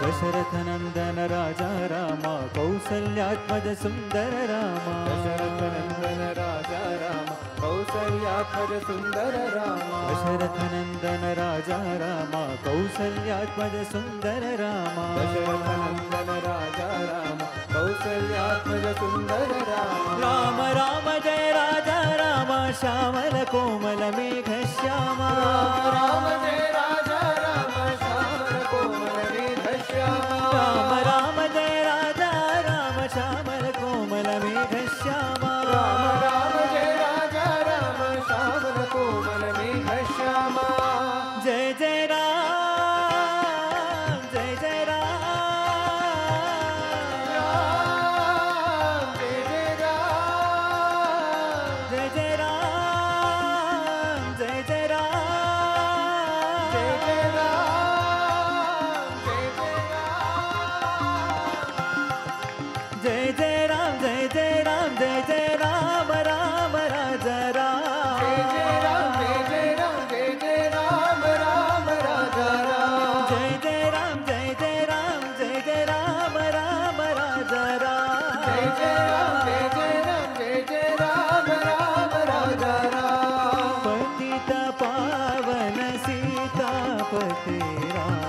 दशरथनन्दन राजा राम कौसल्यात्मज सुन्दर राम दशरथनन्दन राजा राम कौसल्यात्मज सुन्दर राम दशरथनन्दन राजा राम कौसल्यात्मज सुन्दर राम दशरथनन्दन राजा राम कौसल्यात्मज सुन्दर राम राम राम जय राजा राम श्यामल कोमल मेघ श्याम राम जय राजा राम श्यामल कोमल मेघ श्याम राम राम जय राजा राम श्यामल कोमल मेघ श्याम राम राम जय राजा राम श्यामल कोमल मेघ श्याम जय जय राम जय जय राम जय जय राम जय जय राम जय जय राम जय जय राम जय जय राम जय जय राम जय जय राम राम राजा राम जय जय राम जय जय राम राम राजा राम जय जय राम जय जय राम जय जय राम राम राजा राम जय जय राम जय जय राम राम राजा राम पतित पावन सीतापते राम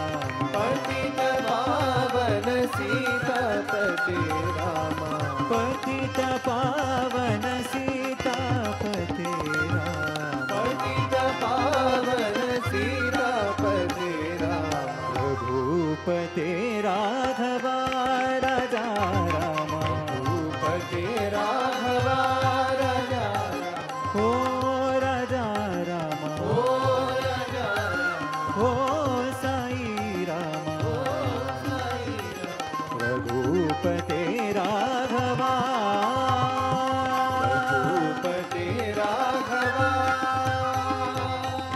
पतित पावन सीतापते राम पतित पावन सीतापते राम पतित पावन सीतापते राम रघुपते राघवा राजा राम रघुपते राघवा राजा राम हो राजा राम ओ राजा राम हो साई राम ओ साई राम रघुपते राघवा रघुपते राघवा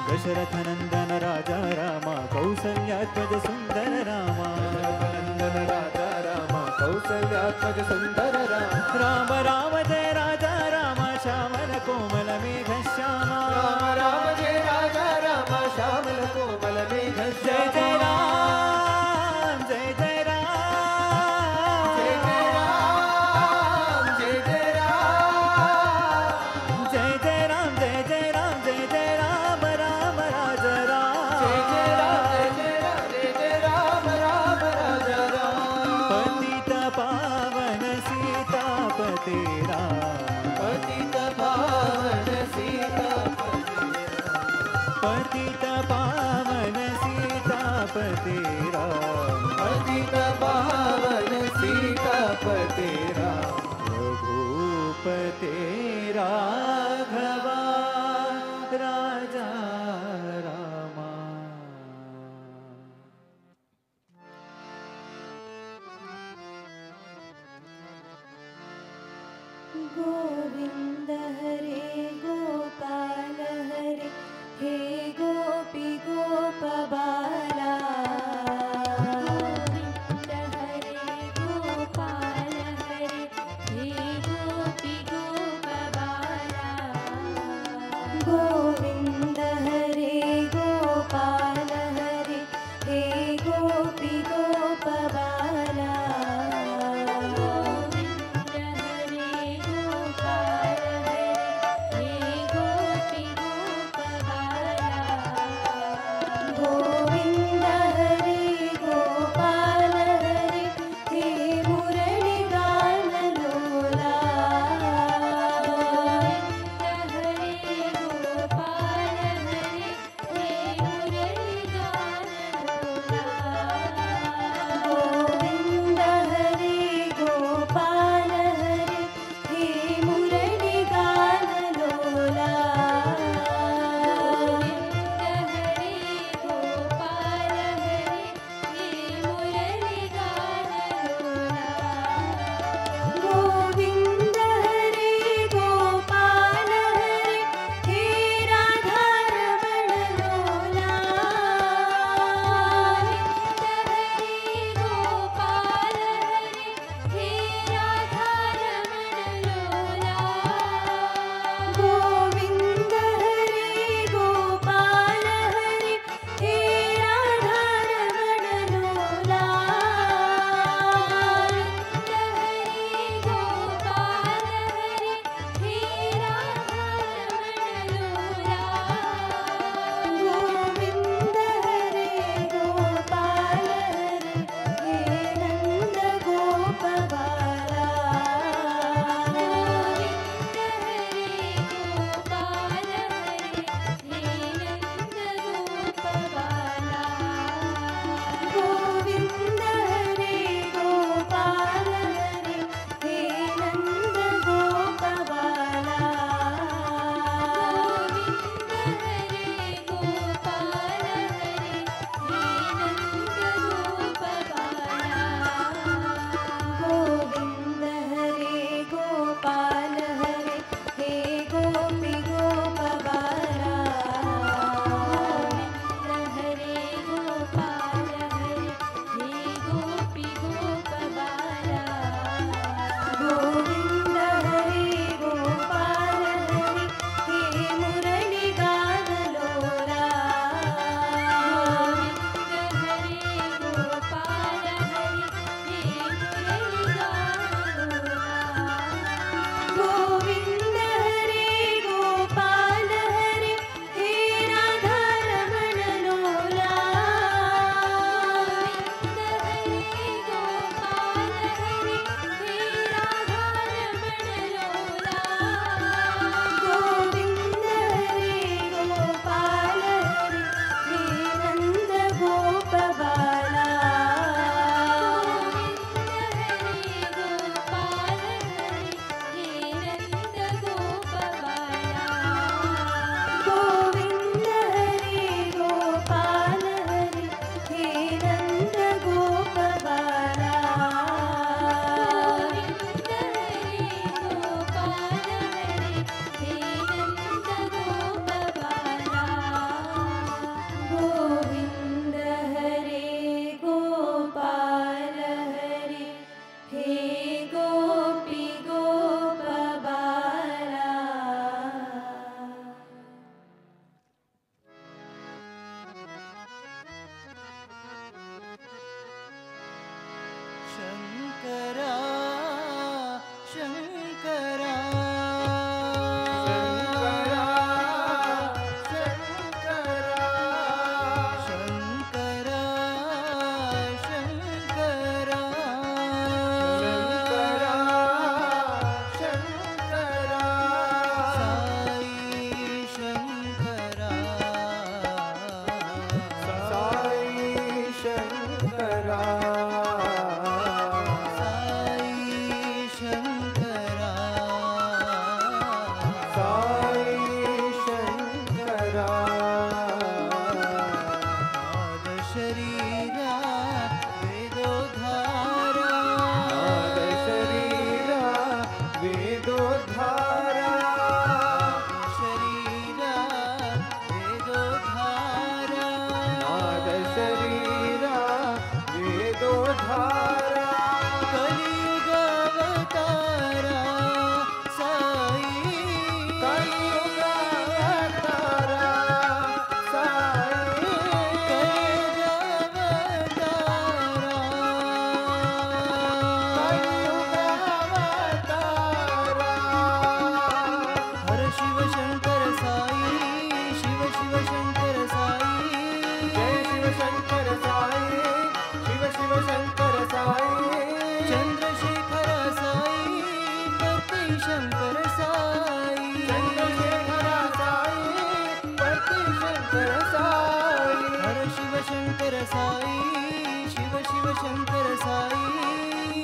दशरथनन्दन राजा राम कौसल्यात्मज सुन्दर राम नन्दन राजा राम कौसल्यात्मज सुन्दर राम राम राम जय राजा राम श्यामल कोमल मेघ श्याम राम राम जय राजा राम श्यामल कोमल मेघ जय श्याम जय राम जय जय राम जय जय राम जय जय राम जय जय राम जय जय राम जय जय राम राम राजा राम जय जय राम जय जय राम राम राजा राम पतित पावन सीतापते राम पतित पावन सीतापते पतित पावन सीतापते राम पतित पावन सीतापते राम रघुपते राघवा राजा राम गोविन्द हरे गोपाल हरे हे गोपी गोपबाला गोविन्द हरे गोपाल हरे हे गोपी गोपबाला गोविन्द हरे गोपाल हरे हे गोपी गोपबाला गोविन्द हरे गोपाल शरीरा वेदोद्धारा नाद शरीरा वेदोद्धारा शरीरा वेदोद्धारा नाद शरीरा वेदोद्धारा कलियुगावतारा साई कलियुगावतारा साई हर शिव शंकर साई शिव शिव शंकर साई जय शिव शंकर साई शिव शिव शंकर साई चंद्रशेखर साई पति शंकर साई चंद्रशेखर साई पति शंकर साई हर शिव शंकर साई शिव शिव शंकर साई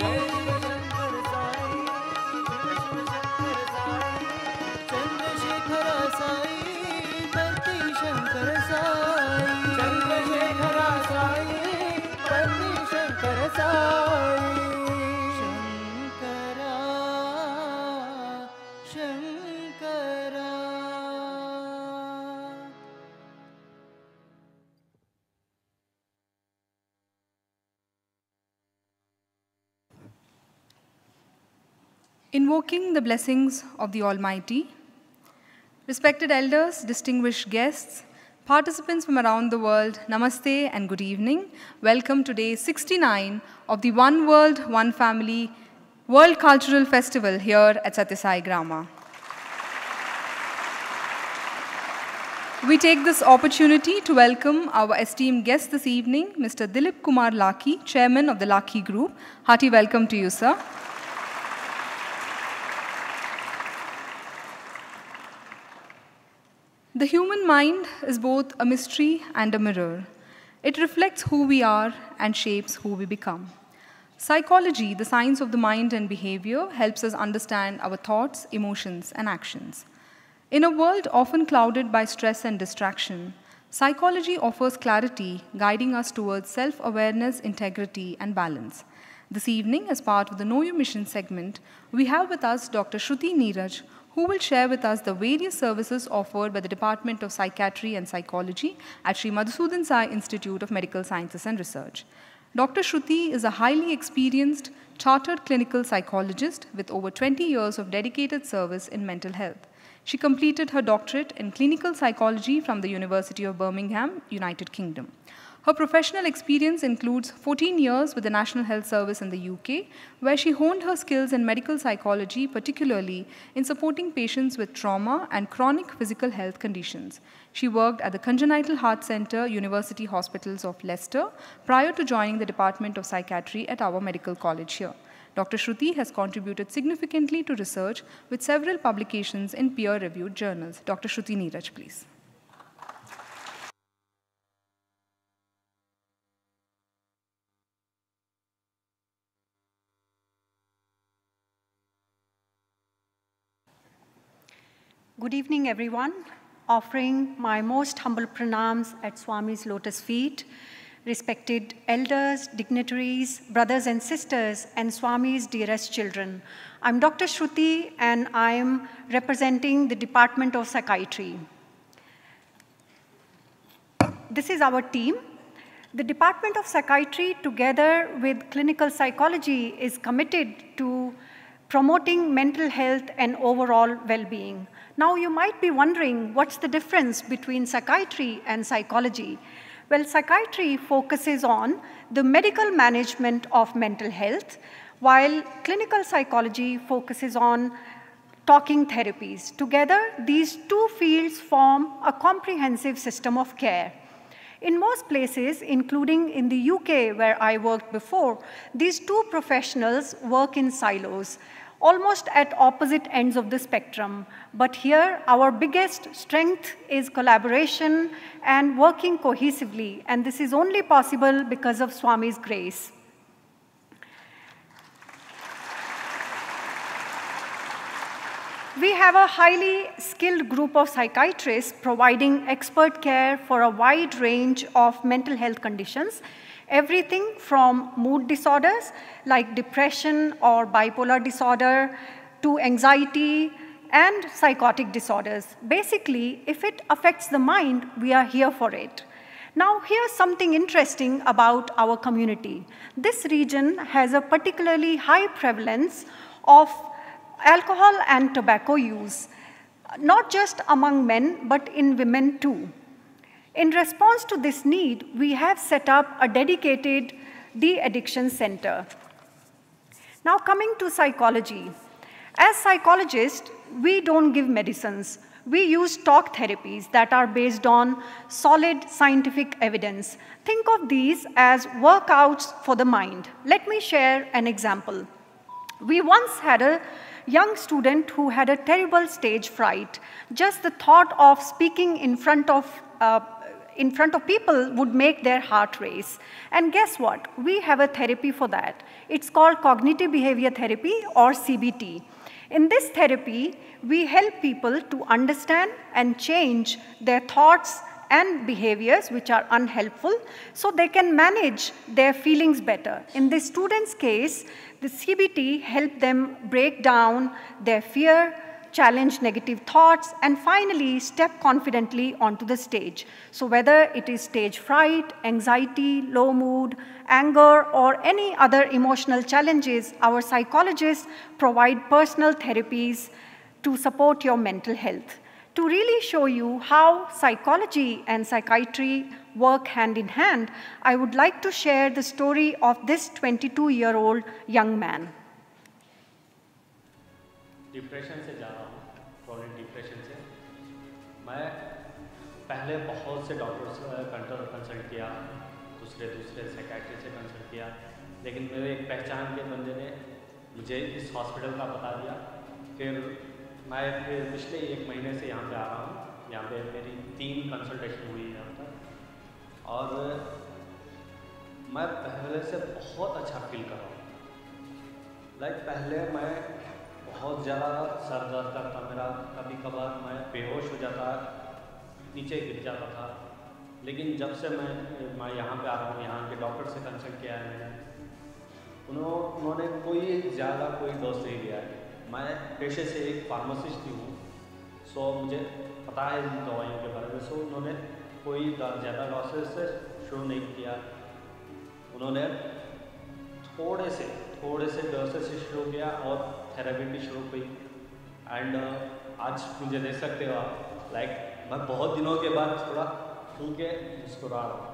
जय शिव शंकर साई शिव शिव शंकर साई चंद्रशेखर साई पति शंकर साई चंद्रशेखर साई पति Shankar Sai Shankara Shankara Invoking the blessings of the Almighty, respected elders, distinguished guests, participants from around the world, namaste and good evening. Welcome to day 69 of the One World, One Family World Cultural Festival here at Sathya Grama. We take this opportunity to welcome our esteemed guest this evening, Mr. Dilip Kumar Laki, Chairman of the Laki Group. Hearty welcome to you, sir. The human mind is both a mystery and a mirror. It reflects who we are and shapes who we become. Psychology, the science of the mind and behavior, helps us understand our thoughts, emotions, and actions. In a world often clouded by stress and distraction, psychology offers clarity, guiding us towards self-awareness, integrity, and balance. This evening, as part of the Know Your Mission segment, we have with us Dr. Shruti Neeraj, who will share with us the various services offered by the Department of Psychiatry and Psychology at Sri Madhusudan Sai Institute of Medical Sciences and Research. Dr. Shruti is a highly experienced, chartered clinical psychologist with over 20 years of dedicated service in mental health. She completed her doctorate in clinical psychology from the University of Birmingham, United Kingdom. Her professional experience includes 14 years with the National Health Service in the UK, where she honed her skills in medical psychology, particularly in supporting patients with trauma and chronic physical health conditions. She worked at the Congenital Heart Centre, University Hospitals of Leicester, prior to joining the Department of Psychiatry at our medical college here. Dr. Shruti has contributed significantly to research with several publications in peer-reviewed journals. Dr. Shruti Neeraj, please. Good evening, everyone. Offering my most humble pranams at Swami's lotus feet, respected elders, dignitaries, brothers and sisters, and Swami's dearest children. I'm Dr. Shruti, and I'm representing the Department of Psychiatry. This is our team. The Department of Psychiatry, together with clinical psychology, is committed to promoting mental health and overall well-being. Now, you might be wondering, what's the difference between psychiatry and psychology? Well, psychiatry focuses on the medical management of mental health, while clinical psychology focuses on talking therapies. Together, these two fields form a comprehensive system of care. In most places, including in the UK where I worked before, these two professionals work in silos, almost at opposite ends of the spectrum. But here, our biggest strength is collaboration and working cohesively, and this is only possible because of Swami's grace. We have a highly skilled group of psychiatrists providing expert care for a wide range of mental health conditions, everything from mood disorders like depression or bipolar disorder to anxiety and psychotic disorders. Basically, if it affects the mind, we are here for it. Now, here's something interesting about our community. This region has a particularly high prevalence of alcohol and tobacco use, not just among men, but in women too. In response to this need, we have set up a dedicated de-addiction center. Now, coming to psychology. As psychologists, we don't give medicines. We use talk therapies that are based on solid scientific evidence. Think of these as workouts for the mind. Let me share an example. We once had a young student who had a terrible stage fright. Just the thought of speaking in front of people would make their heart race. And guess what? We have a therapy for that. It's called cognitive behavior therapy, or CBT. In this therapy, we help people to understand and change their thoughts and behaviors which are unhelpful so they can manage their feelings better. In this student's case, the CBT helped them break down their fear, challenge negative thoughts, and finally step confidently onto the stage. So whether it is stage fright, anxiety, low mood, anger, or any other emotional challenges, our psychologists provide personal therapies to support your mental health. To really show you how psychology and psychiatry work hand in hand, I would like to share the story of this 22-year-old young man. Depression से जा रहा हूँ, chronic depression से। मैं पहले बहुत से doctor से कंसल्ट किया, दूसरे साइकियाट्री से कंसल्ट किया, लेकिन मेरे एक पहचान के बंदे ने मुझे इस हॉस्पिटल का बता दिया। फिर मैं पिछले 1 महीने से यहाँ पे आ रहा हूँ। यहाँ पे मेरी 3 कंसल्टेशन हुई यहाँ पर, और मैं पहले से बहुत अच्छा फील कर रहा हूँ। पहले मैं बहुत ज़्यादा सर दर्द करता मेरा, कभी कभार मैं बेहोश हो जाता, नीचे गिर जाता था। लेकिन जब से मैं यहाँ पे आ रहा हूँ, यहाँ के डॉक्टर से कंसल्ट किया है मैंने, उन्होंने कोई डोज नहीं लिया है। मैं पेशे से एक फार्मासिस्ट भी हूँ, सो मुझे पता है इन दवाइयों के बारे में। सो उन्होंने कोई ज़्यादा डोसेज से शुरू नहीं किया, उन्होंने थोड़े से डोसेज से शुरू किया और थेरेपी भी शुरू हुई। एंड आज मुझे देख सकते हो आप, मैं बहुत दिनों के बाद थोड़ा खुल के मुस्कुरा रहा हूँ।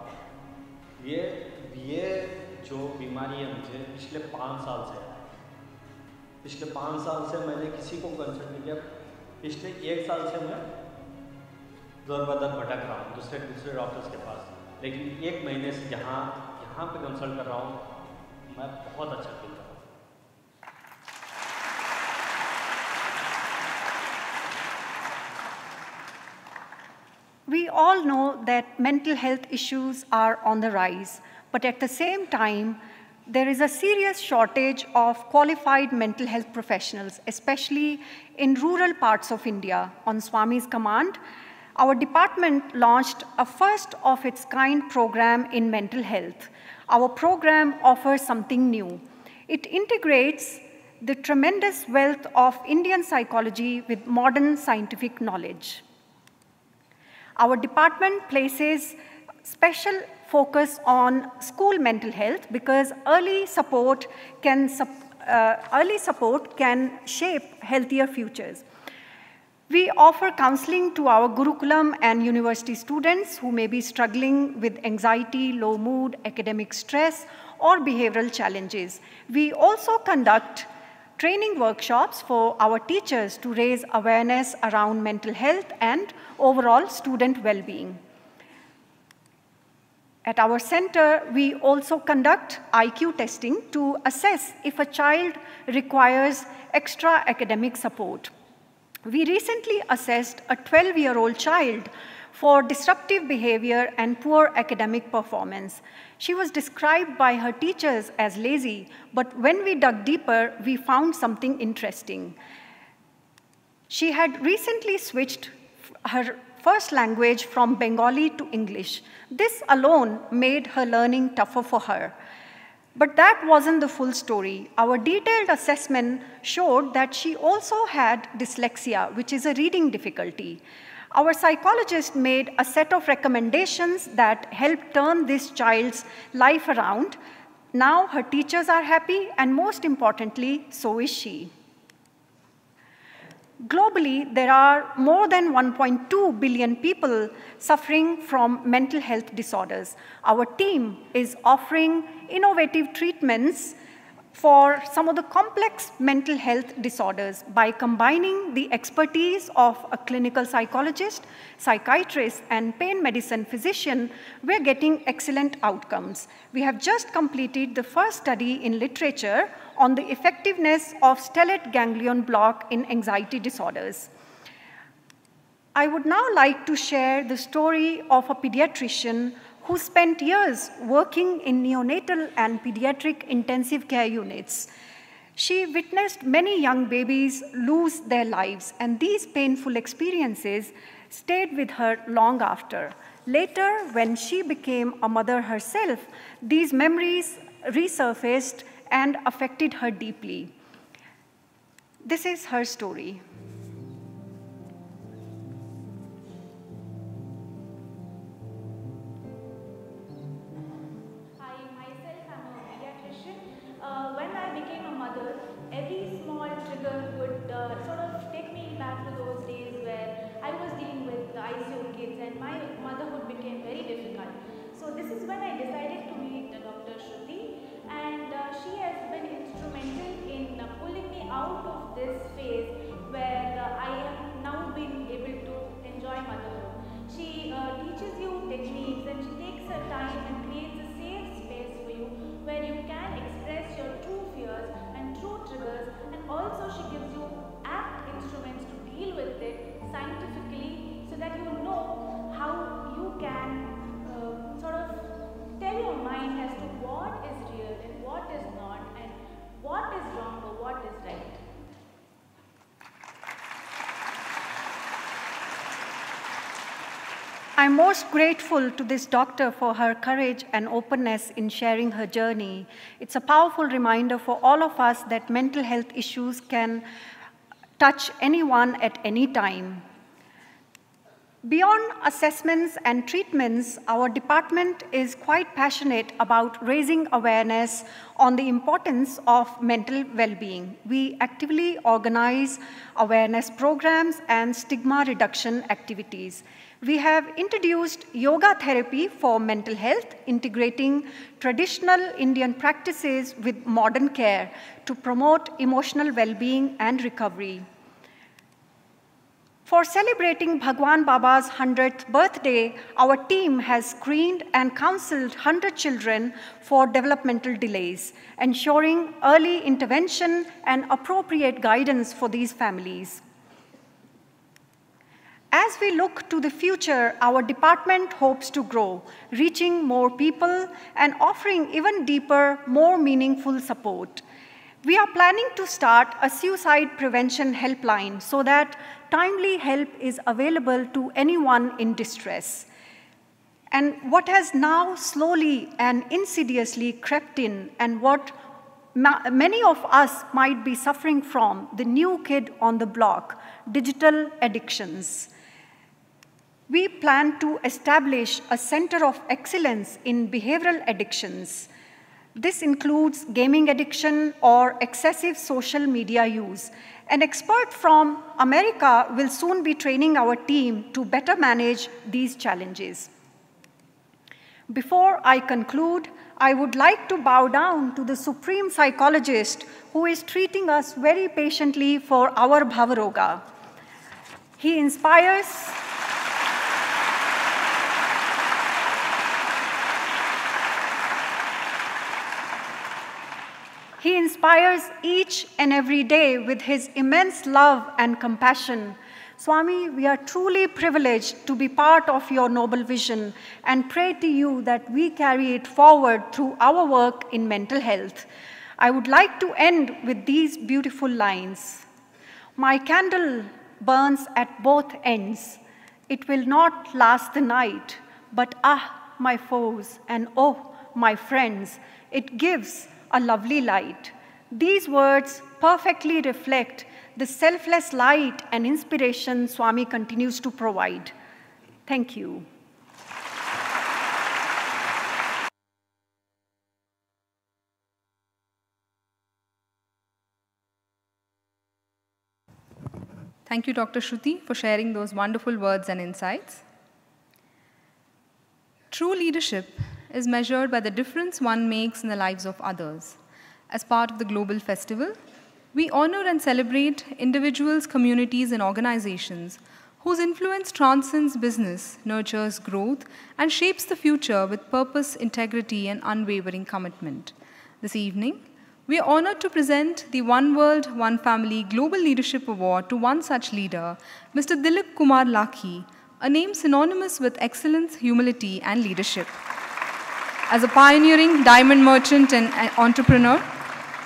ये जो बीमारी है मुझे पिछले 5 साल से है। पिछले 5 साल से मैंने किसी को कंसल्ट नहीं किया। पिछले 1 साल से मैं दर बदर भटक रहा हूँ दूसरे डॉक्टर्स के पास, लेकिन 1 महीने से यहाँ पे कंसल्ट कर रहा हूँ, मैं बहुत अच्छा फील कर रहा हूँ। We all know that mental health issues are on the rise, but at the same time, there is a serious shortage of qualified mental health professionals, especially in rural parts of India. On Swami's command, our department launched a first-of-its-kind program in mental health. Our program offers something new. It integrates the tremendous wealth of Indian psychology with modern scientific knowledge. Our department places special focus on school mental health because early support can shape healthier futures. We offer counseling to our Gurukulam and university students who may be struggling with anxiety, low mood, academic stress, or behavioral challenges. We also conduct training workshops for our teachers to raise awareness around mental health and overall student well-being. At our center, we also conduct IQ testing to assess if a child requires extra academic support. We recently assessed a 12-year-old child for disruptive behavior and poor academic performance. She was described by her teachers as lazy, but when we dug deeper, we found something interesting. She had recently switched her first language from Bengali to English. This alone made her learning tougher for her. But that wasn't the full story. Our detailed assessment showed that she also had dyslexia, which is a reading difficulty. Our psychologist made a set of recommendations that helped turn this child's life around. Now her teachers are happy, and most importantly, so is she. Globally, there are more than 1.2 billion people suffering from mental health disorders. Our team is offering innovative treatments for some of the complex mental health disorders by combining the expertise of a clinical psychologist, psychiatrist, and pain medicine physician. We're getting excellent outcomes. We have just completed the first study in literature on the effectiveness of stellate ganglion block in anxiety disorders. I would now like to share the story of a pediatrician who spent years working in neonatal and pediatric intensive care units. She witnessed many young babies lose their lives, and these painful experiences stayed with her long after. Later, when she became a mother herself, these memories resurfaced and affected her deeply. This is her story. When I became a mother, every small trigger would sort of take me back to those days where I was dealing with the ICU kids and my motherhood became very difficult. So this is when I decided to meet Dr. Shruti, and she has been instrumental in pulling me out of this phase where I have now been able to enjoy motherhood. She teaches you techniques, and she takes her time and creates a safe space for you where you can express your true fears and true triggers, and also she gives you apt instruments to deal with it scientifically so that you know how you can sort of tell your mind as to what is real and what is not, and what is wrong or what is right. I'm most grateful to this doctor for her courage and openness in sharing her journey. It's a powerful reminder for all of us that mental health issues can touch anyone at any time. Beyond assessments and treatments, our department is quite passionate about raising awareness on the importance of mental well-being. We actively organize awareness programs and stigma reduction activities. We have introduced yoga therapy for mental health, integrating traditional Indian practices with modern care to promote emotional well-being and recovery. For celebrating Bhagwan Baba's 100th birthday, our team has screened and counseled 100 children for developmental delays, ensuring early intervention and appropriate guidance for these families. As we look to the future, our department hopes to grow, reaching more people and offering even deeper, more meaningful support. We are planning to start a suicide prevention helpline so that timely help is available to anyone in distress. And what has now slowly and insidiously crept in, and what many of us might be suffering from, the new kid on the block, digital addictions. We plan to establish a center of excellence in behavioral addictions. This includes gaming addiction or excessive social media use. An expert from America will soon be training our team to better manage these challenges. Before I conclude, I would like to bow down to the supreme psychologist who is treating us very patiently for our Bhavaroga. He inspires He inspires each and every day with his immense love and compassion. Swami, we are truly privileged to be part of your noble vision and pray to you that we carry it forward through our work in mental health. I would like to end with these beautiful lines. My candle burns at both ends. It will not last the night, but my foes, and oh, my friends, it gives a lovely light. These words perfectly reflect the selfless light and inspiration Swami continues to provide. Thank you. Thank you, Dr. Shruti, for sharing those wonderful words and insights. True leadership is measured by the difference one makes in the lives of others. As part of the global festival, we honor and celebrate individuals, communities, and organizations whose influence transcends business, nurtures growth, and shapes the future with purpose, integrity, and unwavering commitment. This evening, we are honored to present the One World, One Family Global Leadership Award to one such leader, Mr. Dilip Kumar Lakhi, a name synonymous with excellence, humility, and leadership. As a pioneering diamond merchant and entrepreneur,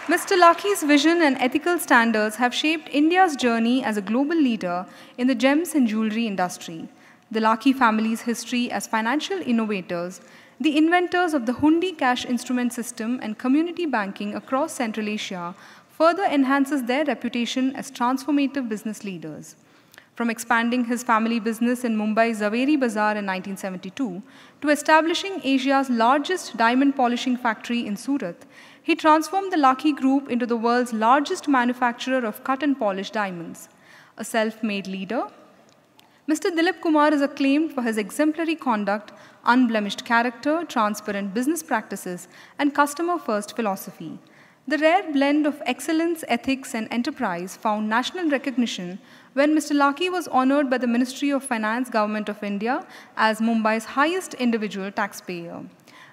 Mr. Lakhi's vision and ethical standards have shaped India's journey as a global leader in the gems and jewelry industry. The Lakhi family's history as financial innovators, the inventors of the Hundi cash instrument system and community banking across Central Asia, further enhances their reputation as transformative business leaders. From expanding his family business in Mumbai's Zaveri Bazaar in 1972 to establishing Asia's largest diamond polishing factory in Surat, he transformed the Lakhi Group into the world's largest manufacturer of cut and polished diamonds. A self-made leader, Mr. Dilip Kumar is acclaimed for his exemplary conduct, unblemished character, transparent business practices, and customer-first philosophy. The rare blend of excellence, ethics, and enterprise found national recognition when Mr. Lakhi was honored by the Ministry of Finance, Government of India, as Mumbai's highest individual taxpayer.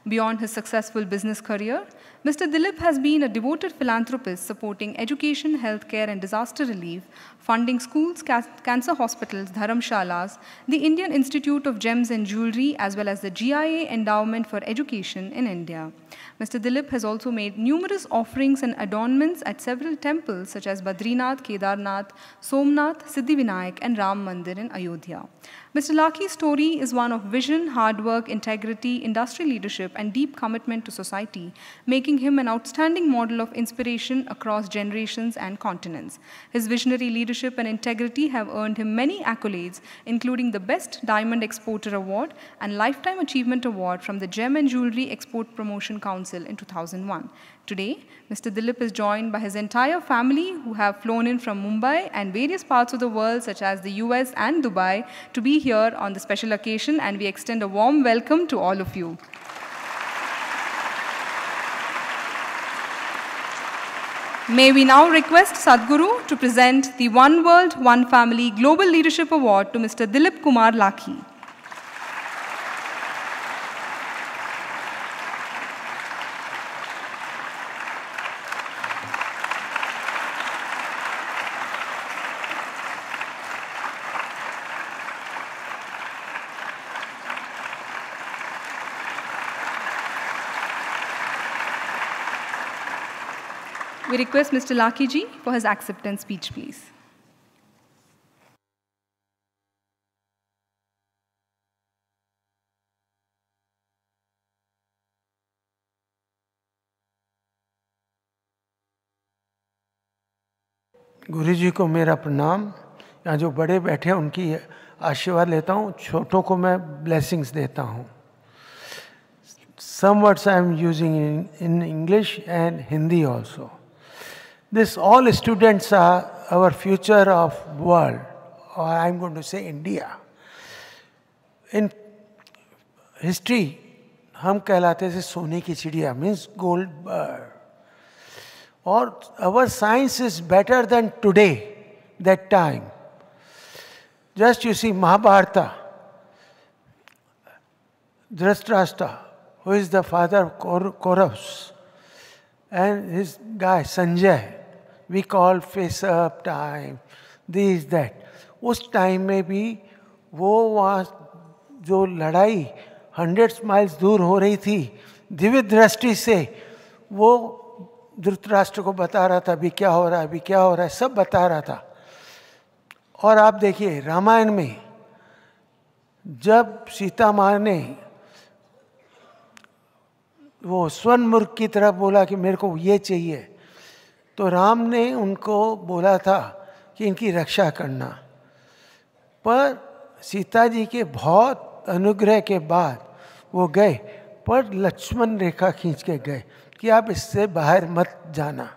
Beyond his successful business career, Mr. Dilip has been a devoted philanthropist supporting education, healthcare, and disaster relief, funding schools, cancer hospitals, dharamshalas, the Indian Institute of Gems and Jewelry, as well as the GIA Endowment for Education in India. Mr. Dilip has also made numerous offerings and adornments at several temples such as Badrinath, Kedarnath, Somnath, Siddhivinayak, and Ram Mandir in Ayodhya. Mr. Lakhi's story is one of vision, hard work, integrity, industry leadership, and deep commitment to society, making him an outstanding model of inspiration across generations and continents. His visionary leadership and integrity have earned him many accolades, including the Best Diamond Exporter Award and Lifetime Achievement Award from the Gem and Jewelry Export Promotion Council in 2001. Today, Mr. Dilip is joined by his entire family who have flown in from Mumbai and various parts of the world such as the US and Dubai to be here on the special occasion, and we extend a warm welcome to all of you. May we now request Sadhguru to present the One World, One Family Global Leadership Award to Mr. Dilip Kumar Lakhi. We request Mr. Lakhi ji for his acceptance speech, please. गुरु जी को मेरा प्रणाम। यहाँ जो बड़े बैठे हैं उनकी आशीर्वाद लेता हूँ, छोटों को मैं ब्लेसिंग्स देता हूँ। Some words I am using in English and Hindi also. This all students are our future of world, or I am going to say India. In history, हम कहलाते थे सोने की चिड़िया, means gold bird. Or our science is better than today, that time. Just you see Mahabharata, Dhritarashtra, who is the father of Kauravas, and his guy Sanjay, we call face up time, this, that. उस time में भी वो वहाँ जो लड़ाई 100 miles दूर हो रही थी, दिव्य दृष्टि से वो धृतराष्ट्र को बता रहा था अभी क्या हो रहा है, अभी क्या हो रहा है, सब बता रहा था। और आप देखिए रामायण में जब सीता माँ ने वो स्वर्ण मूर्ख की तरफ बोला कि मेरे को ये चाहिए, तो राम ने उनको बोला था कि इनकी रक्षा करना। पर सीता जी के बहुत अनुग्रह के बाद वो गए, पर लक्ष्मण रेखा खींच के गए कि आप इससे बाहर मत जाना।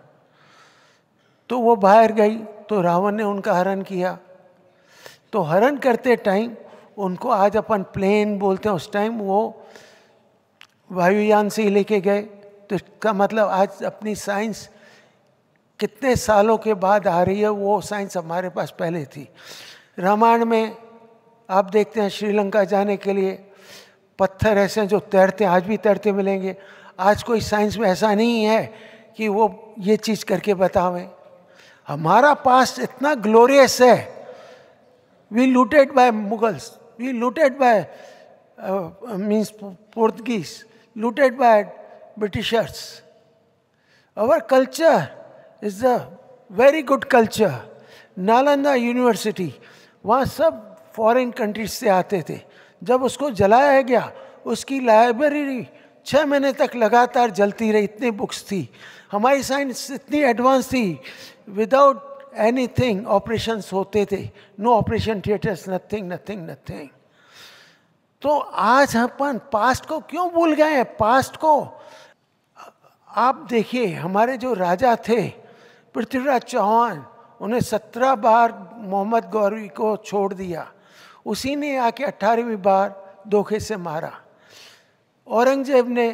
तो वो बाहर गई तो रावण ने उनका हरण किया। तो हरण करते टाइम उनको आज अपन प्लेन बोलते हैं, उस टाइम वो वायुयान से ही लेके गए। तो इसका मतलब आज अपनी साइंस कितने सालों के बाद आ रही है, वो साइंस हमारे पास पहले थी। रामायण में आप देखते हैं श्रीलंका जाने के लिए पत्थर ऐसे हैं जो तैरते हैं, आज भी तैरते मिलेंगे। आज कोई साइंस में ऐसा नहीं है कि वो ये चीज़ करके बतावें। हमारा पास्ट इतना ग्लोरियस है। We looted by Mughals, we looted by means Portuguese, looted by Britishers. Our culture is a very good culture. Nalanda university, वहाँ सब फॉरेन कंट्रीज से आते थे। जब उसको जलाया गया, उसकी लाइब्रेरी 6 महीने तक लगातार जलती रही, इतनी बुक्स थी। हमारी साइंस इतनी एडवांस थी, विदाउट एनीथिंग ऑपरेशंस होते थे, no operation theatres, nothing nothing nothing. तो आज अपन पास्ट को क्यों भूल गए हैं? पास्ट को आप देखिए, हमारे जो राजा थे पृथ्वीराज चौहान, उन्हें 17 बार मोहम्मद गौरी को छोड़ दिया, उसी ने आके 18वीं बार धोखे से मारा। औरंगजेब ने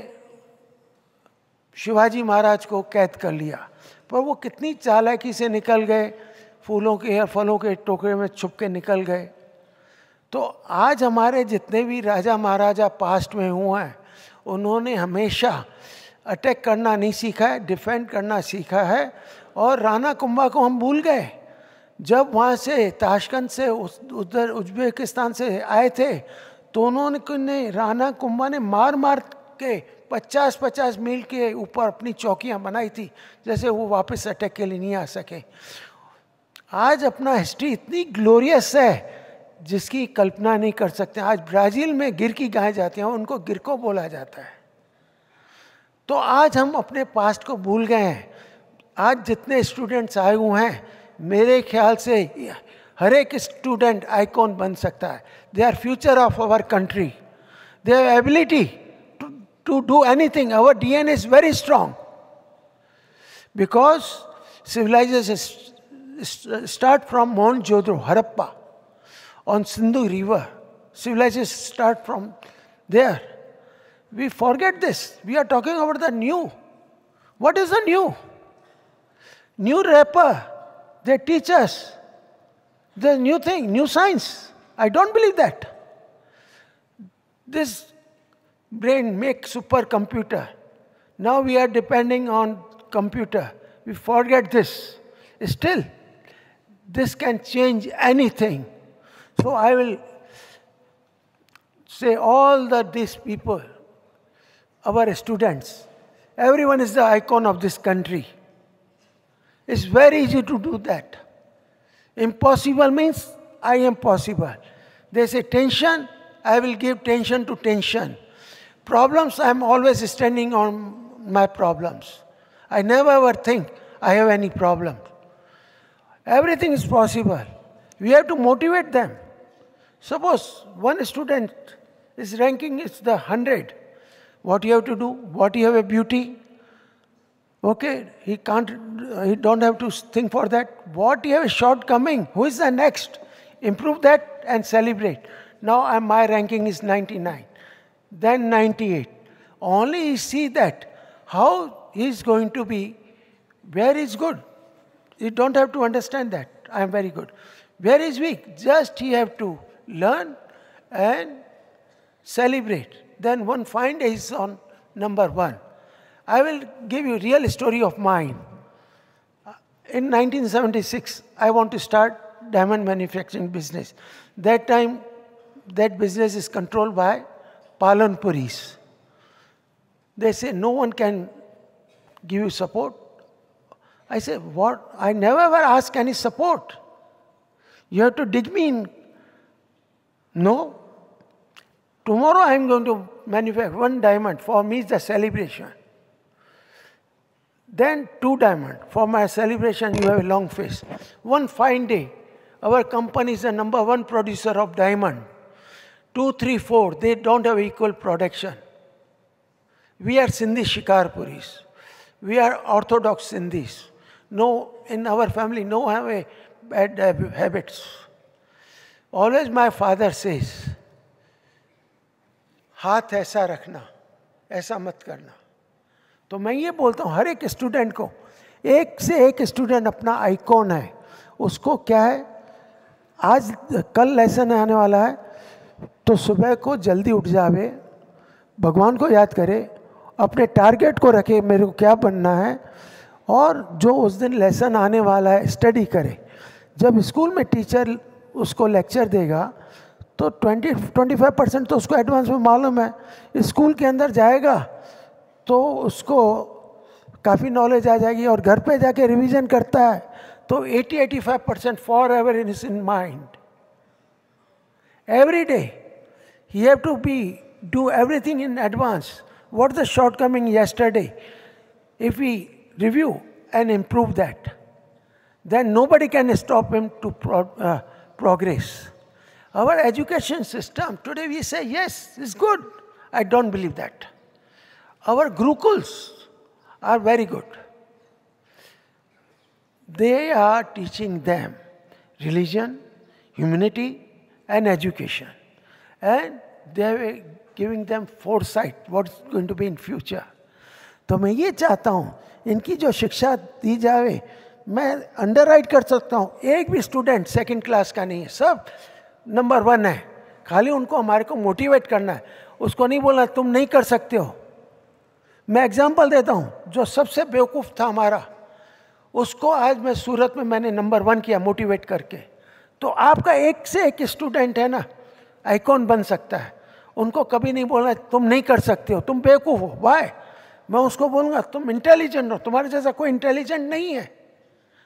शिवाजी महाराज को कैद कर लिया, पर वो कितनी चालाकी से निकल गए, फूलों के या फलों के टोकरे में छुप के निकल गए। तो आज हमारे जितने भी राजा महाराजा पास्ट में हुए हैं, उन्होंने हमेशा अटैक करना नहीं सीखा है, डिफेंड करना सीखा है। और राणा कुंभा को हम भूल गए। जब वहाँ से ताशकंद से उधर उज्बेकिस्तान से आए थे, तो उन्होंने राणा कुंभा ने मार मार के 50-50 मील के ऊपर अपनी चौकियाँ बनाई थी, जैसे वो वापस अटैक के लिए नहीं आ सके। आज अपना हिस्ट्री इतनी ग्लोरियस है जिसकी कल्पना नहीं कर सकते। आज ब्राज़ील में गिर की गाय जाती हैं, उनको गिरको बोला जाता है। तो आज हम अपने पास्ट को भूल गए हैं। आज जितने स्टूडेंट्स आए हुए हैं, मेरे ख्याल से हर एक स्टूडेंट आइकॉन बन सकता है। They are future of our country, they have ability to do anything. Our DNA is very strong because civilization start from Mohenjo-daro, Harappa, on Sindhu River. Civilizations start from there. We forget this. We are talking about the new. What is the new? New rapper. They teach us the new thing, new science. I don't believe that. This brain makes supercomputer. Now we are depending on computer. We forget this. Still, this can change anything. So I will say all these people, our students, everyone is the icon of this country. It's very easy to do that. Impossible means I am possible. They say tension, I will give tension to tension. Problems, I am always standing on my problems. I never ever think I have any problem. Everything is possible. We have to motivate them. Suppose one student is ranking is the 100. What you have to do? What you have a beauty? Okay, he don't have to think for that. What you have a shortcoming? Who is the next? Improve that and celebrate. Now my ranking is 99, then 98. Only you see that how he is going to be, where is good. You don't have to understand that. I am very good. Where is weak? Just he have to learn and celebrate. Then one fine day is on number 1. I will give you a real story of mine. In 1976, I want to start diamond manufacturing business. That time, that business is controlled by Palanpuris. They say no one can give you support. I say, what? I never ever ask any support. You have to dig me in. No. Tomorrow I am going to manufacture 1 diamond. For me, it's a celebration. Then 2 diamonds. For my celebration, you have a long face. One fine day, our company is the #1 producer of diamond. 2, 3, 4, they don't have equal production. We are Sindhi Shikarpuris. We are Orthodox Sindhis. No, in our family, no have a bad habits. Always my father says, हाथ ऐसा रखना, ऐसा मत करना. तो मैं ये बोलता हूँ हर एक स्टूडेंट को, एक से एक स्टूडेंट अपना आइकॉन है. उसको क्या है, आज कल लेसन आने वाला है, तो सुबह को जल्दी उठ जावे, भगवान को याद करे, अपने टारगेट को रखे, मेरे को क्या बनना है, और जो उस दिन लेसन आने वाला है स्टडी करे. जब स्कूल में टीचर उसको लेक्चर देगा तो 20-25% तो उसको एडवांस में मालूम है. स्कूल के अंदर जाएगा तो उसको काफ़ी नॉलेज आ जाएगी, और घर पे जाके रिवीजन करता है तो 80-85% for ever in in mind. Every day he have to do everything in advance. What the shortcoming yesterday? If we review and improve that, then nobody can stop him to progress. Our education system, today we say, yes, it's good. I don't believe that. Our gurukuls are very good. They are teaching them religion, humanity, and education. And they are giving them foresight, what's going to be in future. तो मैं ये चाहता हूँ, इनकी जो शिक्षा दी जाए, मैं अंडरराइट कर सकता हूँ. एक भी स्टूडेंट सेकंड क्लास का नहीं है, सब नंबर 1 है. खाली उनको हमारे को मोटिवेट करना है, उसको नहीं बोलना तुम नहीं कर सकते हो. मैं एग्जांपल देता हूँ, जो सबसे बेवकूफ़ था हमारा, उसको आज मैं सूरत में मैंने नंबर 1 किया मोटिवेट करके. तो आपका एक से एक स्टूडेंट है ना, आइकॉन बन सकता है. उनको कभी नहीं बोलना तुम नहीं कर सकते हो, तुम बेवकूफ़ हो. वाई? मैं उसको बोलूँगा तुम इंटेलिजेंट हो, तुम्हारे जैसा कोई इंटेलिजेंट नहीं है,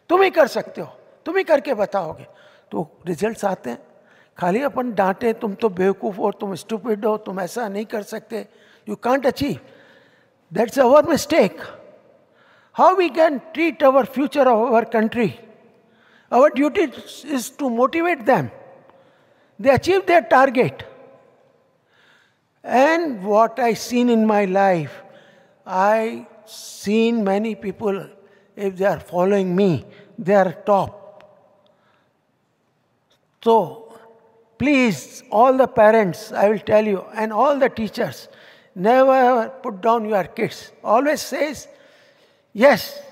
तुम ही कर सकते हो, तुम ही करके बताओगे. तो रिजल्ट्स आते हैं. खाली अपन डांटे तुम तो बेवकूफ़ हो, तुम स्टूपिड हो, तुम ऐसा नहीं कर सकते, you can't achieve. That's our mistake. How we can treat our future of our country? Our duty is to motivate them. They achieve their target. And what I seen in my life, I seen many people, if they are following me, they are top. So, please, all the parents, I will tell you, and all the teachers, never put down your kids. Always says, yes,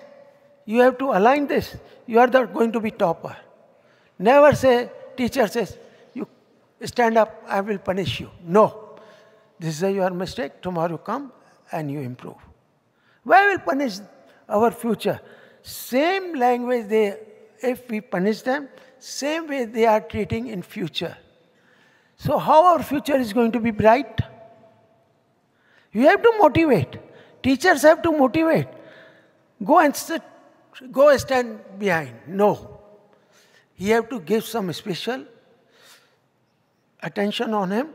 you have to align this. You are going to be topper. Never say, teacher says, you stand up, I will punish you. No. This is your mistake. Tomorrow you come and you improve. Why will punish our future? Same language if we punish them, same way they are treating in future. So how our future is going to be bright? You have to motivate. Teachers have to motivate. Go and sit. Go stand behind. No. You have to give some special attention on him,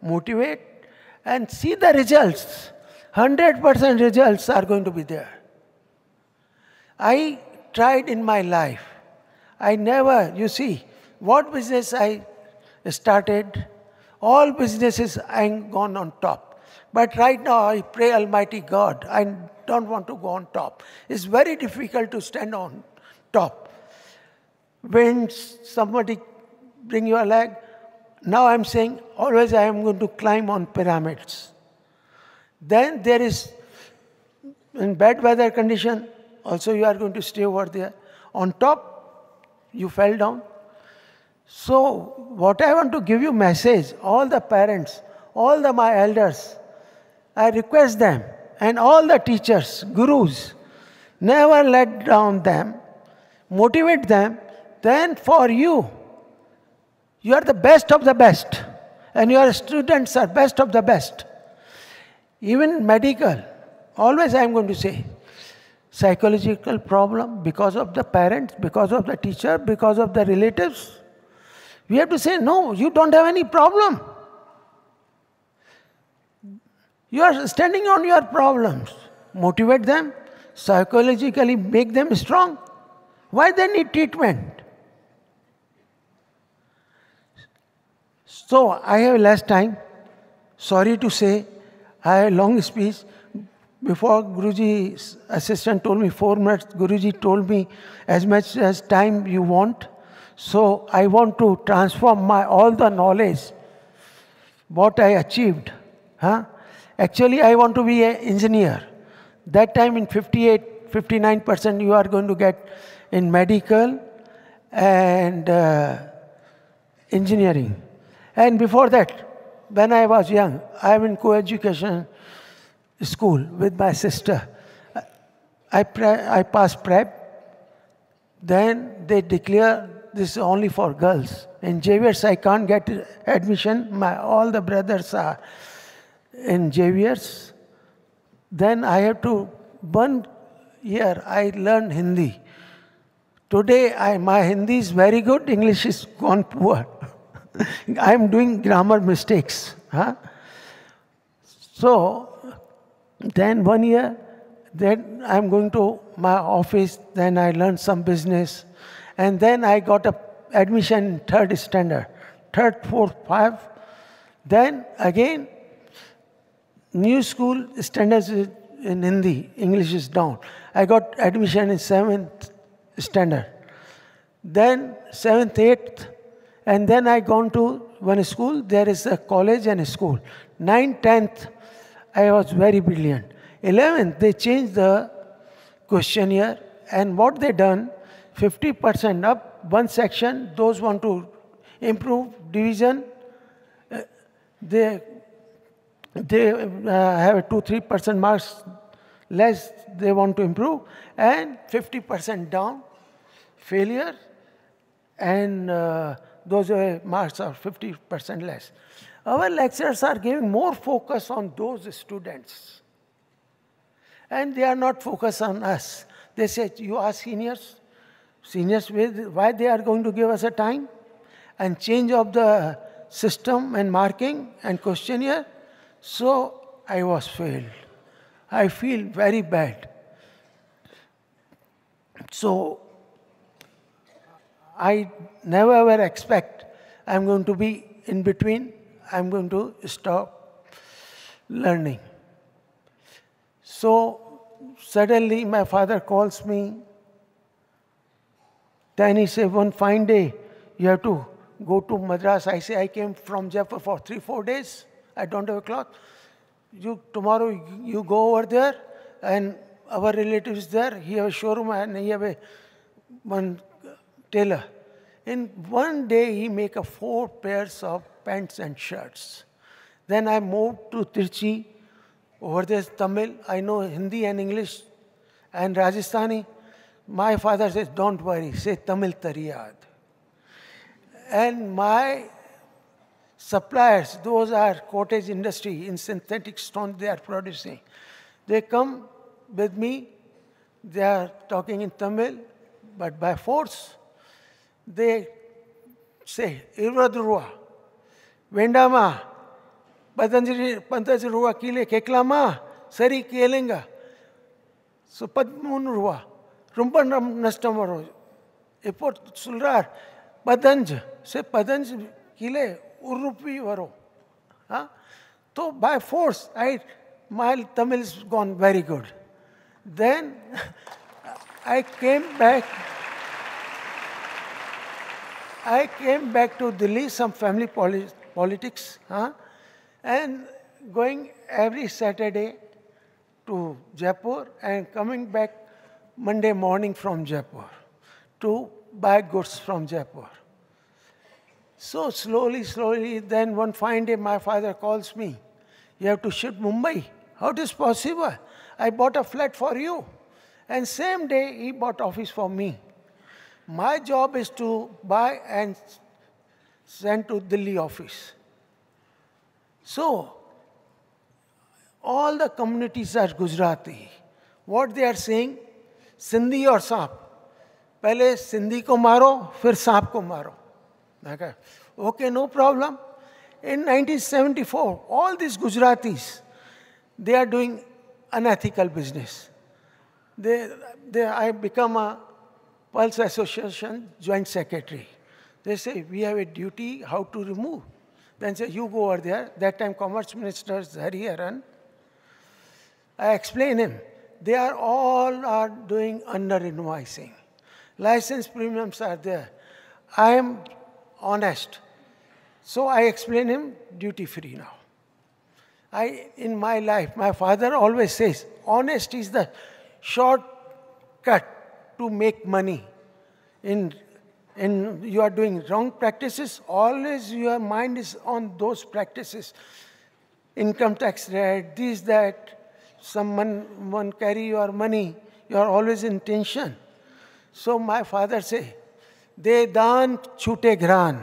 motivate, and see the results. 100% results are going to be there. I tried in my life. I never, you see, what business I started, all businesses I'm gone on top. But right now I pray Almighty God, I don't want to go on top. It's very difficult to stand on top. When somebody bring your leg, now I'm saying always I am going to climb on pyramids. Then there is, in bad weather condition, also you are going to stay over there. On top, you fell down. So what I want to give you message, all the parents, all my elders, I request them, and all the teachers, gurus, never let down them, motivate them. Then for you, you are the best of the best, and your students are best of the best. Even medical, always I am going to say, psychological problem because of the parents, because of the teacher, because of the relatives. We have to say, no, you don't have any problem. You are standing on your problems. Motivate them, psychologically make them strong. Why they need treatment? So I have less time. Sorry to say, I have a long speech. Before Guruji's assistant told me 4 minutes, Guruji told me as much as time you want. So I want to transform all the knowledge, what I achieved. Actually, I want to be an engineer. That time in 58, 59% you are going to get in medical and engineering. And before that, when I was young, I am in co-education school with my sister. I passed prep. Then they declare this is only for girls. In Xavier's, I can't get admission. All the brothers are in Xavier's. Then I have to, 1 year, I learned Hindi. Today, my Hindi is very good, English is gone poor. I am doing grammar mistakes. So, then 1 year, then I am going to my office, then I learned some business. And then I got a admission in 3rd standard, 3rd, 4th, 5th. Then again, new school standards in Hindi, English is down. I got admission in 7th standard. Then 7th, 8th, and then I gone to one school, there is a college and a school. 9th, 10th, I was very brilliant. 11th, they changed the questionnaire, and what they done, 50% up, one section, those want to improve division, they have 2-3% marks less, they want to improve, and 50% down, failure, and those marks are 50% less. Our lecturers are giving more focus on those students. And they are not focused on us. They say, you ask seniors, why they are going to give us a time? And change of the system and marking and questionnaire. So I was failed. I feel very bad. So I never ever expect I'm going to be in between, I'm going to stop learning. So suddenly my father calls me. Then he said, one fine day, you have to go to Madras. I say, I came from Jaipur for 3-4 days. I don't have a cloth. Tomorrow you go over there, and our relative is there. He have a showroom and he have one tailor. In one day, he make 4 pairs of pants and shirts. Then I moved to Tirchi. Over there is Tamil. I know Hindi and English and Rajasthani. My father says, don't worry, say Tamil Tariyad. And my suppliers, those are cottage industry in synthetic stone they are producing. They come with me, they are talking in Tamil, but by force, they say, Irvadruwa, Vendama, Pantajaruwa Kile Keklama, Sari Kelinga, so Padmunruwa, Rumpanam Nastamaro, Epot Sulrar, Padanj, say Padanj Kile, Urupi Varo. So by force, my Tamil is gone very good. Then I came back to Delhi, some family politics, and going every Saturday to Jaipur and coming back Monday morning from Jaipur to buy goods from Jaipur. So slowly, then one fine day my father calls me, you have to shift Mumbai. How it is possible? I bought a flat for you. And same day he bought office for me. My job is to buy and send to Delhi office. So, all the communities are Gujarati. What they are saying, Sindhi or Saap. Pehle Sindhi ko maro, fir Saap ko maro. Okay, okay, no problem. In 1974, all these Gujaratis, they are doing unethical business. I become a Pulse Association Joint Secretary. They say, we have a duty how to remove. Then say, you go over there. That time Commerce Minister is Hariharan. I explain him. They are all doing under invoicing. License premiums are there. I am honest. So I explain him duty free now. In my life, my father always says, honest is the shortcut to make money. You are doing wrong practices, always your mind is on those practices. Income tax rate, this, that, someone carry your money, you are always in tension. So my father say, de daan chute gran.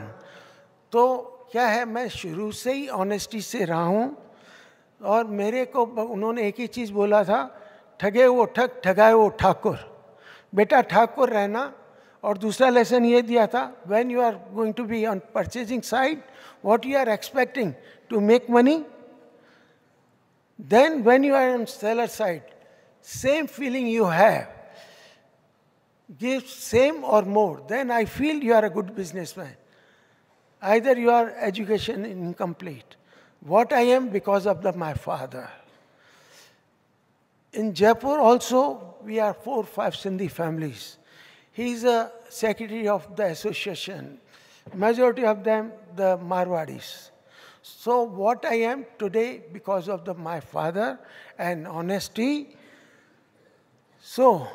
तो क्या है, मैं शुरू से ही honesty से रहा हूँ और मेरे को उन्होंने एक ही चीज़ बोला था, ठगे वो ठग, ठगाए वो ठाकुर. बेटा ठाकुर रहना. और दूसरा लेसन ये दिया था, when you are going to be on purchasing side, what you are expecting to make money, then when you are on seller side, same feeling you have, give same or more, then I feel you are a good businessman. Either your education is incomplete. What I am because of my father. In Jaipur also, we are 4 or 5 Sindhi families. He is a secretary of the association. Majority of them, the Marwadis. So what I am today because of my father and honesty. So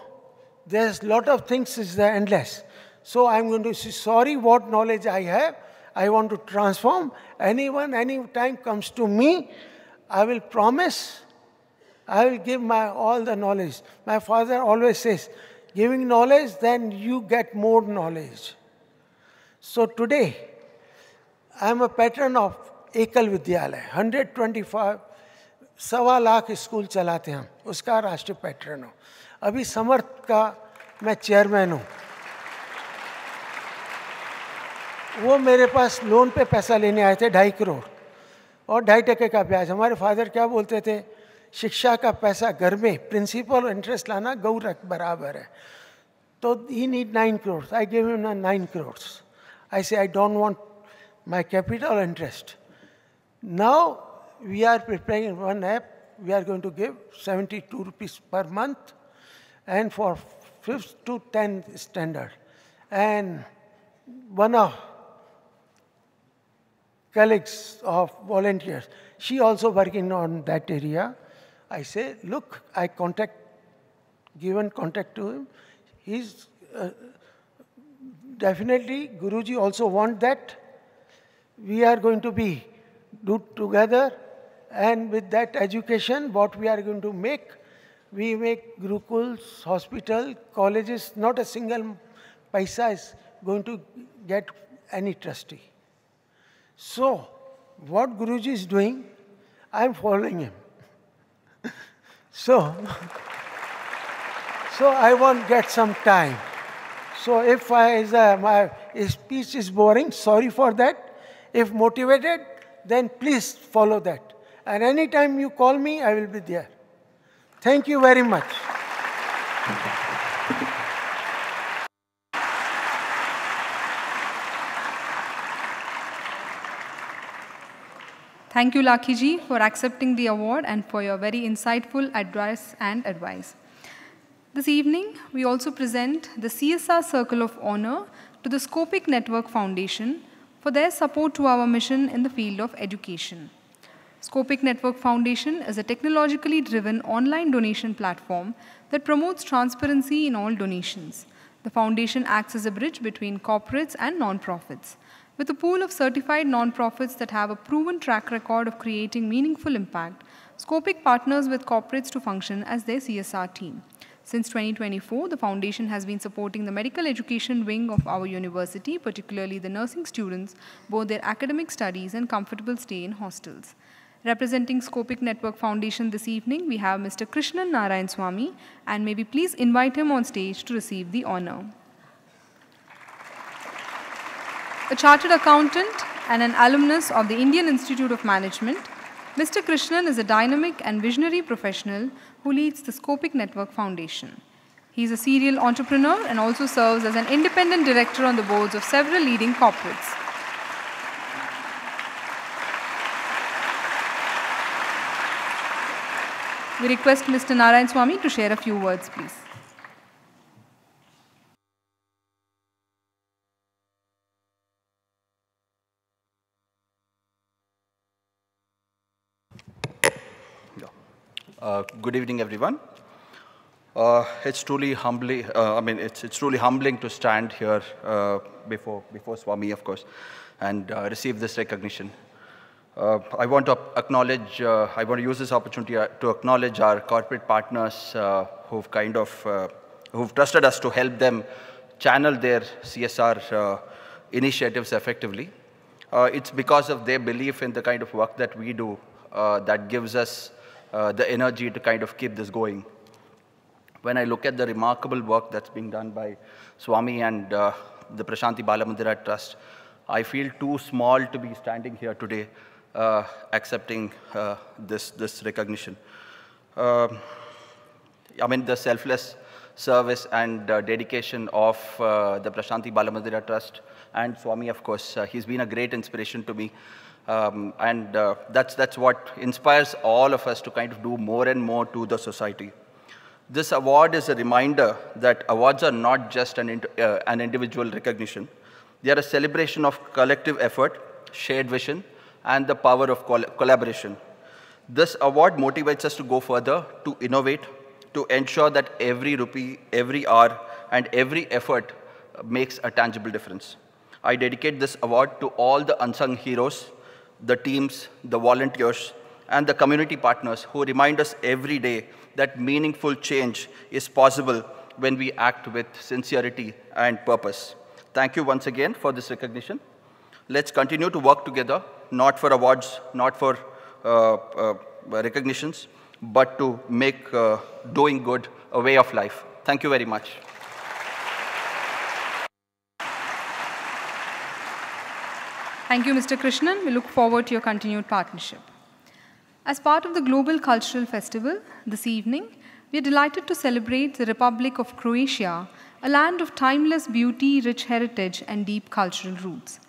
there's a lot of things is there endless. So I'm going to say, sorry what knowledge I have. I want to transform. Anyone, any time comes to me, I will promise, I will give all the knowledge. My father always says, giving knowledge, then you get more knowledge. So today, I am a patron of Ekal Vidyalaya, 125, 1.25 lakh school चलाते हम, उसका राष्ट्रीय pattern हूँ. अभी समर्थ का मैं chairman हूँ. वो मेरे पास लोन पे पैसा लेने आए थे 2.5 करोड़ और 2.5% का ब्याज. हमारे फादर क्या बोलते थे, शिक्षा का पैसा घर में प्रिंसिपल इंटरेस्ट लाना गौ बराबर है. तो he need 9 crores. I gave him 9 crores. I say I don't want my capital interest. Now we are preparing one app. We are going to give 72 rupees per month and for 5th to 10th standard. And one of colleagues of volunteers, she also working on that area. I say, look, I given contact to him. He's definitely, Guruji also want that. We are going to do together, and with that education, what we are going to make, we make Gurukuls, hospital, colleges, not a single paisa is going to get any trustee. So, what Guruji is doing, I am following him. So I won't get some time. So if my speech is boring, sorry for that. If motivated, then please follow that. And anytime you call me, I will be there. Thank you very much. Thank you, Lakhi ji, for accepting the award and for your very insightful advice. This evening, we also present the CSR Circle of Honor to the Scopic Network Foundation for their support to our mission in the field of education. Scopic Network Foundation is a technologically driven online donation platform that promotes transparency in all donations. The foundation acts as a bridge between corporates and non-profits. With a pool of certified non-profits that have a proven track record of creating meaningful impact, Scopic partners with corporates to function as their CSR team. Since 2024, the foundation has been supporting the medical education wing of our university, particularly the nursing students, both their academic studies and comfortable stay in hostels. Representing Scopic Network Foundation this evening, we have Mr. Krishnan Narayan Swami, and may we please invite him on stage to receive the honor. A chartered accountant and an alumnus of the Indian Institute of Management, Mr. Krishnan is a dynamic and visionary professional who leads the Scopic Network Foundation. He is a serial entrepreneur and also serves as an independent director on the boards of several leading corporates. We request Mr. Narayan Swamy to share a few words, please. Good evening, everyone. It's truly humbling. It's truly humbling to stand here before Swami, of course, and receive this recognition. I want to acknowledge. I want to use this opportunity to acknowledge our corporate partners who've trusted us to help them channel their CSR initiatives effectively. It's because of their belief in the kind of work that we do that gives us the energy to kind of keep this going. When I look at the remarkable work that's being done by Swami and the Prashanti Balamandira Trust, I feel too small to be standing here today accepting this recognition. The selfless service and dedication of the Prashanti Balamandira Trust and Swami, of course, he's been a great inspiration to me. That's what inspires all of us to kind of do more and more to the society. This award is a reminder that awards are not just an individual recognition. They are a celebration of collective effort, shared vision, and the power of collaboration. This award motivates us to go further, to innovate, to ensure that every rupee, every hour, and every effort makes a tangible difference. I dedicate this award to all the unsung heroes, the teams, the volunteers, and the community partners who remind us every day that meaningful change is possible when we act with sincerity and purpose. Thank you once again for this recognition. Let's continue to work together, not for awards, not for recognitions, but to make doing good a way of life. Thank you very much. Thank you, Mr. Krishnan. We look forward to your continued partnership. As part of the Global Cultural Festival, this evening, we are delighted to celebrate the Republic of Croatia, a land of timeless beauty, rich heritage, and deep cultural roots.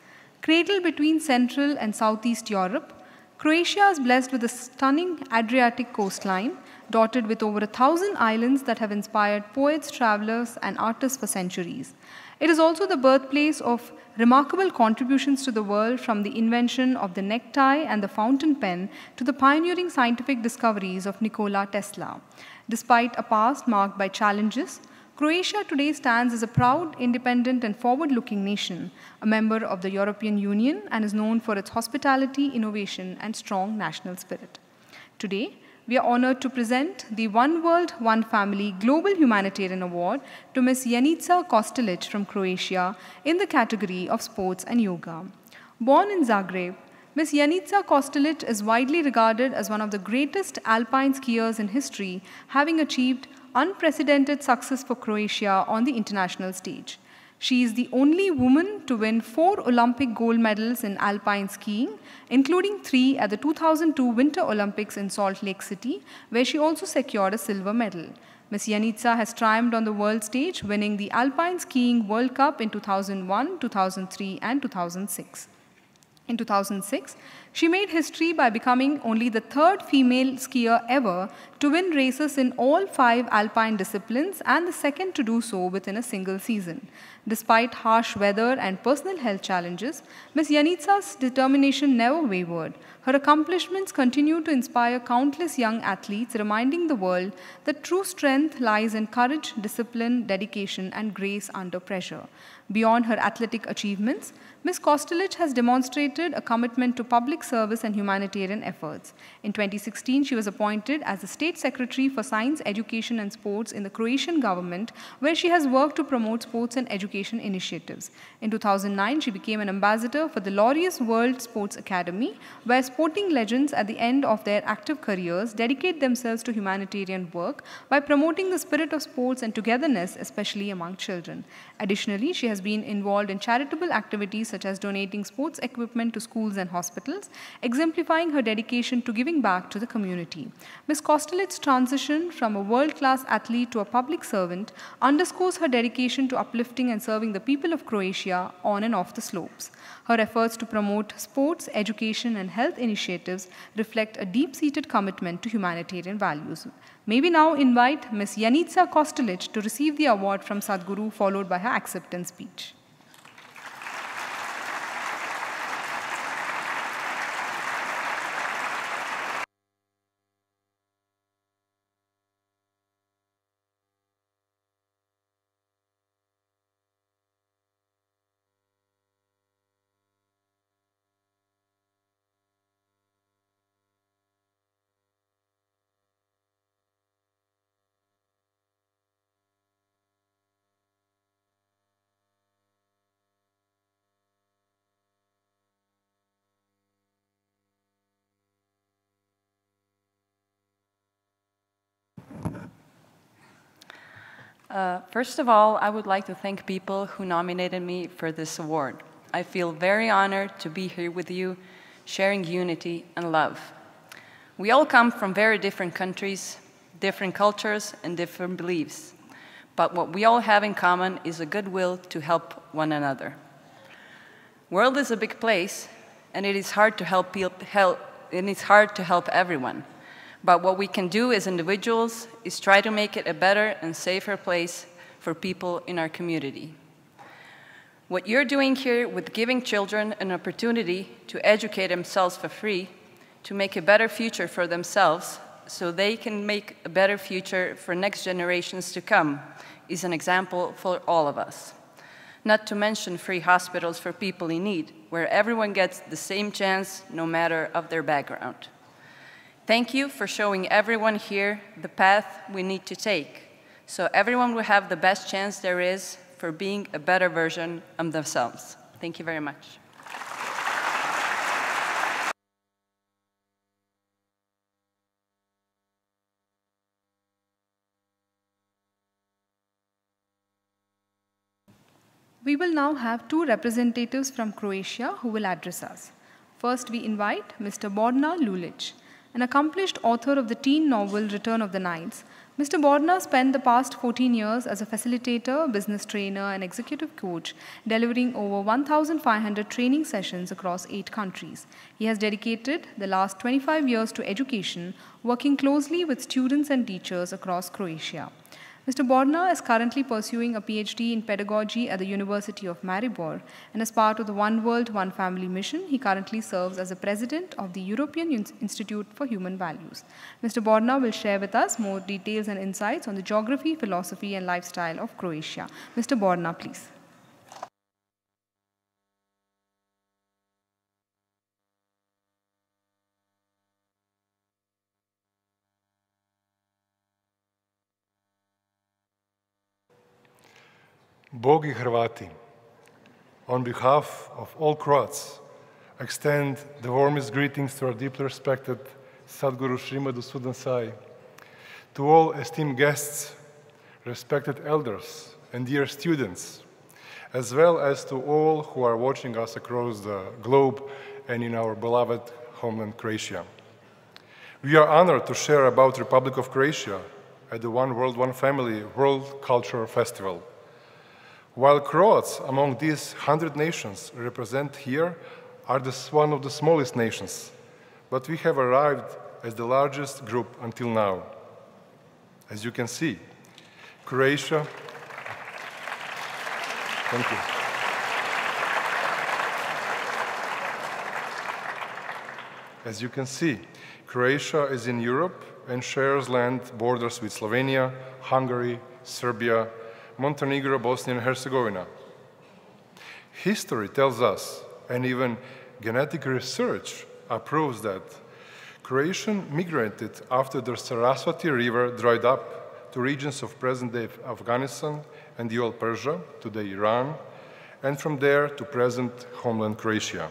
Cradled between Central and Southeast Europe, Croatia is blessed with a stunning Adriatic coastline, dotted with over 1,000 islands that have inspired poets, travelers, and artists for centuries. It is also the birthplace of remarkable contributions to the world, from the invention of the necktie and the fountain pen to the pioneering scientific discoveries of Nikola Tesla. Despite a past marked by challenges, Croatia today stands as a proud, independent, and forward-looking nation, a member of the European Union, and is known for its hospitality, innovation, and strong national spirit. Today, we are honored to present the One World, One Family Global Humanitarian Award to Ms. Janica Kostelic from Croatia in the category of sports and yoga. Born in Zagreb, Ms. Janica Kostelic is widely regarded as one of the greatest alpine skiers in history, having achieved unprecedented success for Croatia on the international stage. She is the only woman to win 4 Olympic gold medals in alpine skiing, including 3 at the 2002 Winter Olympics in Salt Lake City, where she also secured a silver medal. Ms. Janica has triumphed on the world stage, winning the Alpine Skiing World Cup in 2001, 2003, and 2006. In 2006, she made history by becoming only the 3rd female skier ever to win races in all 5 alpine disciplines and the 2nd to do so within a single season. Despite harsh weather and personal health challenges, Ms. Janica's determination never wavered. Her accomplishments continue to inspire countless young athletes, reminding the world that true strength lies in courage, discipline, dedication, and grace under pressure. Beyond her athletic achievements, Ms. Kostelic has demonstrated a commitment to public public service and humanitarian efforts. In 2016, she was appointed as the State Secretary for Science, Education and Sports in the Croatian government, where she has worked to promote sports and education initiatives. In 2009, she became an ambassador for the Laureus World Sports Academy, where sporting legends at the end of their active careers dedicate themselves to humanitarian work by promoting the spirit of sports and togetherness, especially among children. Additionally, she has been involved in charitable activities such as donating sports equipment to schools and hospitals, exemplifying her dedication to giving back to the community. Ms. Kostelić's transition from a world-class athlete to a public servant underscores her dedication to uplifting and serving the people of Croatia on and off the slopes. Her efforts to promote sports, education, and health initiatives reflect a deep-seated commitment to humanitarian values. May we now invite Ms. Janica Kostelić to receive the award from Sadhguru, followed by her acceptance speech. First of all, I would like to thank people who nominated me for this award. I feel very honored to be here with you, sharing unity and love. We all come from very different countries, different cultures, and different beliefs. But what we all have in common is a goodwill to help one another. World is a big place, and it is hard to help everyone. But what we can do as individuals is try to make it a better and safer place for people in our community. What you're doing here with giving children an opportunity to educate themselves for free, to make a better future for themselves, so they can make a better future for next generations to come, is an example for all of us. Not to mention free hospitals for people in need, where everyone gets the same chance no matter of their background. Thank you for showing everyone here the path we need to take, so everyone will have the best chance there is for being a better version of themselves. Thank you very much. We will now have two representatives from Croatia who will address us. First, we invite Mr. Borna Lulic, an accomplished author of the teen novel Return of the Knights. Mr. Borna spent the past 14 years as a facilitator, business trainer, and executive coach, delivering over 1,500 training sessions across 8 countries. He has dedicated the last 25 years to education, working closely with students and teachers across Croatia. Mr. Borna is currently pursuing a PhD in pedagogy at the University of Maribor, and as part of the One World, One Family mission, he currently serves as the president of the European Institute for Human Values. Mr. Borna will share with us more details and insights on the geography, philosophy, and lifestyle of Croatia. Mr. Borna, please. Bog I Hrvati, on behalf of all Croats, extend the warmest greetings to our deeply respected Sadhguru Sri Madhusudan Sai, to all esteemed guests, respected elders, and dear students, as well as to all who are watching us across the globe and in our beloved homeland Croatia. We are honored to share about the Republic of Croatia at the One World, One Family World Cultural Festival. While Croats among these 100 nations represented here are one of the smallest nations, but we have arrived as the largest group until now. As you can see, Croatia, thank you. As you can see, Croatia is in Europe and shares land borders with Slovenia, Hungary, Serbia, Montenegro, Bosnia and Herzegovina. History tells us, and even genetic research proves that Croatian migrated after the Saraswati River dried up to regions of present-day Afghanistan and the old Persia, today Iran, and from there to present homeland Croatia.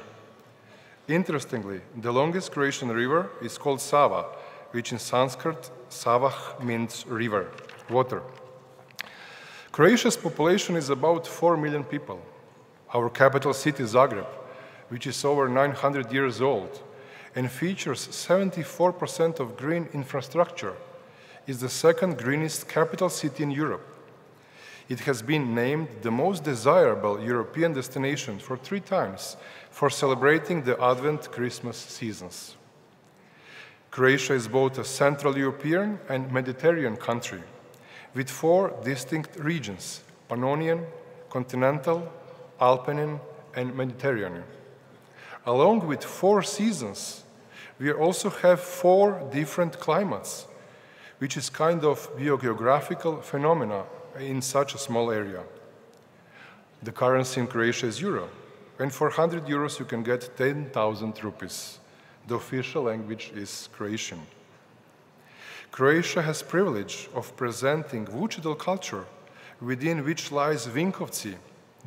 Interestingly, the longest Croatian river is called Sava, which in Sanskrit, Savah means river, water. Croatia's population is about 4 million people. Our capital city, Zagreb, which is over 900 years old and features 74% of green infrastructure, is the second greenest capital city in Europe. It has been named the most desirable European destination for 3 times for celebrating the Advent Christmas seasons. Croatia is both a Central European and Mediterranean country, with 4 distinct regions: Pannonian, Continental, Alpine, and Mediterranean. Along with 4 seasons, we also have 4 different climates, which is kind of biogeographical phenomena in such a small area. The currency in Croatia is euro, and for 100 euros you can get 10,000 rupees. The official language is Croatian. Croatia has privilege of presenting Vučedol culture, within which lies Vinkovci,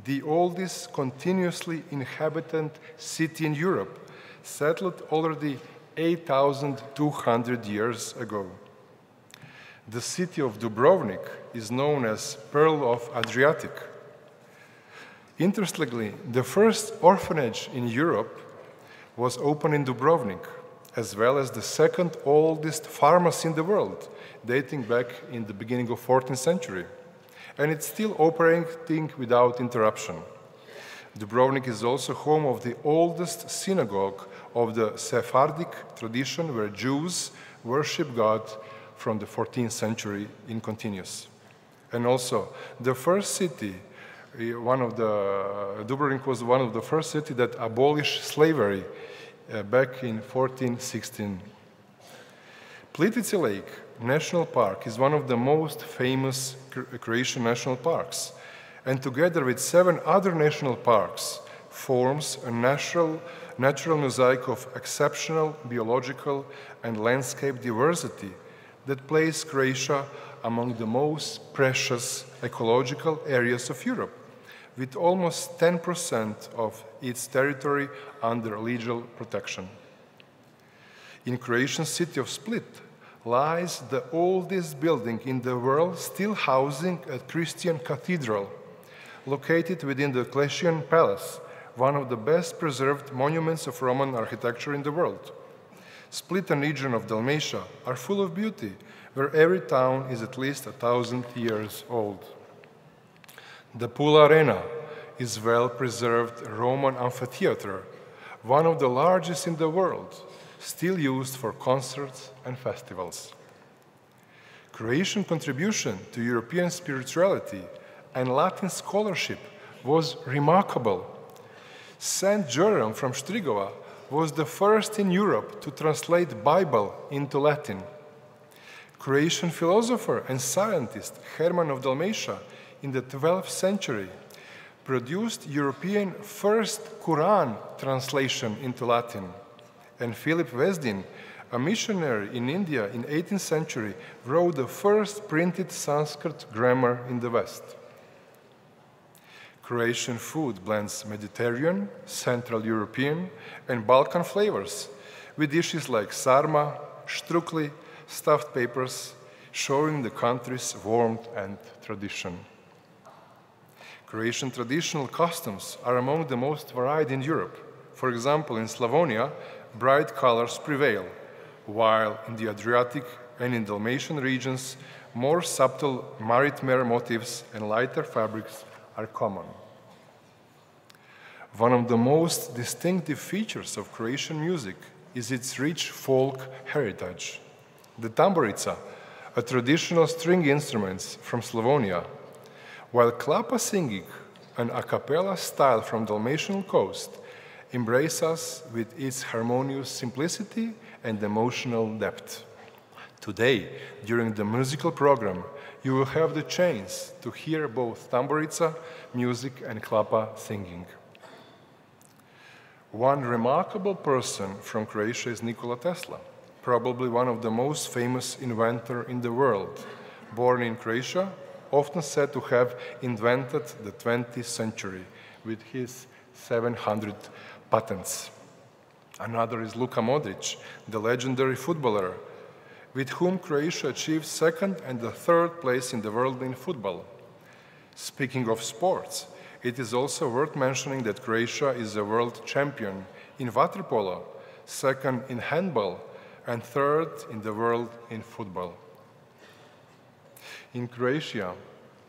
the oldest continuously inhabited city in Europe, settled already 8,200 years ago. The city of Dubrovnik is known as Pearl of Adriatic. Interestingly, the first orphanage in Europe was opened in Dubrovnik, as well as the second oldest pharmacy in the world, dating back in the beginning of 14th century. And it's still operating without interruption. Dubrovnik is also home of the oldest synagogue of the Sephardic tradition, where Jews worship God from the 14th century in continuous. And also, the first city, Dubrovnik was one of the first cities that abolished slavery back in 1416. Plitvice Lake National Park is one of the most famous Croatian national parks, and together with 7 other national parks, forms a natural mosaic of exceptional biological and landscape diversity that places Croatia among the most precious ecological areas of Europe, with almost 10% of its territory under legal protection. In Croatian city of Split lies the oldest building in the world still housing a Christian cathedral, located within the Clesian Palace, one of the best preserved monuments of Roman architecture in the world. Split and region of Dalmatia are full of beauty, where every town is at least 1,000 years old. The Pula Arena is well-preserved Roman amphitheater, one of the largest in the world, still used for concerts and festivals. Croatian contribution to European spirituality and Latin scholarship was remarkable. Saint Jerome from Strigova was the first in Europe to translate Bible into Latin. Croatian philosopher and scientist Herman of Dalmatia in the 12th century produced European first Quran translation into Latin. And Philip Vesdin, a missionary in India in 18th century, wrote the first printed Sanskrit grammar in the West. Croatian food blends Mediterranean, Central European, and Balkan flavors, with dishes like sarma, štrukli, stuffed peppers, showing the country's warmth and tradition. Croatian traditional customs are among the most varied in Europe. For example, in Slavonia, bright colors prevail, while in the Adriatic and in Dalmatian regions, more subtle maritime motifs and lighter fabrics are common. One of the most distinctive features of Croatian music is its rich folk heritage. The tamburica, a traditional string instrument from Slavonia, while klapa singing, an a cappella style from Dalmatian coast, embraces us with its harmonious simplicity and emotional depth. Today, during the musical program, you will have the chance to hear both tamburica music and klapa singing. One remarkable person from Croatia is Nikola Tesla, probably one of the most famous inventors in the world. Born in Croatia, often said to have invented the 20th century with his 700 patents. Another is Luka Modric, the legendary footballer, with whom Croatia achieved second and the third place in the world in football. Speaking of sports, it is also worth mentioning that Croatia is a world champion in water polo, second in handball, and third in the world in football. In Croatia,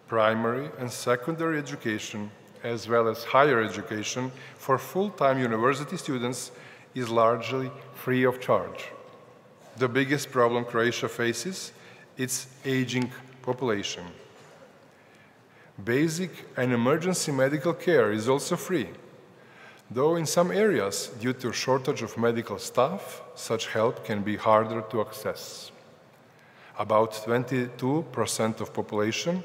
primary and secondary education, as well as higher education for full-time university students, is largely free of charge. The biggest problem Croatia faces is its aging population. Basic and emergency medical care is also free, though in some areas, due to shortage of medical staff, such help can be harder to access. About 22% of population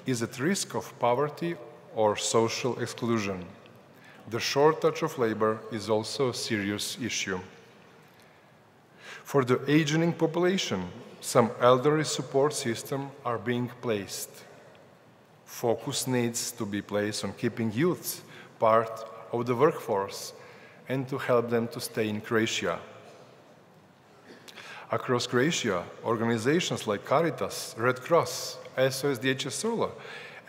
is at risk of poverty or social exclusion. The shortage of labor is also a serious issue. For the aging population, some elderly support systems are being placed. Focus needs to be placed on keeping youth part of the workforce and to help them to stay in Croatia. Across Croatia, organizations like Caritas, Red Cross, SMSGHM,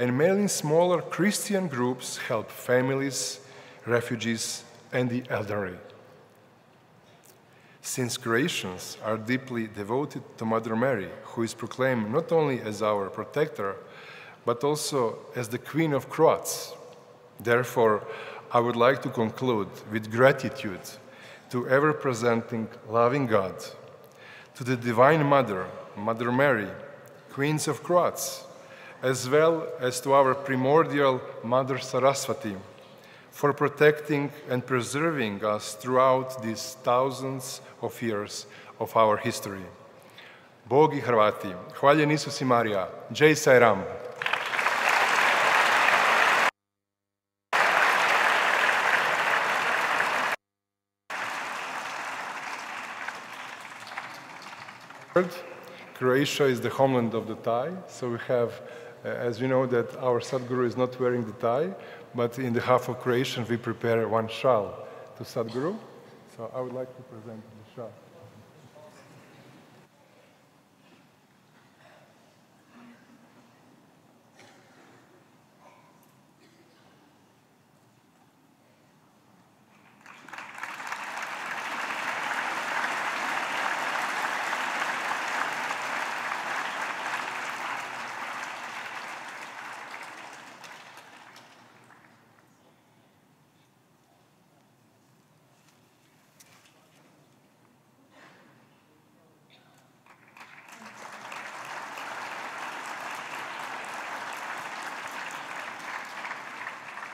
and many smaller Christian groups help families, refugees, and the elderly. Since Croatians are deeply devoted to Mother Mary, who is proclaimed not only as our protector, but also as the Queen of Croats. Therefore, I would like to conclude with gratitude to ever-presenting loving God, to the Divine Mother, Mother Mary, Queens of Croats, as well as to our primordial Mother Saraswati, for protecting and preserving us throughout these thousands of years of our history. Bog I Hrvati, hvaljen Isus I Marija, Jai Sai Ram. Croatia is the homeland of the tie, so we have, as you know, that our Sadhguru is not wearing the tie, but in behalf of Croatian, we prepare one shawl to Sadhguru. So I would like to present the shawl.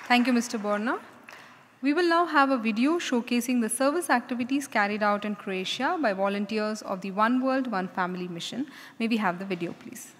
Thank you, Mr. Borna. We will now have a video showcasing the service activities carried out in Croatia by volunteers of the One World, One Family mission. May we have the video, please?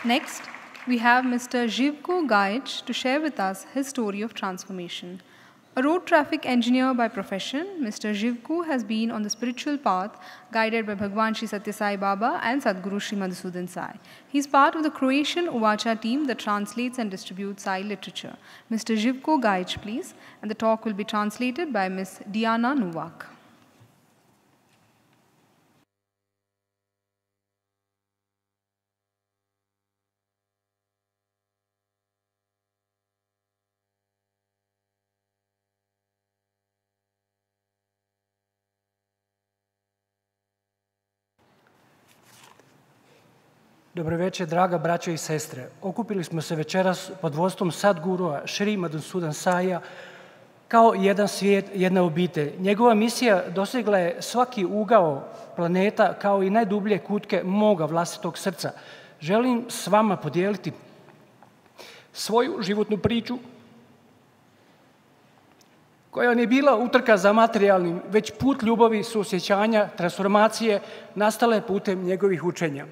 Next, we have Mr. Živko Gajic to share with us his story of transformation. A road traffic engineer by profession, Mr. Živko has been on the spiritual path guided by Bhagwan Shri Sathya Sai Baba and Sadhguru Shri Madhusudan Sai. He is part of the Croatian Uvacha team that translates and distributes Sai literature. Mr. Živko Gajic, please, and the talk will be translated by Ms. Diana Novak. Dobro večer, draga braćo i sestre. Okupili smo se večeras pod vodstvom Sadhgurua Shri Madhusudan Saija kao jedan svijet, jedna obitelj. Njegova misija dosegla je svaki ugao planeta kao i najdublje kutke moga vlastitog srca. Želim s vama podijeliti svoju životnu priču koja nije bila utrka za materijalnim, već put ljubavi, suosjećanja, transformacije nastale putem njegovih učenja.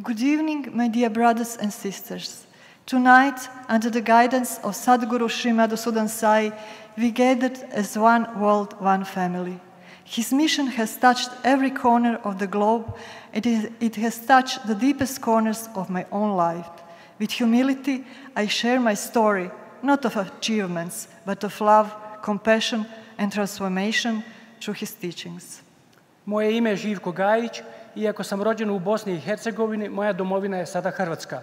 Good evening, my dear brothers and sisters. Tonight, under the guidance of Sadhguru Shri Madhusudan Sai, we gathered as one world, one family. His mission has touched every corner of the globe, and it has touched the deepest corners of my own life. With humility, I share my story, not of achievements, but of love, compassion, and transformation through his teachings. Moje ime je Živko Gajić. Iako sam rođen u Bosni i Hercegovini, moja domovina je sada Hrvatska.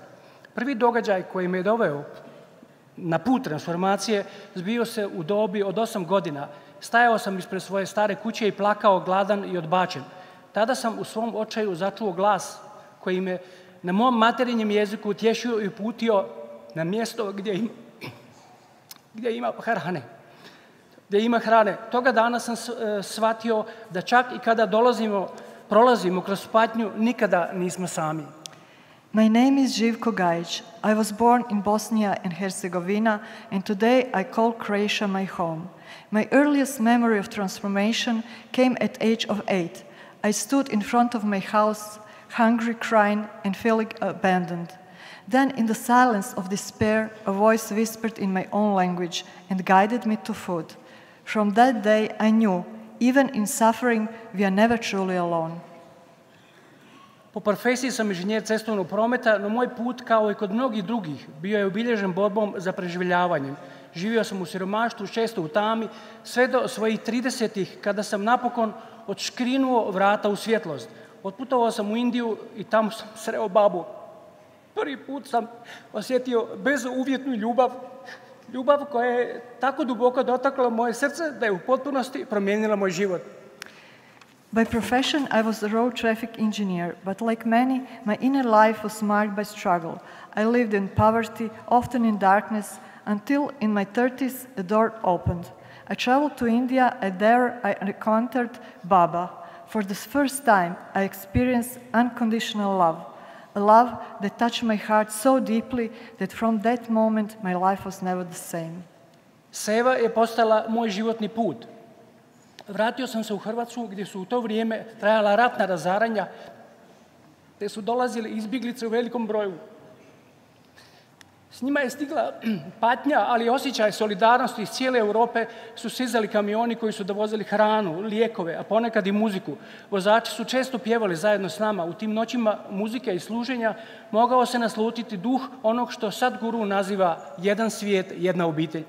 Prvi događaj koji me je doveo na put transformacije zbio se u dobi od 8 godina. Stajao sam ispred svoje stare kuće i plakao gladan i odbačen. Tada sam u svom očaju začuo glas koji me na mom materinjem jeziku utješio i uputio na mjesto gdje ima hrane. Toga dana sam shvatio da čak i kada prolazimo kroz patnju, nikada nismo sami. My name is Živko Gajic. I was born in Bosnia and Herzegovina, and today I call Croatia my home. My earliest memory of transformation came at age of 8. I stood in front of my house, hungry, crying, and feeling abandoned. Then, in the silence of despair, a voice whispered in my own language and guided me to food. From that day, I knew, even in suffering, we are never truly alone. Po profesiji sam inženjer cestovnog prometa, no moj put, kao i kod mnogih drugih, bio je obilježen borbom za preživljavanjem. Živio sam u siromaštvu, često u tami, sve do svojih 30-ih, kada sam napokon odškrinuo vrata u svjetlost. Otputovao sam u Indiju i tamo sam sreo babu. Prvi put sam osjetio bezuvjetnu ljubav koja je tako duboko dotakla moje srce da je u potpunosti promijenila moj život. By profession, I was a road traffic engineer, but like many, my inner life was marked by struggle. I lived in poverty, often in darkness, until in my 30s the door opened. I traveled to India, and there I encountered Baba. For the first time, I experienced unconditional love. A love that touched my heart so deeply that from that moment my life was never the same. Seva je postala moj životni put. Vratio sam se u Hrvatsku gdje su u to vrijeme trajala ratna razaranja, te su dolazile izbjeglice u velikom broju. S njima je stigla patnja, ali osjećaj solidarnosti iz cijele Europe su stizali kamioni koji su dovozili hranu, lijekove, a ponekad i muziku. Vozači su često pjevali zajedno s nama. U tim noćima muzike i služenja mogao se naslutiti duh onog što Sadhguru naziva jedan svijet, jedna obitelj.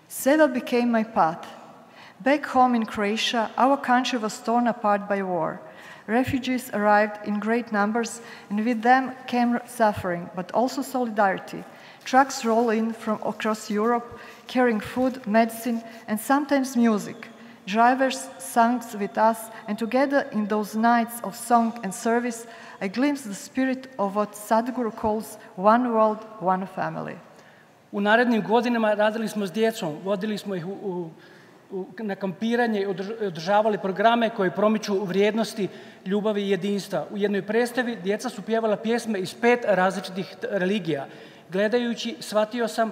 Seva became my path. Back home in Croatia, our country was torn apart by war. Refugees arrived in great numbers, and with them came suffering, but also solidarity. Trucks roll in from across Europe, carrying food, medicine, and sometimes music. Drivers sang with us, and together in those nights of song and service, I glimpsed the spirit of what Sadhguru calls one world, one family. U narednim godinama radili smo s djecom, vodili smo ih na kampiranje i održavali programe koji promiču vrijednosti ljubavi i jedinstva. U jednoj predstavi djeca su pjevala pjesme iz 5 različitih religija. Gledajući, shvatio sam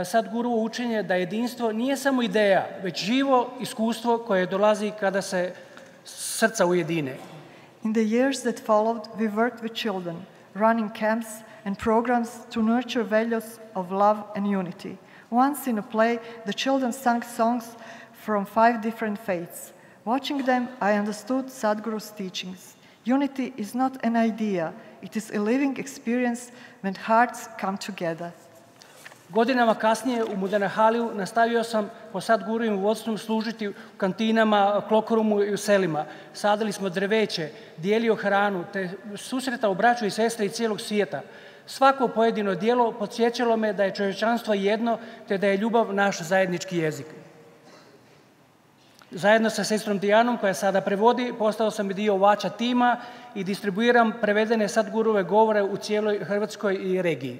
Sadhguruvo učenje da jedinstvo nije samo ideja, već živo iskustvo koje dolazi kada se srca ujedine. In the years that followed, we worked with children. running camps and programs to nurture values of love and unity. Once in a play, the children sang songs from 5 different faiths. Watching them, I understood Sadhguru's teachings. Unity is not an idea, it is a living experience when hearts come together. Godinama kasnije u Muddenahaliju nastavio sam po Sadhgurujim vodstvom služiti u kantinama, klokorumu i u selima. Sadili smo drveće, dijelio hranu, te susretao braću i sestre iz cijelog svijeta. Svako pojedino djelo podsjećalo me da je čovječanstvo jedno, te da je ljubav naš zajednički jezik. Zajedno sa sestrom Dijanom, koja sada prevodi, postao sam i dio Vača tima i distribuiram prevedene Sadhgurove govore u cijeloj Hrvatskoj i regiji.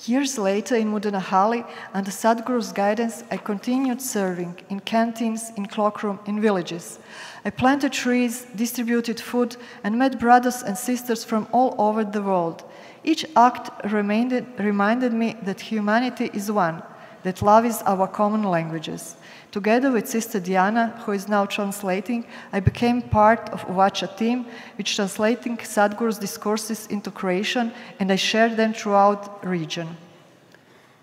Years later in Muddenahalli, under Sadhguru's guidance, I continued serving in canteens, in cloakroom, in villages. I planted trees, distributed food, and met brothers and sisters from all over the world. Each act reminded me that humanity is one, that love is our common languages. Together with Sister Diana, who is now translating, I became part of Vača team, which translating Sadhguru's discourses into Croatian, and I shared them throughout region.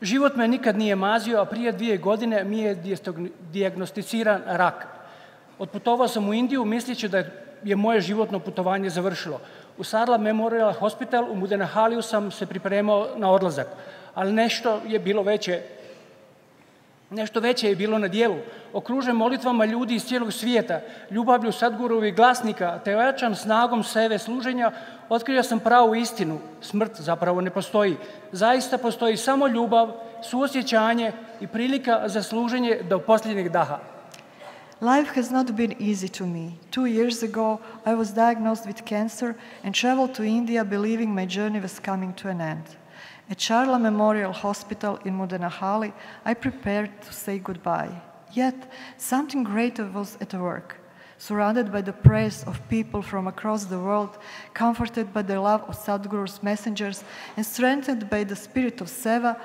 Život me nikad nije mazio, a prije 2 godine mi je dijagnosticiran rak. Otputovao sam u Indiju misleći da je moje životno putovanje završilo. U Sarla Memorial Hospital u Muddenahaliju sam se pripremao na odlazak, ali nešto veće je bilo na dijelu. Okružen molitvama ljudi iz cijelog svijeta, ljubavlju Sadhgurovih glasnika, te ojačan snagom sebe služenja, otkrio sam pravu istinu. Smrt zapravo ne postoji. Zaista postoji samo ljubav, suosjećanje i prilika za služenje do posljednjeg daha. Life has not been easy to me. 2 years ago, I was diagnosed with cancer and traveled to India believing my journey was coming to an end. At Charla Memorial Hospital in Muddenahalli, I prepared to say goodbye. Yet, something greater was at work. Surrounded by the prayers of people from across the world, comforted by the love of Sadhguru's messengers, and strengthened by the spirit of Seva,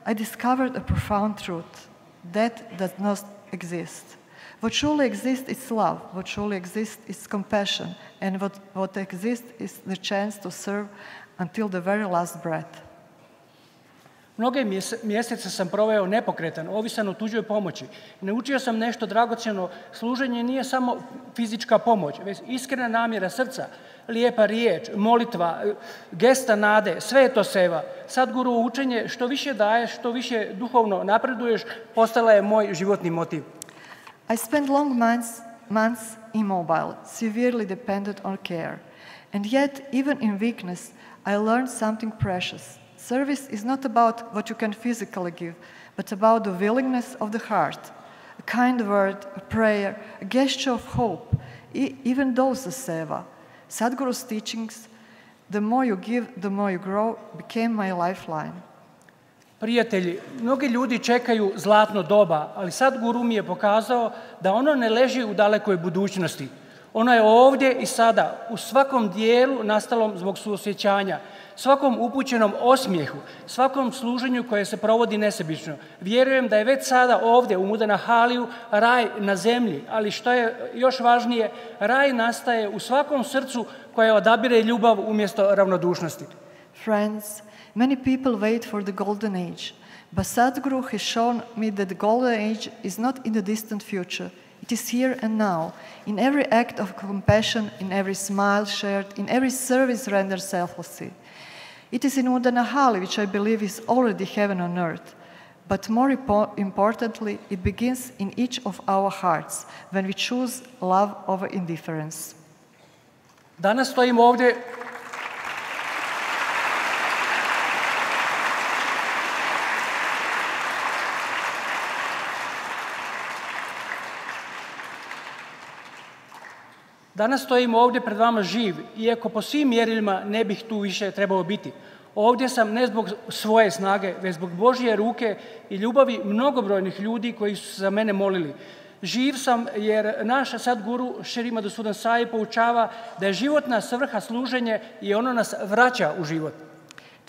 I discovered a profound truth. Death does not exist. What truly exists is love, what truly exists is compassion, and what exists is the chance to serve until the very last breath. Mnoge mjesece sam proveo nepokretan, ovisan o tuđoj pomoći. Naučio sam nešto dragocjeno. Služenje nije samo fizička pomoć, već iskrena namjera srca, lijepa riječ, molitva, gesta nade, sve je to seva. Sadhgurovo učenje, što više daješ, što više duhovno napreduješ, postala je moj životni motiv. I spent long months immobile, severely dependent on care. And yet, even in weakness, I learned something precious. Service is not about what you can physically give, but about the willingness of the heart. A kind word, a prayer, a gesture of hope, even those are seva. Sadhguru's teachings, the more you give, the more you grow, became my lifeline. Prijatelji, mnogi ljudi čekaju zlatno doba, ali Sadhguru mi je pokazao da ono ne leži u dalekoj budućnosti. Ono je ovdje i sada, u svakom dijelu nastalom zbog suosjećanja, svakom upućenom osmijehu, svakom služenju koje se provodi nesebično. Vjerujem da je već sada ovdje u Muddenahaliju raj na zemlji, ali što je još važnije, raj nastaje u svakom srcu koje odabire ljubav umjesto ravnodušnosti. Friends, many people wait for the golden age, but Sadhguru has shown me that the golden age is not in the distant future. It is here and now, in every act of compassion, in every smile shared, in every service rendered selflessly. It is in Muddenahalli, which I believe is already heaven on earth. But more importantly, it begins in each of our hearts, when we choose love over indifference. Danas stojim ovdje Danas stojim ovdje pred vama živ, iako po svim mjerilima ne bih tu više trebao biti. Ovdje sam ne zbog svoje snage, već zbog Božje ruke i ljubavi mnogobrojnih ljudi koji su se za mene molili. Živ sam jer naš Sadhguru Šri Madhusudan poučava da je životna svrha služenje i ono nas vraća u život.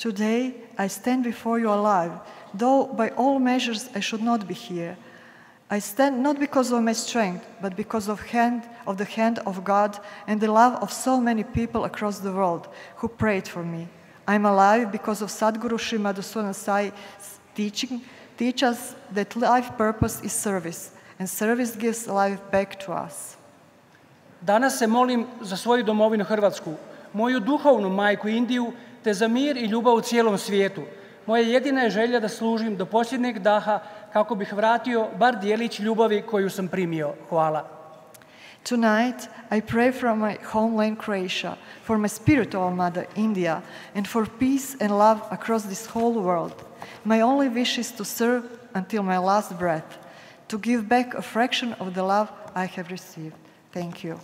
Today I stand before you alive, though by all measures I should not be here. I stand not because of my strength, but because of the hand of God and the love of so many people across the world who prayed for me. I'm alive because of Sadhguru Sri Madhusudan Sai's teach us that life purpose is service, and service gives life back to us. Danas se molim za svoju domovinu Hrvatsku, moju duhovnu majku Indiju, te za mir i ljubav u cijelom svijetu. Moja jedina je želja da služim do posljednjeg daha kako bih vratio bar dijelić ljubavi koju sam primio. Hvala. Tonight, I pray for my homeland Croatia, for my spiritual mother India, and for peace and love across this whole world. My only wish is to serve until my last breath, to give back a fraction of the love I have received. Thank you.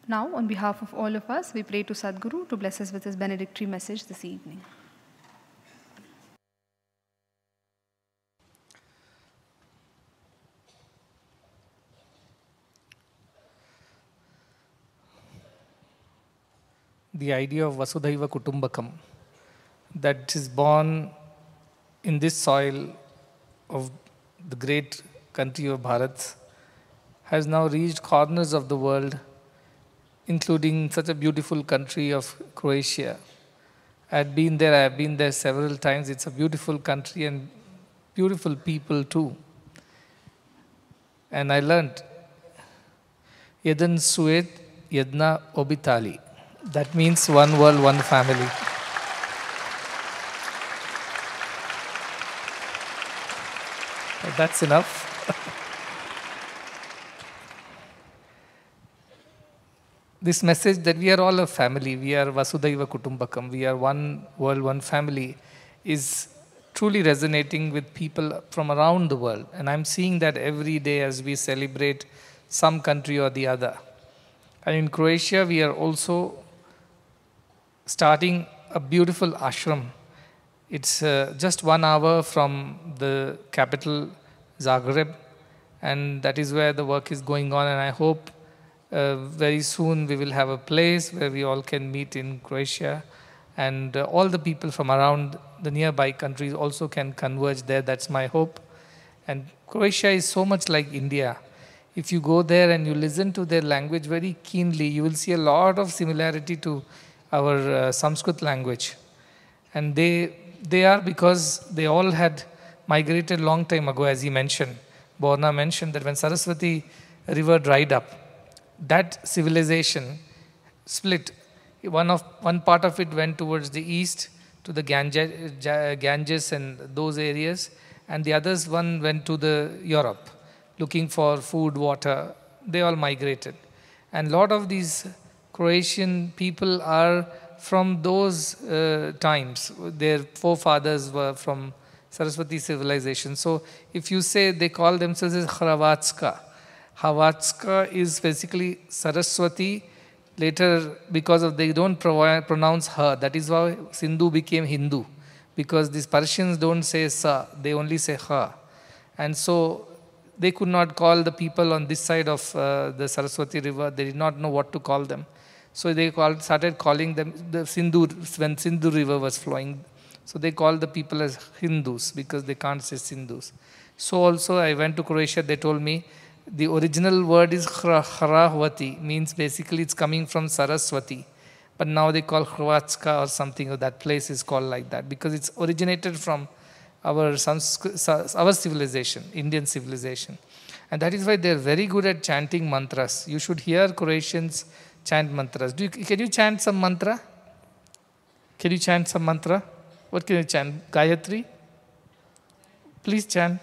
Now, on behalf of all of us, we pray to Sadhguru to bless us with his benedictory message this evening. The idea of Vasudhaiva Kutumbakam, that is born in this soil of the great country of Bharat, has now reached corners of the world, including such a beautiful country of Croatia. I have been there several times. It's a beautiful country and beautiful people too. And I learned, Jedan Suet Yadna Obitali. That means one world, one family. That's enough. This message that we are all a family, we are Vasudhaiva Kutumbakam, we are one world, one family, is truly resonating with people from around the world. And I'm seeing that every day as we celebrate some country or the other. And in Croatia, we are also starting a beautiful ashram. It's just 1 hour from the capital, Zagreb, and that is where the work is going on. And I hope very soon we will have a place where we all can meet in Croatia, and all the people from around the nearby countries also can converge there. That's my hope. And Croatia is so much like India. If you go there and you listen to their language very keenly, you will see a lot of similarity to our Sanskrit language. And they are because they all had migrated long time ago, as he mentioned. Borna mentioned that when Saraswati river dried up, that civilization split. One part of it went towards the east to the Ganges and those areas, and the others one went to the Europe, looking for food, water. They all migrated. And a lot of these Croatian people are from those times. Their forefathers were from Saraswati civilization. So if you say they call themselves as Hrvatska, Hrvatska is basically Saraswati. Later, because of they don't pronounce her, that is why Sindhu became Hindu. Because these Persians don't say sa, they only say ha. And so they could not call the people on this side of the Saraswati river. They did not know what to call them. So they started calling them the Sindhu, when Sindhu river was flowing. So they called the people as Hindus because they can't say Sindhus. So also I went to Croatia, they told me the original word is Hravati, means basically it's coming from Saraswati. But now they call Hrvatska or something, or that place is called like that because it's originated from our civilization, Indian civilization. And that is why they're very good at chanting mantras. You should hear Croatians chant mantras. Can you chant some mantra? Can you chant some mantra? What can you chant? Gayatri? Please chant.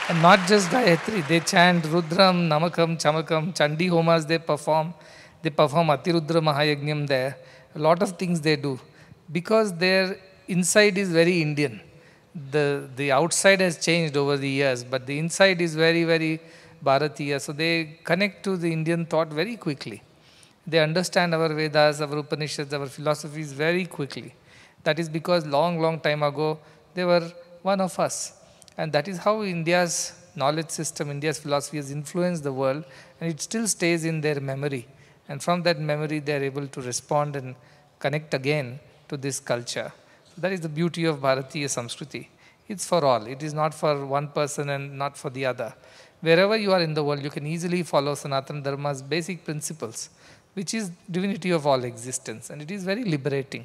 And not just Gayatri, they chant Rudram, Namakam, Chamakam, Chandi Homas they perform Atirudra Mahayagnyam there. A lot of things they do. Because their inside is very Indian. The outside has changed over the years, but the inside is very, very Bharatiya. So they connect to the Indian thought very quickly. They understand our Vedas, our Upanishads, our philosophies very quickly. That is because long, long time ago, they were one of us. And that is how India's knowledge system, India's philosophy has influenced the world, and it still stays in their memory. And from that memory, they are able to respond and connect again to this culture. That is the beauty of Bharatiya Samskriti. It's for all. It is not for one person and not for the other. Wherever you are in the world, you can easily follow Sanatana Dharma's basic principles, which is divinity of all existence. And it is very liberating.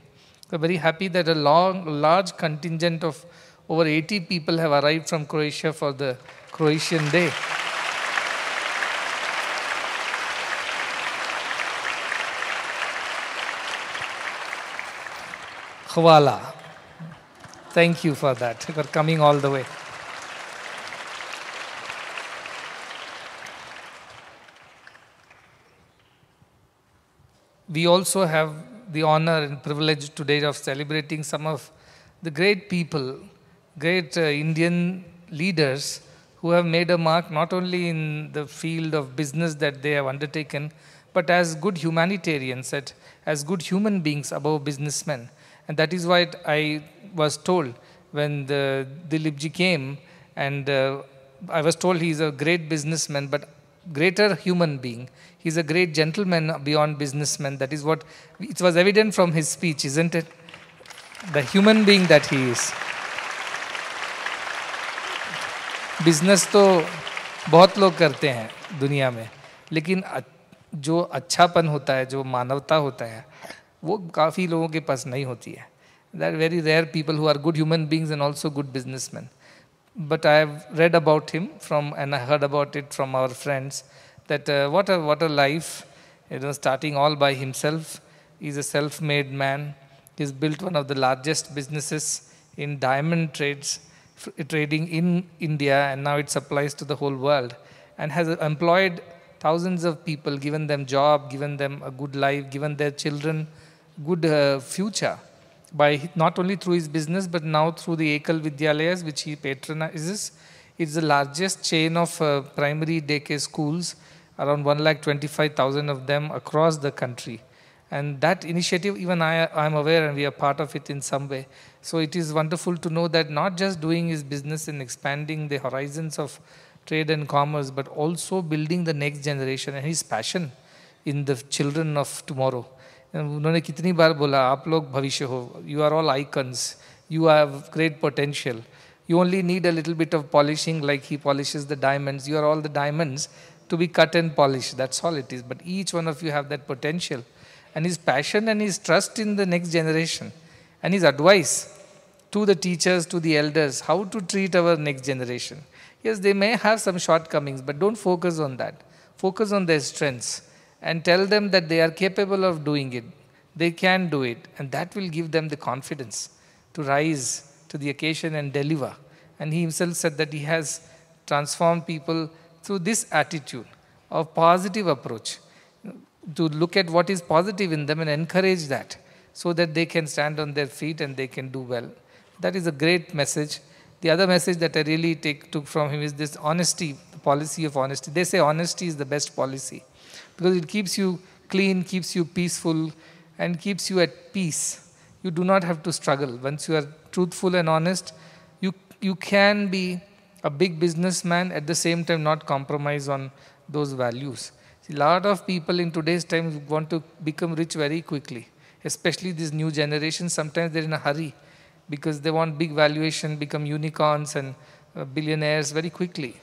We're very happy that a large contingent of over 80 people have arrived from Croatia for the Croatian Day. Hvala. Thank you for that, for coming all the way. We also have the honor and privilege today of celebrating some of the great people, great Indian leaders who have made a mark not only in the field of business that they have undertaken, but as good humanitarians, as good human beings above businessmen. And that is why I was told when the Dilipji came, and I was told he is a great businessman, but greater human being. He is a great gentleman beyond businessman. That is what, it was evident from his speech, isn't it? The human being that he is. Business तो बहुत लोग करते हैं दुनिया में, लेकिन जो अच्छापन होता है, जो मानवता होता है, वो काफ़ी लोगों के पास नहीं होती है. There are very rare people who are good human beings and also good businessmen. But I have read about him and I heard about it from our friends, that what a life, starting all by himself. He's a self-made man. He's built one of the largest businesses in diamond trading in India, and now it supplies to the whole world, and has employed thousands of people, given them job, given them a good life, given their children good future, by not only through his business, but now through the Ekal Vidyalayas, which he patronizes. It's the largest chain of primary daycare schools, around 125,000 of them across the country. And that initiative, even I am aware, and we are part of it in some way. So it is wonderful to know that not just doing his business and expanding the horizons of trade and commerce, but also building the next generation, and his passion in the children of tomorrow. उन्होंने कितनी बार बोला, आप लोग भविष्य हो, you are all icons, you have great potential. You only need a little bit of polishing, like he polishes the diamonds. You are all the diamonds to be cut and polished. That's all it is. But each one of you have that potential. And his passion and his trust in the next generation, and his advice to the teachers, to the elders, how to treat our next generation. Yes, they may have some shortcomings, but don't focus on that. Focus on their strengths and tell them that they are capable of doing it. They can do it, and that will give them the confidence to rise to the occasion and deliver. And he himself said that he has transformed people through this attitude of positive approach, to look at what is positive in them and encourage that, so that they can stand on their feet and they can do well. That is a great message. The other message that I really took from him is this honesty, the policy of honesty. They say honesty is the best policy, because it keeps you clean, keeps you peaceful, and keeps you at peace. You do not have to struggle. Once you are truthful and honest, you can be a big businessman, at the same time not compromise on those values. See, a lot of people in today's time want to become rich very quickly, especially this new generation. Sometimes they're in a hurry because they want big valuation, become unicorns and billionaires very quickly.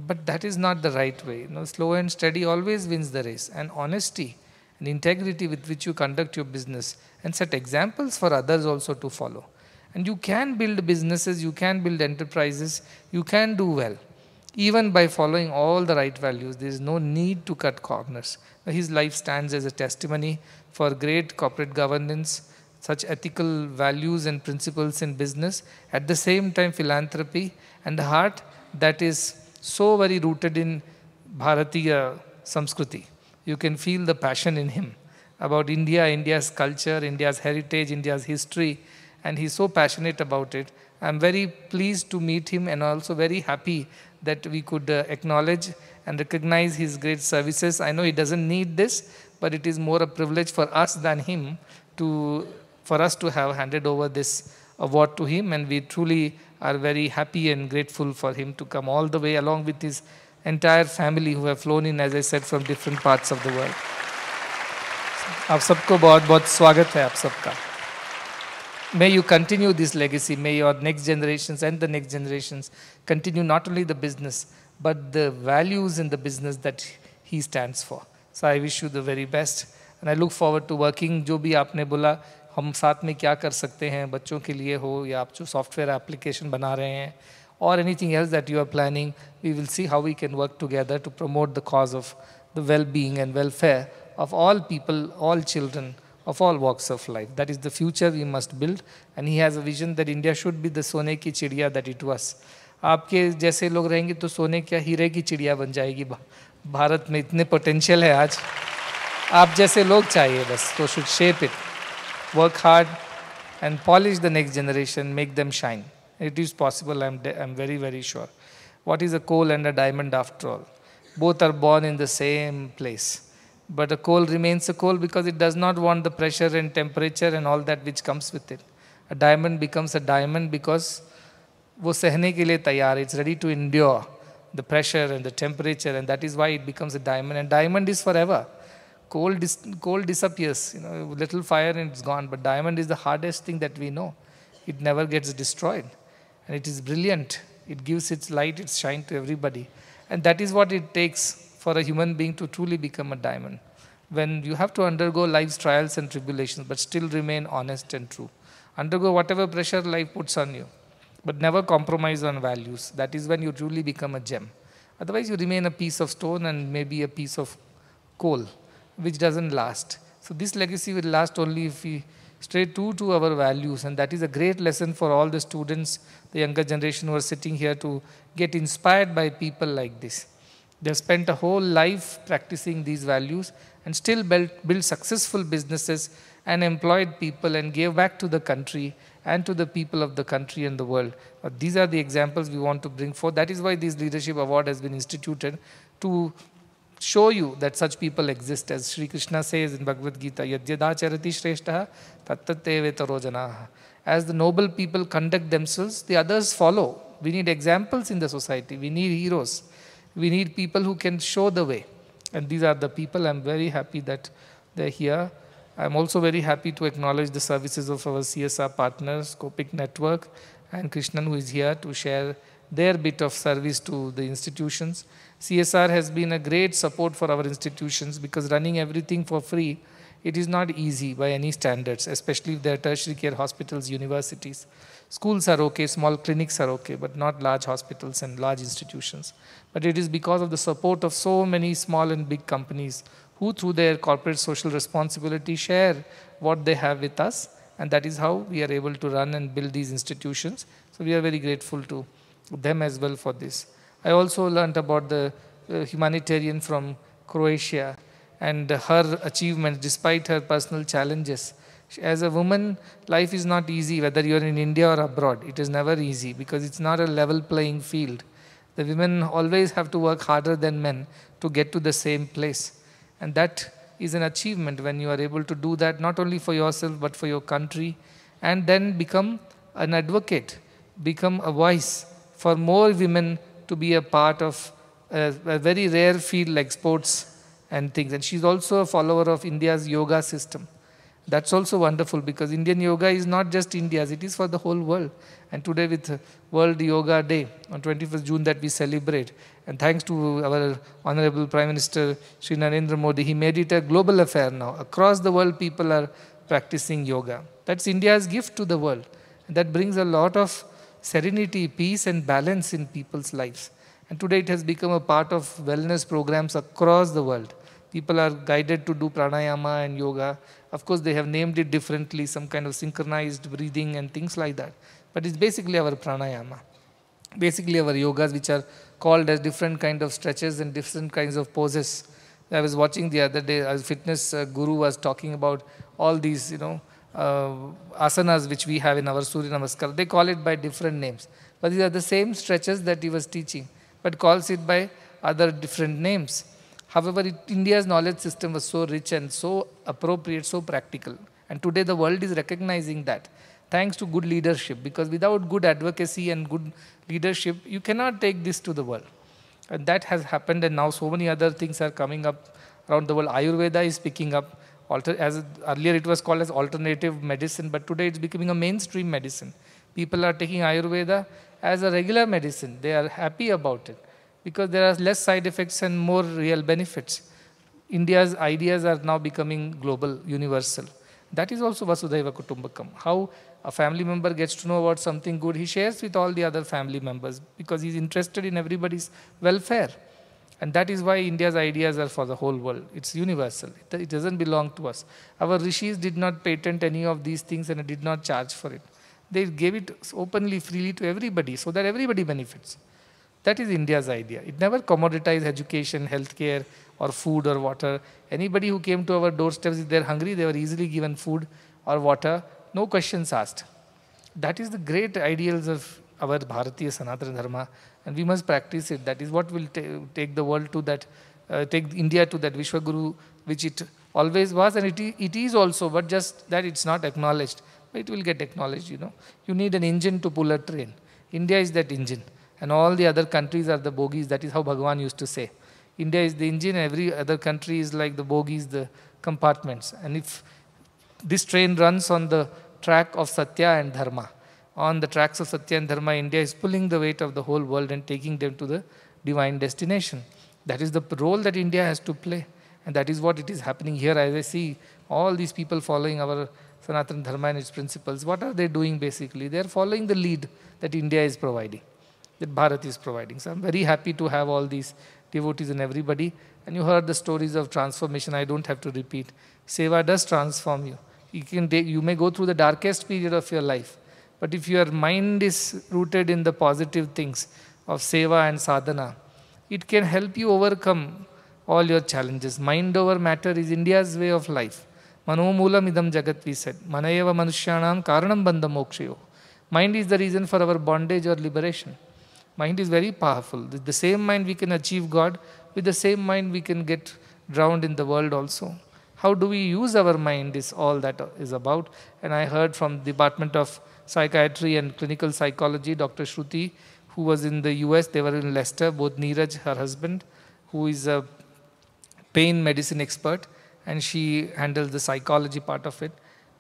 But that is not the right way. Slow and steady always wins the race. And honesty and integrity with which you conduct your business and set examples for others also to follow. And you can build businesses, you can build enterprises, you can do well, even by following all the right values. There is no need to cut corners. His life stands as a testimony for great corporate governance, such ethical values and principles in business, at the same time philanthropy and the heart that is so very rooted in Bharatiya Samskriti. You can feel the passion in him about India, India's culture, India's heritage, India's history, and he's so passionate about it. I'm very pleased to meet him and also very happy that we could acknowledge and recognize his great services. I know he doesn't need this, but it is more a privilege for us than him for us to have handed over this award to him, and we truly are very happy and grateful for him to come all the way along with his entire family who have flown in, as I said, from different parts of the world. आप सबको बहुत-बहुत स्वागत है आप सबका. May you continue this legacy. May your next generations and the next generations continue not only the business, but the values in the business that he stands for. So I wish you the very best. And I look forward to working. जो भी आपने बोला, हम साथ में क्या कर सकते हैं बच्चों के लिए हो या आप जो सॉफ्टवेयर एप्लीकेशन बना रहे हैं or anything else that you are planning, we will see how we can work together to promote the cause of the well-being and welfare of all people, all children, of all walks of life. That is the future we must build. And he has a vision that India should be the सोने की चिड़िया that it was. आपके जैसे लोग रहेंगे तो सोने क्या हीरे की चिड़िया बन जाएगी. भारत में इतने पोटेंशियल है आज. आप जैसे लोग चाहिए बस. So should shape it. Work hard and polish the next generation, make them shine. It is possible, I'm very, very sure. What is a coal and a diamond after all? Both are born in the same place. But a coal remains a coal because it does not want the pressure and temperature and all that which comes with it. A diamond becomes a diamond because वो सहने के लिए तैयार. It's ready to endure the pressure and the temperature, and that is why it becomes a diamond. And diamond is forever. Coal disappears, little fire and it's gone. But diamond is the hardest thing that we know. It never gets destroyed. And it is brilliant. It gives its light, its shine to everybody. And that is what it takes for a human being to truly become a diamond. When you have to undergo life's trials and tribulations, but still remain honest and true. Undergo whatever pressure life puts on you, but never compromise on values. That is when you truly become a gem. Otherwise, you remain a piece of stone and maybe a piece of coal, which doesn't last. So this legacy will last only if we stay true to our values, and that is a great lesson for all the students, the younger generation who are sitting here, to get inspired by people like this. They have spent a whole life practicing these values and still build successful businesses and employed people and gave back to the country and to the people of the country and the world. But these are the examples we want to bring forth. That is why this leadership award has been instituted, to show you that such people exist. As Sri Krishna says in Bhagavad Gita, Yadyada charati shreshtaha tattateve tarojanaha. As the noble people conduct themselves, the others follow. We need examples in the society. We need heroes. We need people who can show the way. And these are the people. I'm very happy that they're here. I'm also very happy to acknowledge the services of our CSR partners, Copic Network, and Krishnan, who is here to share their bit of service to the institutions. CSR has been a great support for our institutions, because running everything for free, it is not easy by any standards, especially if they are tertiary care hospitals, universities. Schools are okay, small clinics are okay, but not large hospitals and large institutions. But it is because of the support of so many small and big companies who, through their corporate social responsibility, share what they have with us, and that is how we are able to run and build these institutions. So we are very grateful to them as well for this. I also learned about the humanitarian from Croatia and her achievements despite her personal challenges. As a woman, life is not easy, whether you are in India or abroad. It is never easy because it's not a level playing field. The women always have to work harder than men to get to the same place. And that is an achievement when you are able to do that, not only for yourself but for your country, and then become an advocate, become a voice for more women to be a part of a very rare field like sports and things. And she's also a follower of India's yoga system. That's also wonderful, because Indian yoga is not just India's, it is for the whole world. And today with World Yoga Day on 21st June that we celebrate, and thanks to our Honorable Prime Minister Shri Narendra Modi, he made it a global affair now. Across the world people are practicing yoga. That's India's gift to the world. And that brings a lot of serenity, peace and balance in people's lives. And today it has become a part of wellness programs across the world. People are guided to do pranayama and yoga. Of course, they have named it differently, some kind of synchronized breathing and things like that. But it's basically our pranayama. basically our yogas, which are called as different kind of stretches and different kinds of poses. I was watching the other day, as fitness guru was talking about all these, asanas which we have in our Surya Namaskar. They call it by different names. But these are the same stretches that he was teaching, but calls it by other different names. However, India's knowledge system was so rich and so appropriate, so practical. And today the world is recognizing that, thanks to good leadership, because without good advocacy and good leadership, you cannot take this to the world. And that has happened, and now so many other things are coming up around the world. Ayurveda is picking up. As earlier it was called as alternative medicine, but today it's becoming a mainstream medicine. People are taking Ayurveda as a regular medicine. They are happy about it because there are less side effects and more real benefits. India's ideas are now becoming global, universal. That is also Vasudhaiva Kutumbakam. How a family member gets to know about something good, he shares with all the other family members because he's interested in everybody's welfare. And that is why India's ideas are for the whole world. It's universal. It doesn't belong to us. Our rishis did not patent any of these things and did not charge for it. They gave it openly, freely to everybody so that everybody benefits. That is India's idea. It never commoditized education, healthcare, or food or water. Anybody who came to our doorsteps, if they're hungry, they were easily given food or water. No questions asked. That is the great ideals of our Bharatiya Sanatana Dharma, and we must practice it. That is what will take the world to that, take India to that Vishwaguru, which it always was, and it is also, but just that it's not acknowledged. But it will get acknowledged, You need an engine to pull a train. India is that engine, and all the other countries are the bogies. That is how Bhagavan used to say. India is the engine, every other country is like the bogies, the compartments. And if this train runs on the track of Sathya and Dharma, on the tracks of Sathya and Dharma, India is pulling the weight of the whole world and taking them to the divine destination. That is the role that India has to play. And that is what it is happening here as I see all these people following our Sanatana Dharma and its principles. What are they doing basically? They are following the lead that India is providing, that Bharat is providing. So I'm very happy to have all these devotees and everybody. And you heard the stories of transformation. I don't have to repeat. Seva does transform you. You may go through the darkest period of your life. But if your mind is rooted in the positive things of seva and sadhana, it can help you overcome all your challenges. Mind over matter is India's way of life. Manomulam idam jagat, we said. Manayeva manushyanam karanam bandha mokshayo. Mind is the reason for our bondage or liberation. Mind is very powerful. With the same mind we can achieve God. With the same mind we can get drowned in the world also. How do we use our mind is all that is about. And I heard from the Department of Psychiatry and Clinical Psychology, Dr. Shruti, who was in the US, they were in Leicester, both Neeraj, her husband, who is a pain medicine expert, and she handles the psychology part of it.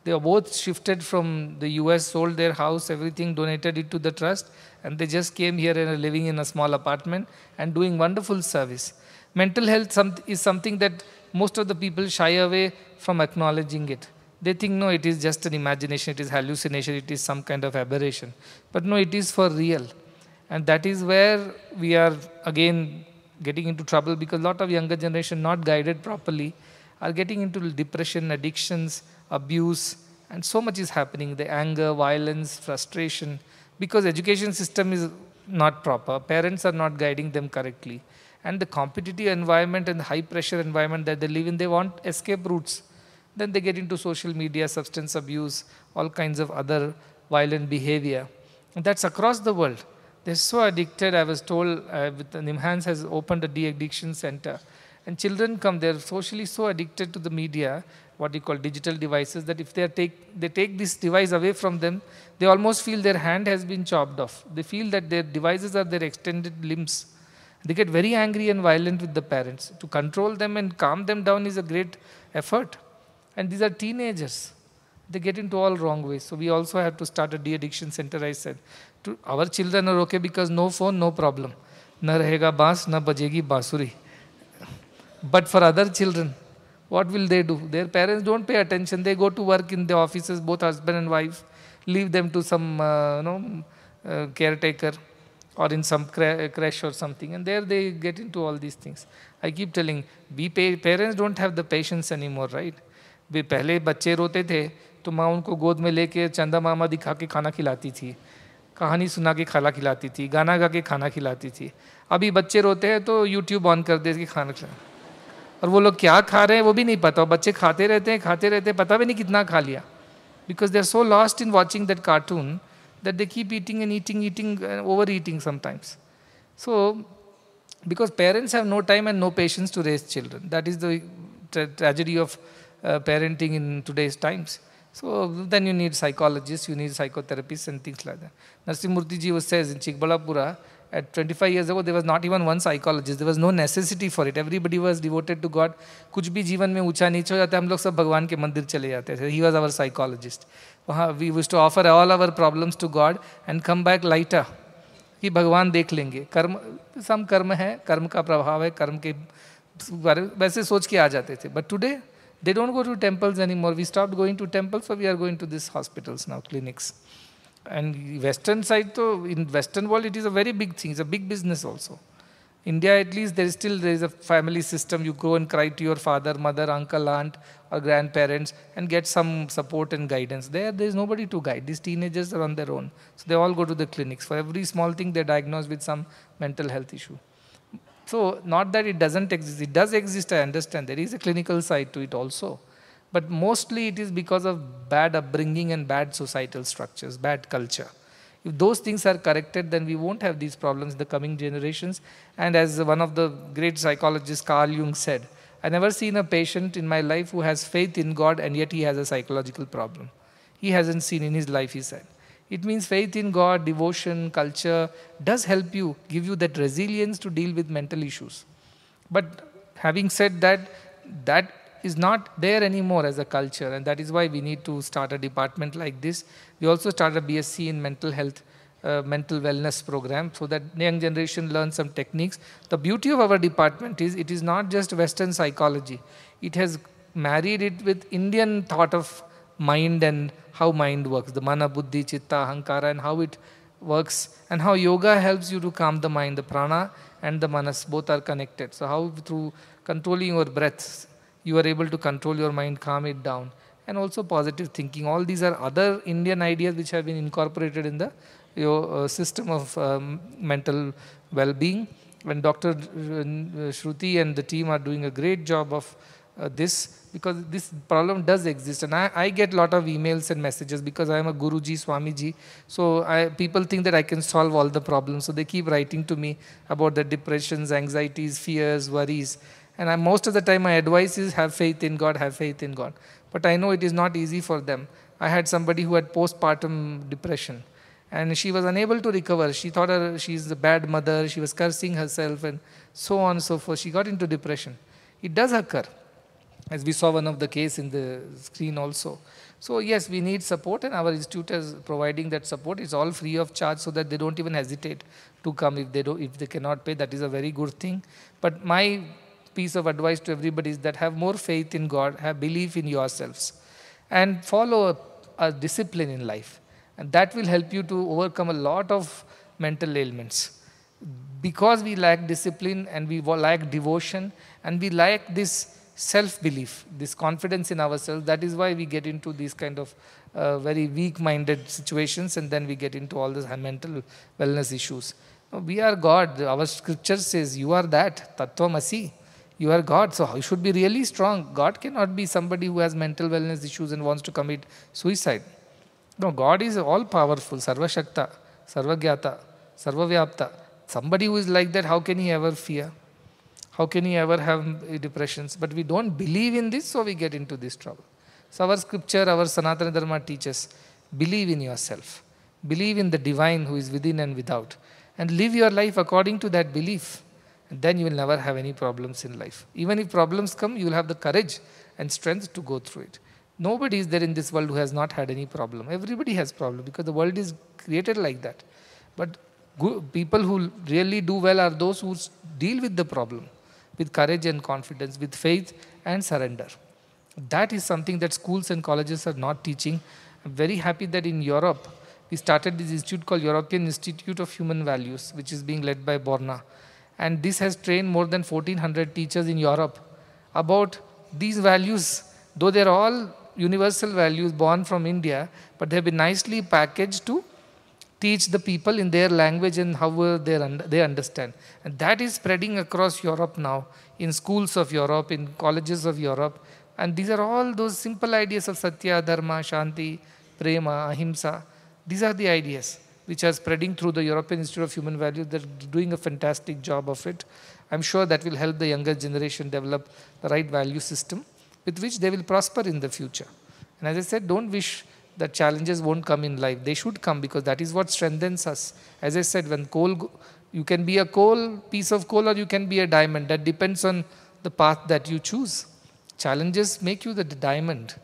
They are both shifted from the US, sold their house, everything, donated it to the trust, and they just came here and are living in a small apartment and doing wonderful service. Mental health is something that most of the people shy away from acknowledging it. They think, no, it is just an imagination, it is hallucination, it is some kind of aberration. But no, it is for real. And that is where we are again getting into trouble, because a lot of younger generation, not guided properly, are getting into depression, addictions, abuse, and so much is happening. The anger, violence, frustration, because education system is not proper. Parents are not guiding them correctly. And the competitive environment and the high pressure environment that they live in, they want escape routes. Then they get into social media, substance abuse, all kinds of other violent behavior. And that's across the world. They're so addicted. I was told Nimhans has opened a de-addiction center. And children come, they're socially so addicted to the media, what you call digital devices, that if they take this device away from them, they almost feel their hand has been chopped off. They feel that their devices are their extended limbs. They get very angry and violent with the parents. To control them and calm them down is a great effort. And these are teenagers. They get into all wrong ways. So we also have to start a de-addiction center, I said. Our children are okay because no phone, no problem. Na rahega baas, na bajegi bansuri. But for other children, what will they do? Their parents don't pay attention. They go to work in the offices, both husband and wife, leave them to some caretaker or in some crash or something. And there they get into all these things. I keep telling, parents don't have the patience anymore, right? पहले बच्चे रोते थे तो माँ उनको गोद में लेके चंदा मामा दिखा के खाना खिलाती थी. कहानी सुना के खाना खिलाती थी, गाना गा के खाना खिलाती थी। अभी बच्चे रोते हैं तो यूट्यूब ऑन कर दे के खाना खिला, और वो लोग क्या खा रहे हैं वो भी नहीं पता। बच्चे खाते रहते हैं, पता भी नहीं कितना खा लिया, because they are so lost in watching that cartoon that they keep eating and eating and overeating sometimes. So, because parents have no time and no patience to raise children. That is the tragedy of parenting in today's times. So then you need psychologists, you need psychotherapists and things like that. Narsimurti ji says in Chikbalapura, at 25 years ago, there was not even one psychologist. There was no necessity for it. Everybody was devoted to God. कुछ भी जीवन में ऊंचा नीचा हो जाता है, हम लोग सब भगवान के मंदिर चले जाते थे. He was our psychologist. वहाँ we used to offer all our problems to God and come back lighter. कि भगवान देख लेंगे. कर्म, सम कर्म है, कर्म का प्रभाव है, कर्म के बारे में वैसे सोच के आ जाते थे. But today, they don't go to temples anymore. We stopped going to temples, so we are going to these hospitals now, clinics. And Western side, though, in Western world, it is a very big thing. It's a big business also. India, at least, there is a family system. You go and cry to your father, mother, uncle, aunt, or grandparents and get some support and guidance. There is nobody to guide. These teenagers are on their own. So they all go to the clinics. For every small thing, they're diagnosed with some mental health issue. So, not that it doesn't exist. It does exist, I understand. There is a clinical side to it also. But mostly it is because of bad upbringing and bad societal structures, bad culture. If those things are corrected, then we won't have these problems in the coming generations. And as one of the great psychologists, Carl Jung, said, I never seen a patient in my life who has faith in God and yet he has a psychological problem. He hasn't seen in his life, he said. It means faith in God, devotion, culture does help you, give you that resilience to deal with mental issues. But having said that, that is not there anymore as a culture, and that is why we need to start a department like this. We also started a BSc in mental health, mental wellness program, so that young generation learns some techniques. The beauty of our department is it is not just Western psychology. It has married it with Indian thought of mind and how mind works, the mana, buddhi, chitta, ahankara, and how it works, and how yoga helps you to calm the mind. The prana and the manas both are connected. So how through controlling your breaths, you are able to control your mind, calm it down, and also positive thinking. All these are other Indian ideas which have been incorporated in the system of mental well-being. And Dr. Shruti and the team are doing a great job of this, because this problem does exist. And I get a lot of emails and messages because I am a Guruji, Swamiji. So people think that I can solve all the problems. So they keep writing to me about the depressions, anxieties, fears, worries. And most of the time my advice is have faith in God, have faith in God. But I know it is not easy for them. I had somebody who had postpartum depression and she was unable to recover. She thought she is a bad mother, she was cursing herself and so on and so forth. She got into depression. It does occur, as we saw one of the case in the screen also. So yes, we need support, and our institute is providing that support. It's all free of charge so that they don't even hesitate to come if they cannot pay. That is a very good thing. But my piece of advice to everybody is that have more faith in God, have belief in yourselves, and follow a discipline in life. And that will help you to overcome a lot of mental ailments. Because we lack discipline and we lack devotion and we lack this self-belief, this confidence in ourselves, that is why we get into these kind of very weak-minded situations, and then we get into all these mental wellness issues. No, we are God. Our scripture says, you are that, Tattvamasi. You are God, so you should be really strong. God cannot be somebody who has mental wellness issues and wants to commit suicide. No, God is all-powerful, Sarvashakta, Sarvagyata, Sarvavyapta. Somebody who is like that, how can he ever fear? How can he ever have depressions? But we don't believe in this, so we get into this trouble. So our scripture, our Sanatana Dharma teaches, believe in yourself. Believe in the divine who is within and without. And live your life according to that belief. And then you will never have any problems in life. Even if problems come, you will have the courage and strength to go through it. Nobody is there in this world who has not had any problem. Everybody has problem because the world is created like that. But people who really do well are those who deal with the problem with courage and confidence, with faith and surrender. That is something that schools and colleges are not teaching. I'm very happy that in Europe, we started this institute called European Institute of Human Values, which is being led by Borna. And this has trained more than 1,400 teachers in Europe about these values. Though they're all universal values born from India, but they've been nicely packaged to teach the people in their language and how they understand. And that is spreading across Europe now, in schools of Europe, in colleges of Europe. And these are all those simple ideas of Sathya, Dharma, Shanti, Prema, Ahimsa. These are the ideas which are spreading through the European Institute of Human Values. They're doing a fantastic job of it. I'm sure that will help the younger generation develop the right value system with which they will prosper in the future. And as I said, don't wish that challenges won't come in life. They should come, because that is what strengthens us. As I said, when you can be a piece of coal, or you can be a diamond. That depends on the path that you choose. Challenges make you the diamond.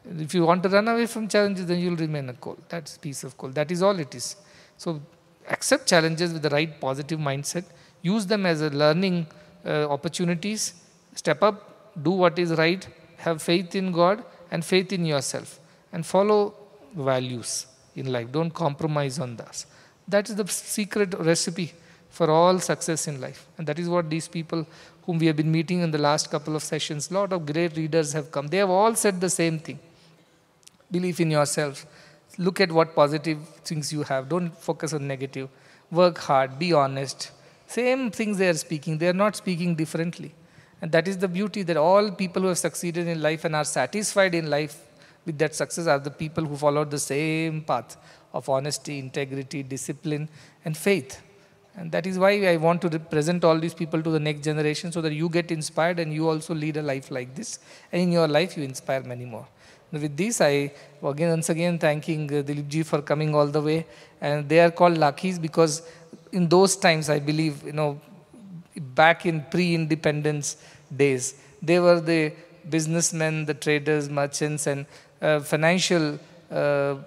If you want to run away from challenges, then you'll remain a coal. That's a piece of coal. That is all it is. So accept challenges with the right positive mindset. Use them as a learning opportunities. Step up, do what is right, have faith in God and faith in yourself, and follow values in life. Don't compromise on this. That is the secret recipe for all success in life. And that is what these people whom we have been meeting in the last couple of sessions, a lot of great readers have come. They have all said the same thing. Believe in yourself. Look at what positive things you have. Don't focus on negative. Work hard. Be honest. Same things they are speaking. They are not speaking differently. And that is the beauty, that all people who have succeeded in life and are satisfied in life with that success are the people who followed the same path of honesty, integrity, discipline, and faith. And that is why I want to present all these people to the next generation, so that you get inspired and you also lead a life like this. And in your life, you inspire many more. And with this, I once again thanking Dilip ji for coming all the way. And they are called Lakhis because in those times, I believe, back in pre-independence days, they were the businessmen, the traders, merchants, and financial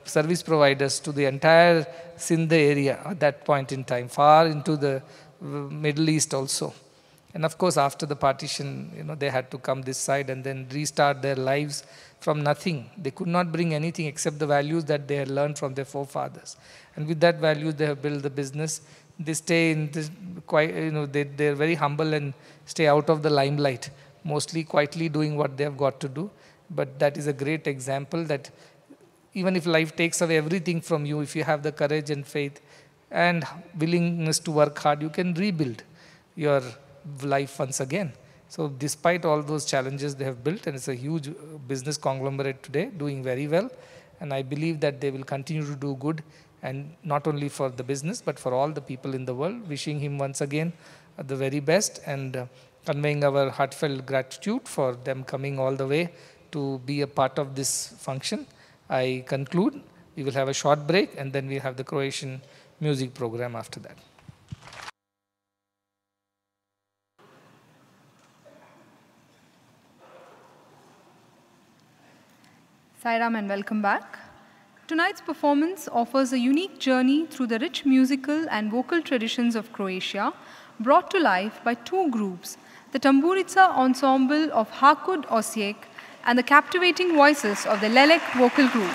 service providers to the entire Sindh area at that point in time, far into the Middle East also. And of course, after the partition, they had to come this side and then restart their lives from nothing. They could not bring anything except the values that they had learned from their forefathers. And with that values, they have built the business. They stay in this they're very humble and stay out of the limelight, mostly quietly doing what they have got to do. But that is a great example that even if life takes away everything from you, if you have the courage and faith and willingness to work hard, you can rebuild your life once again. So despite all those challenges they have built, and it's a huge business conglomerate today, doing very well. And I believe that they will continue to do good, and not only for the business, but for all the people in the world. Wishing him once again the very best, and conveying our heartfelt gratitude for them coming all the way to be a part of this function. I conclude. We will have a short break, and then we'll have the Croatian music program after that. Sairam and welcome back. Tonight's performance offers a unique journey through the rich musical and vocal traditions of Croatia, brought to life by two groups, the Tamburica ensemble of Hakud Osijek and the captivating voices of the Lelek vocal group.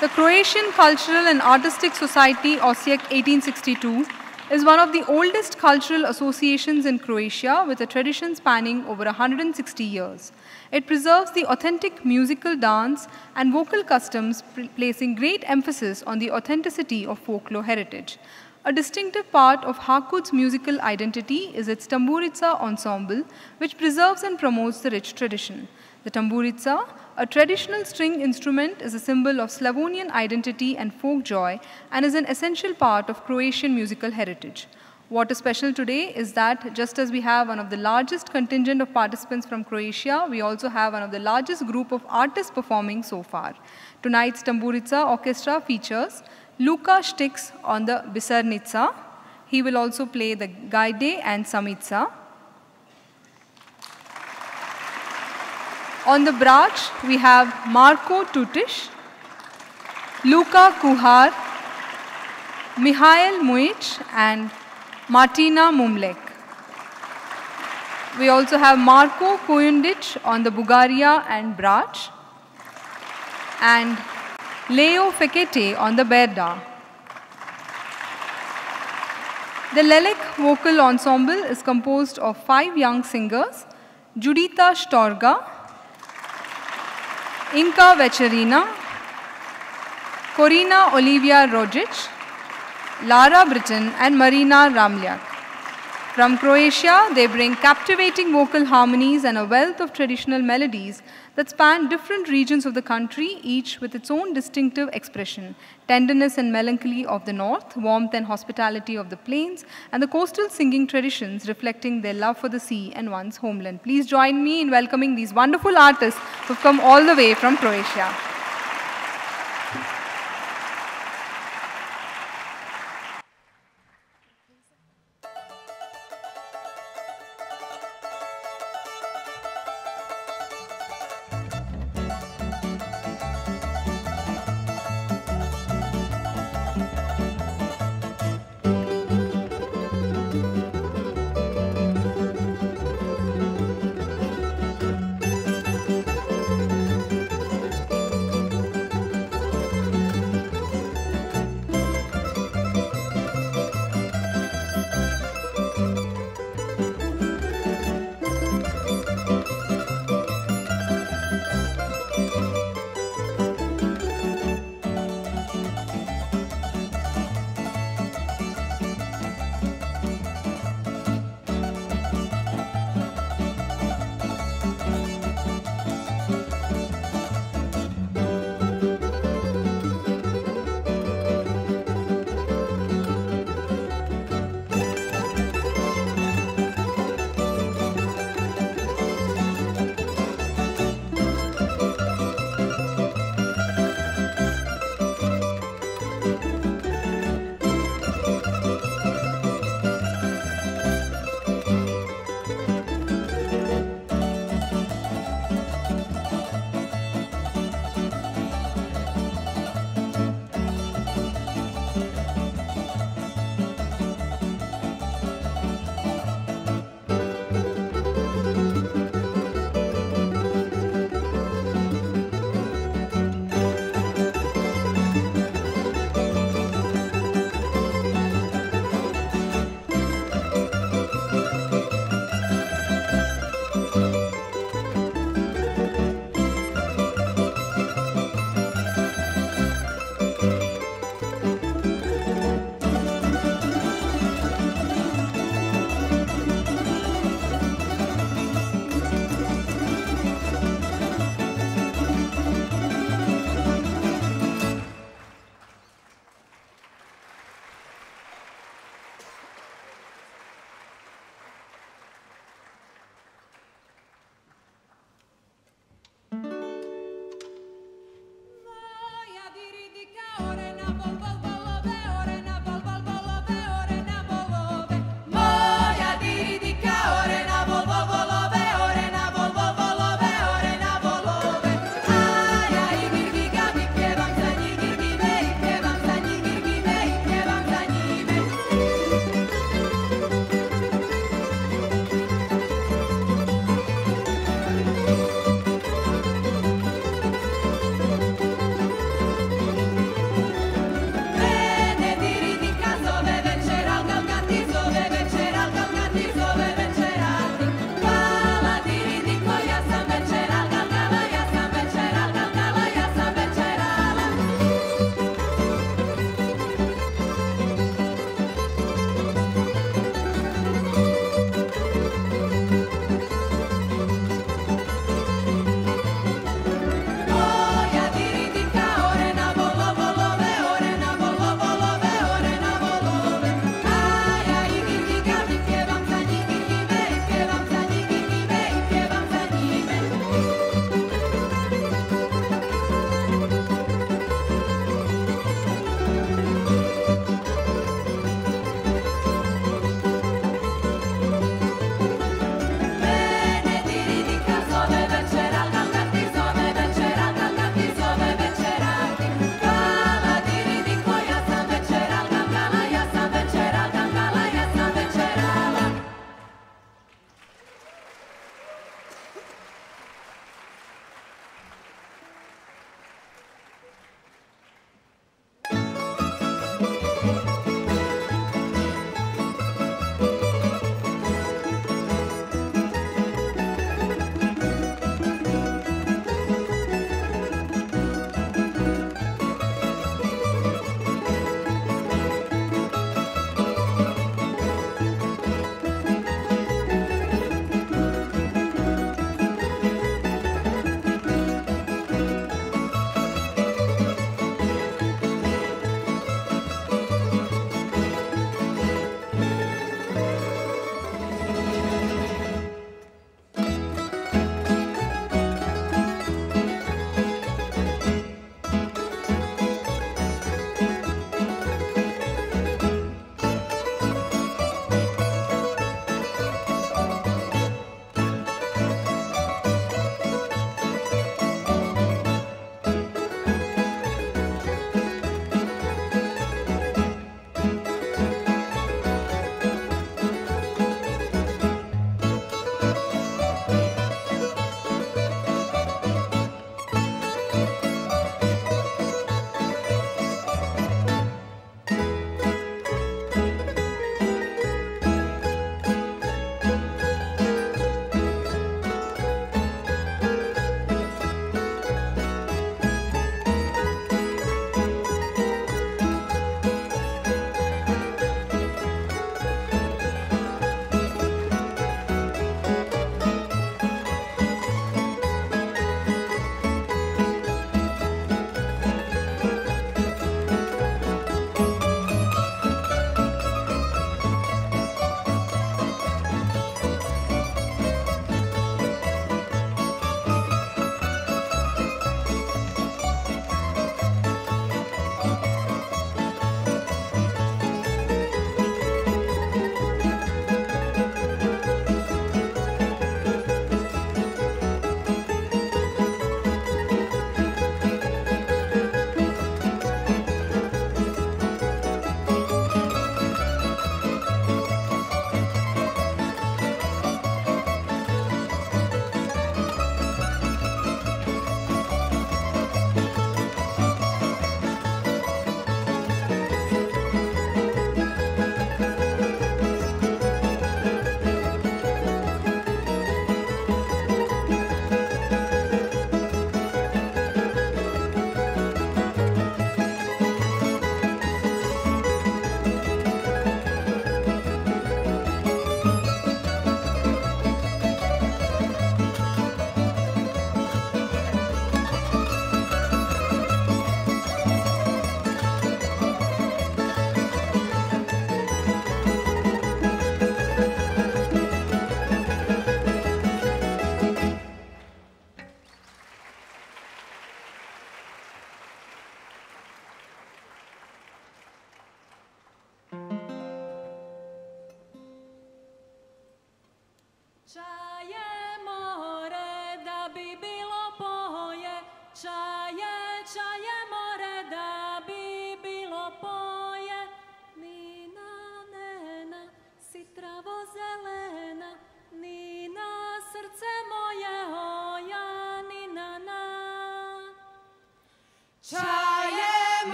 The Croatian Cultural and Artistic Society Osijek 1862 is one of the oldest cultural associations in Croatia, with a tradition spanning over 160 years. It preserves the authentic musical, dance, and vocal customs, placing great emphasis on the authenticity of folklore heritage. A distinctive part of Hakud's musical identity is its Tamburica ensemble, which preserves and promotes the rich tradition. The Tamburica, a traditional string instrument, is a symbol of Slavonian identity and folk joy, and is an essential part of Croatian musical heritage. What is special today is that just as we have one of the largest contingent of participants from Croatia, we also have one of the largest group of artists performing so far. Tonight's Tamburica orchestra features Luka Štix on the Bisarnica. He will also play the Gaide and Samica. On the brach, we have Marko Tutiš, Luka Kuhar, Mihail Mujic, and Martina Mumlek. We also have Marko Kujundic on the Bugaria and brach, and Leo Fekete on the Berda. The Lelek vocal ensemble is composed of 5 young singers: Judita Storga, Inka Večerina, Corina Olivia Rogic, Lara Britton, and Marina Ramljak. From Croatia, they bring captivating vocal harmonies and a wealth of traditional melodies that span different regions of the country, each with its own distinctive expression: tenderness and melancholy of the north, warmth and hospitality of the plains, and the coastal singing traditions reflecting their love for the sea and one's homeland. Please join me in welcoming these wonderful artists who've come all the way from Croatia.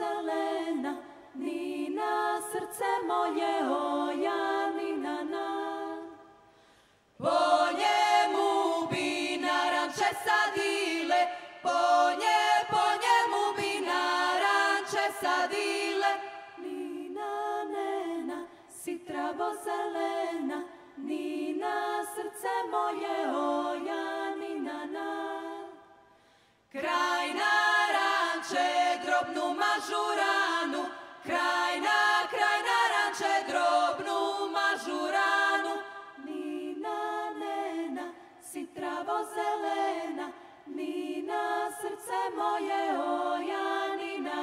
zelena, Nina, srce moje, oja, Nina, po njemu bi naranče sadile, po njemu bi naranče sadile. Nina, nena, si travo zelena, Nina, srce moje, oja, Nina, kraj naranče, drobnu mažuranu, kraj naranče, drobnu mažuranu. Nina, nena, si travo zelena, Nina, srce moje, oja, Nina,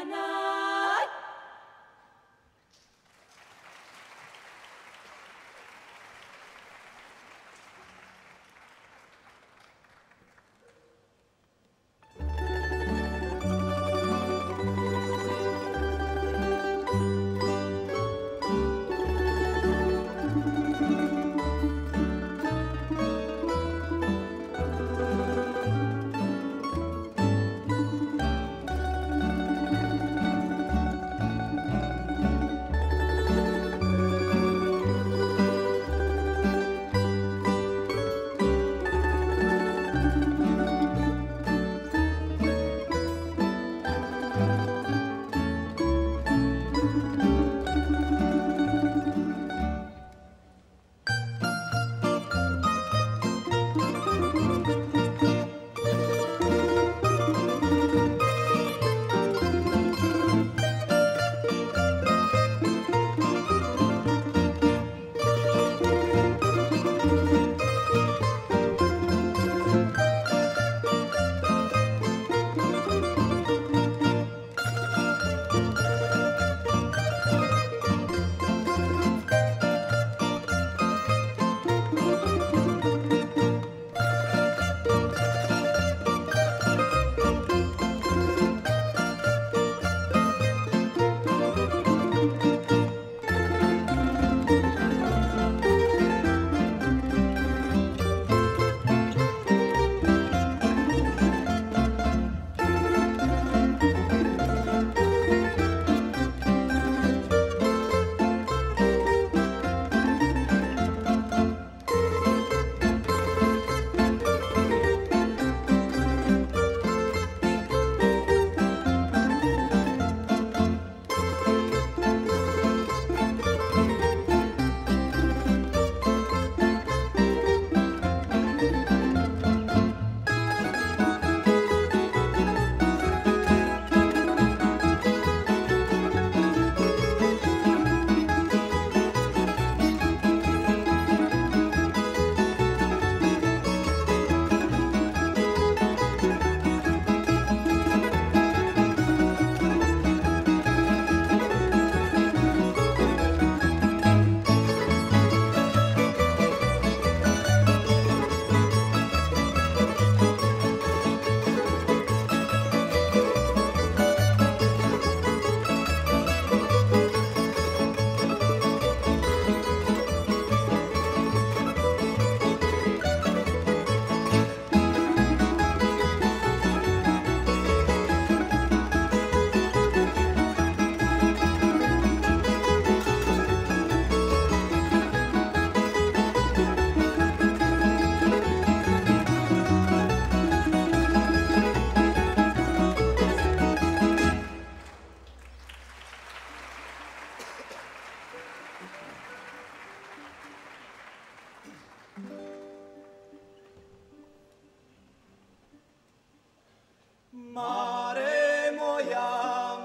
Mare moja,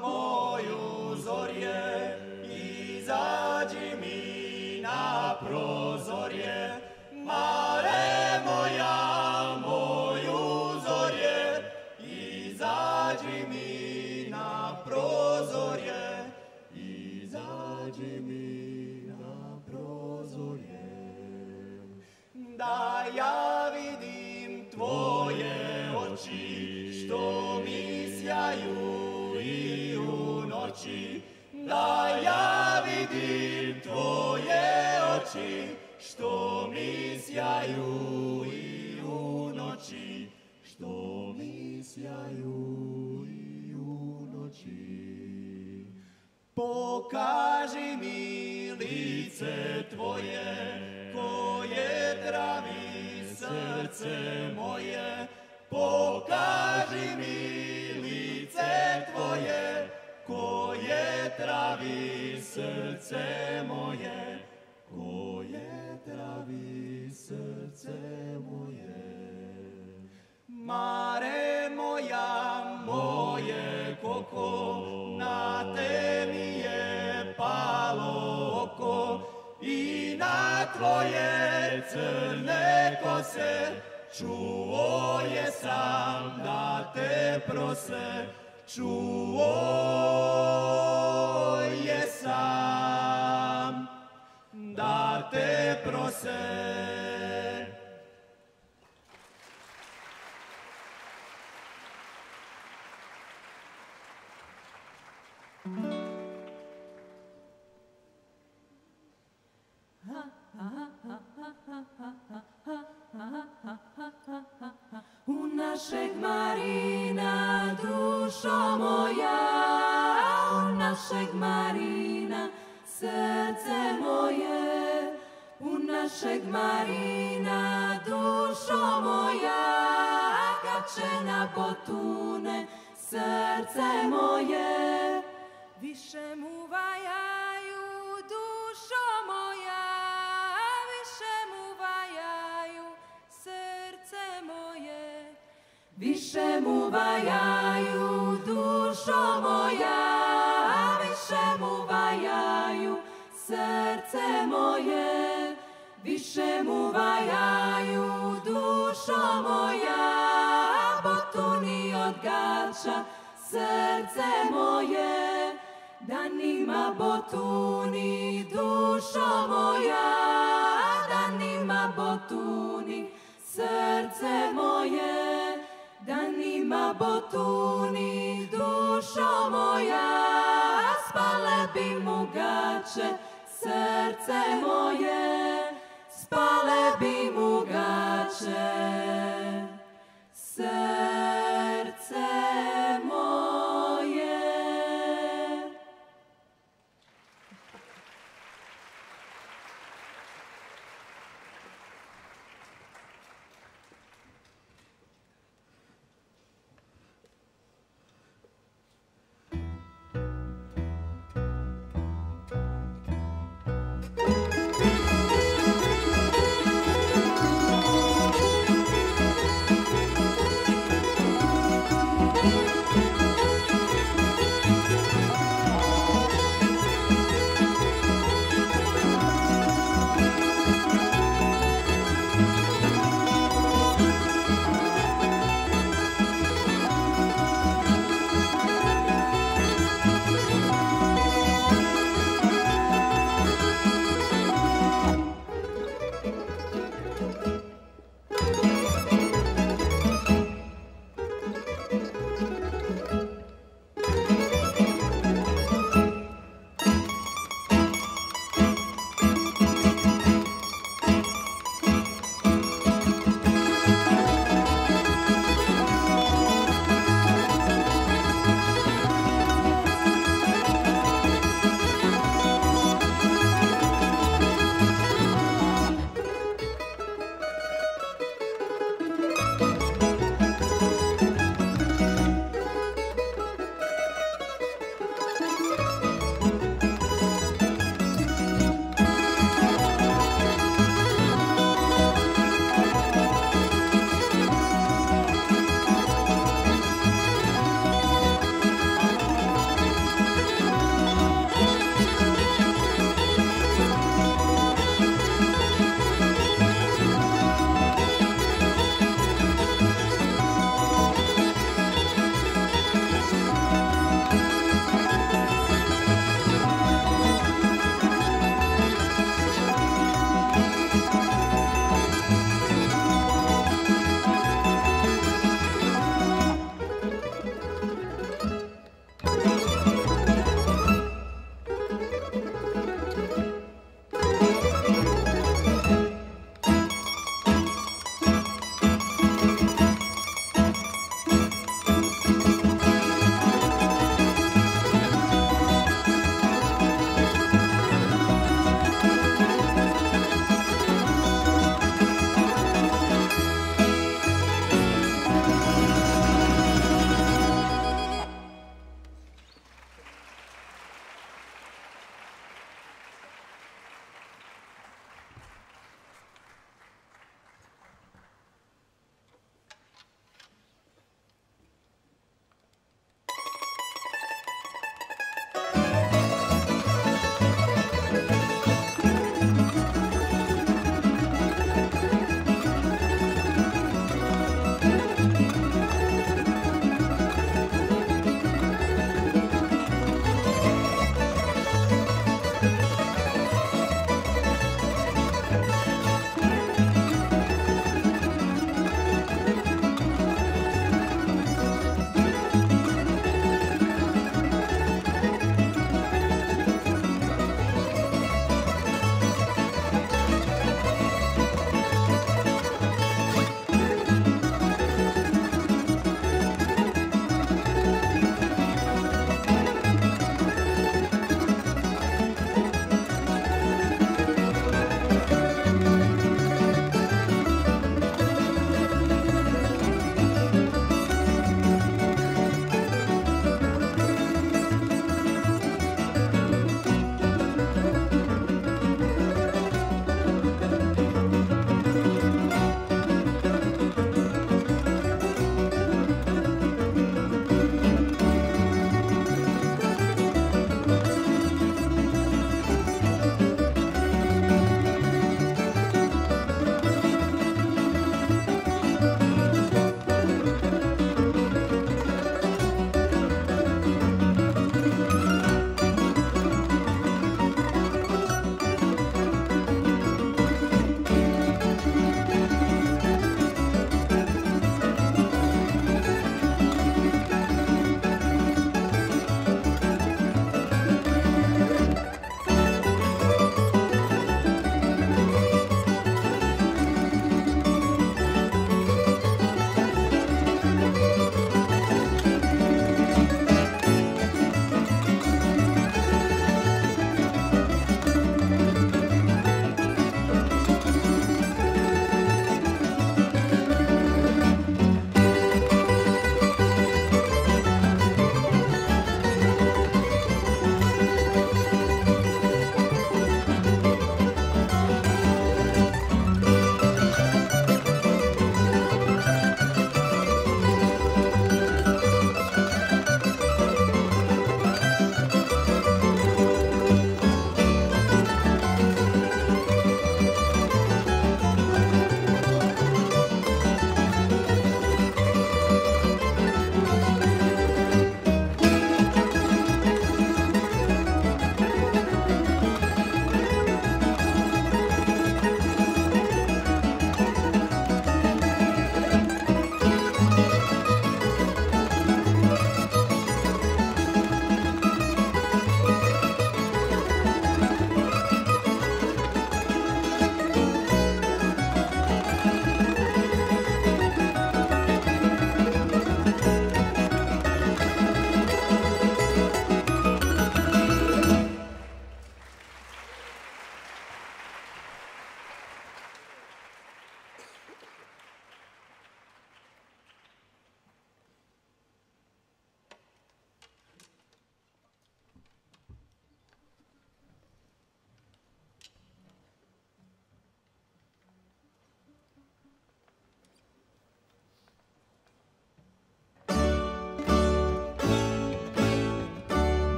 moju zorje, izađi mi na prozorje. Mare moja, moju zorje, izađi mi na prozorje. Izađi mi na prozorje. Da ja vidim tvoje oči, što mi sjaju i u noći. Da ja vidim tvoje oči, što mi sjaju i u noći. Što mi sjaju i u noći. Pokaži mi lice tvoje, koje travi srce moje. Pokaži mi lice tvoje, koje travi srce moje, koje travi srce moje. Mare moja, moje koko, na te mi je palo oko i na tvoje crne kose čuo je sam da te prose, čuo je sam da te prose. U našeg Marina, dušo moja, u našeg Marina, srce moje. U našeg Marina, dušo moja, kačena botune, srce moje. Više mu vajaju, dušo moja, više mu vajaju, srce moje. Više mu vajaju, dušo moja, više mu vajaju, srce moje. Više mu vajaju, dušo moja, botuni od gača, srce moje. Danima botuni, dušo moja, danima botuni, srce moje. Danima botuni, dušo moja, spale bi mu gače, srce moje. Spale bi mu gače, srce moje.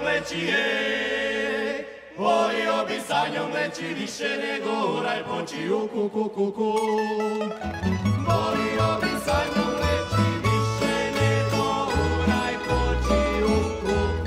leći, volio bi sa njom leći više nego raj poći u kuku. Volio bi sa njom leći više nego raj poći u kuku.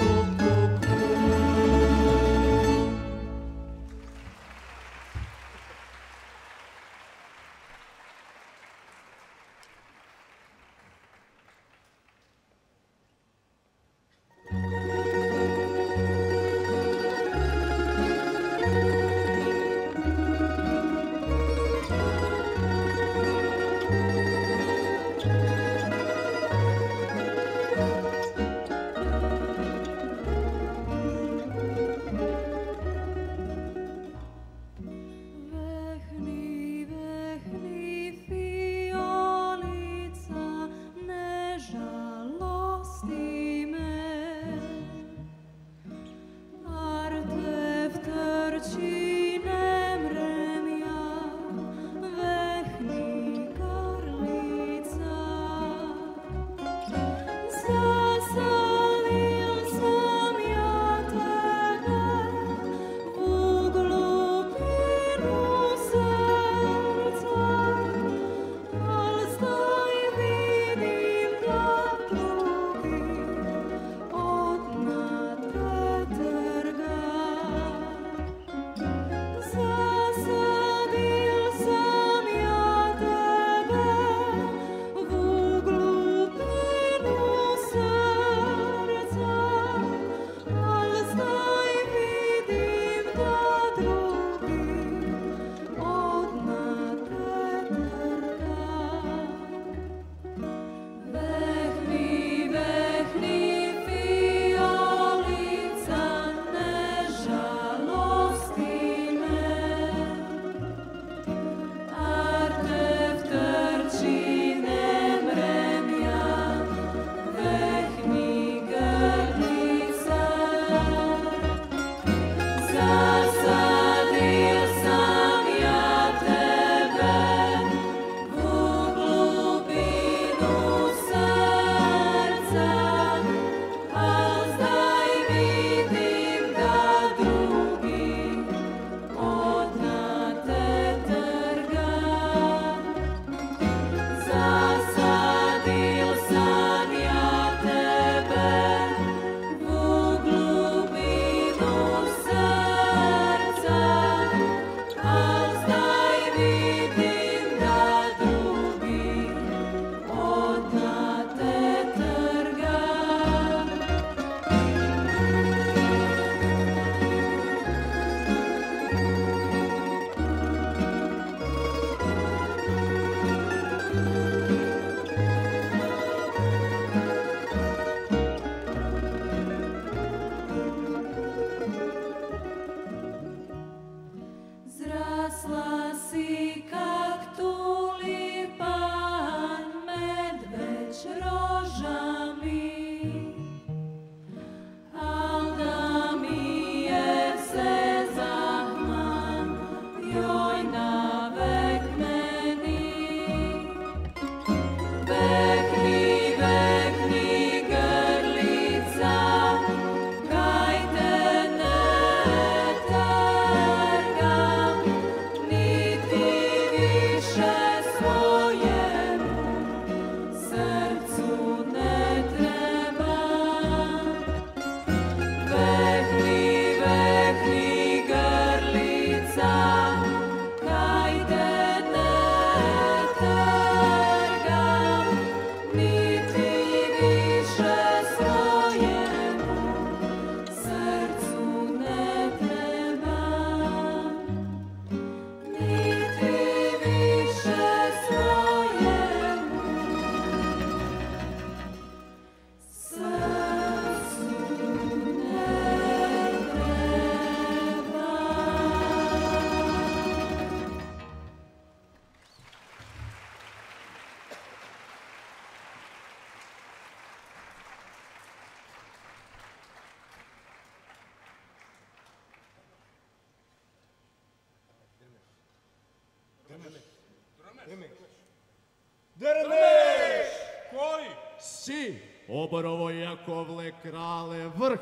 Drmeš! Koji? Si, oborovo Jakovle krale vrh,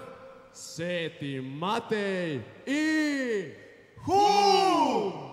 Sveti Matej i Hum!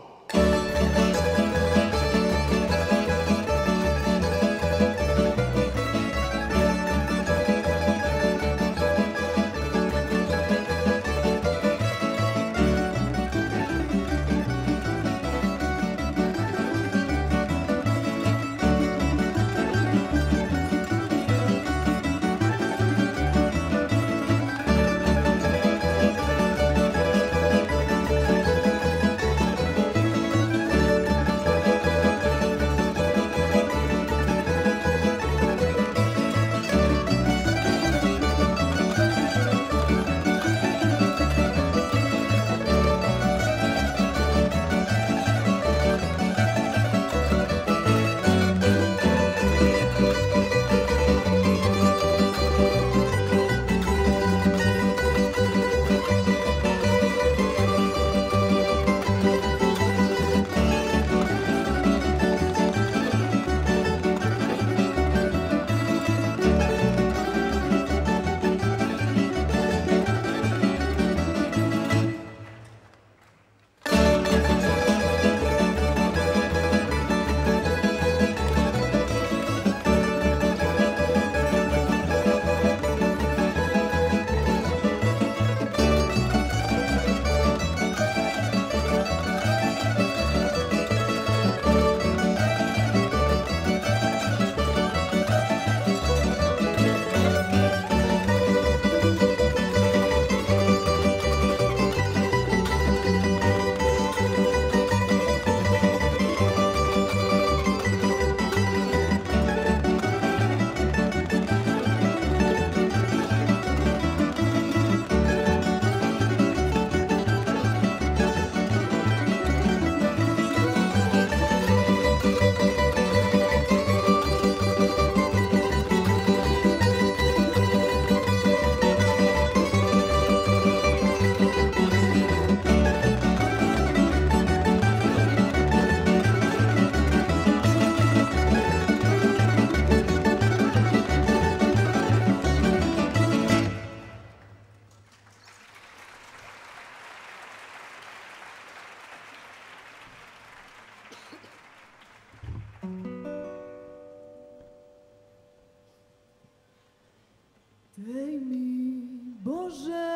Dej mi, Boże,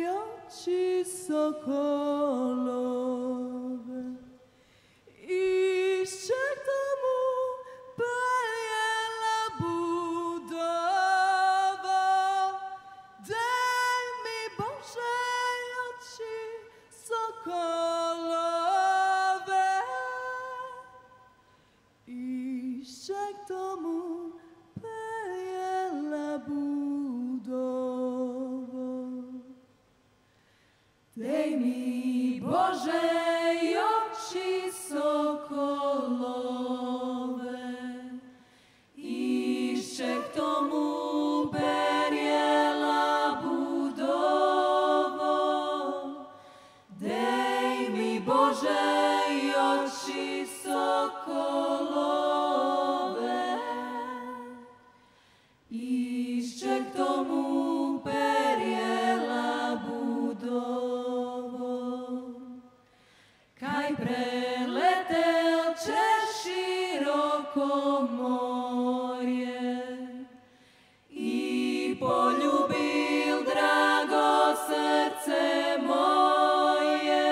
oči sokolove i šćek tomu pejela budova. Dej mi, Bože, oči sokolove i šćek tomu pejela budova. Dej mi, Bože, oči sokolove i šćek tomu perjela budovo. Dej mi, Bože, oči sokolove i šćek tomu perjela budovo. Kaj preletel čez široko morje i poljubil drago srce moje.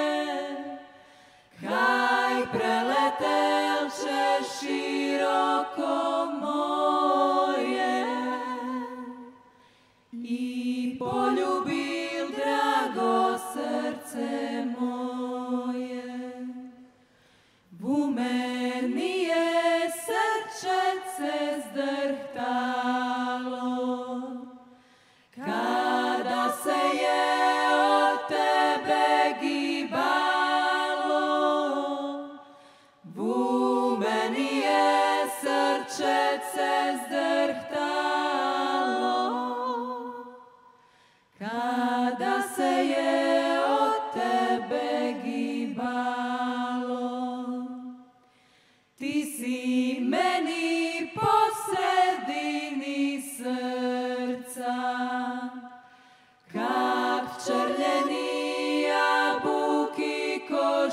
Kaj preletel čez široko morje i poljubil drago srce moje. V meni je srce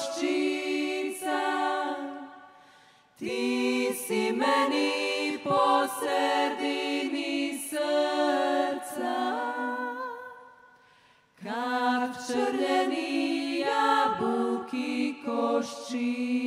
koščica, ti si meni po sredini srca, kak črljeni jabuki koščica.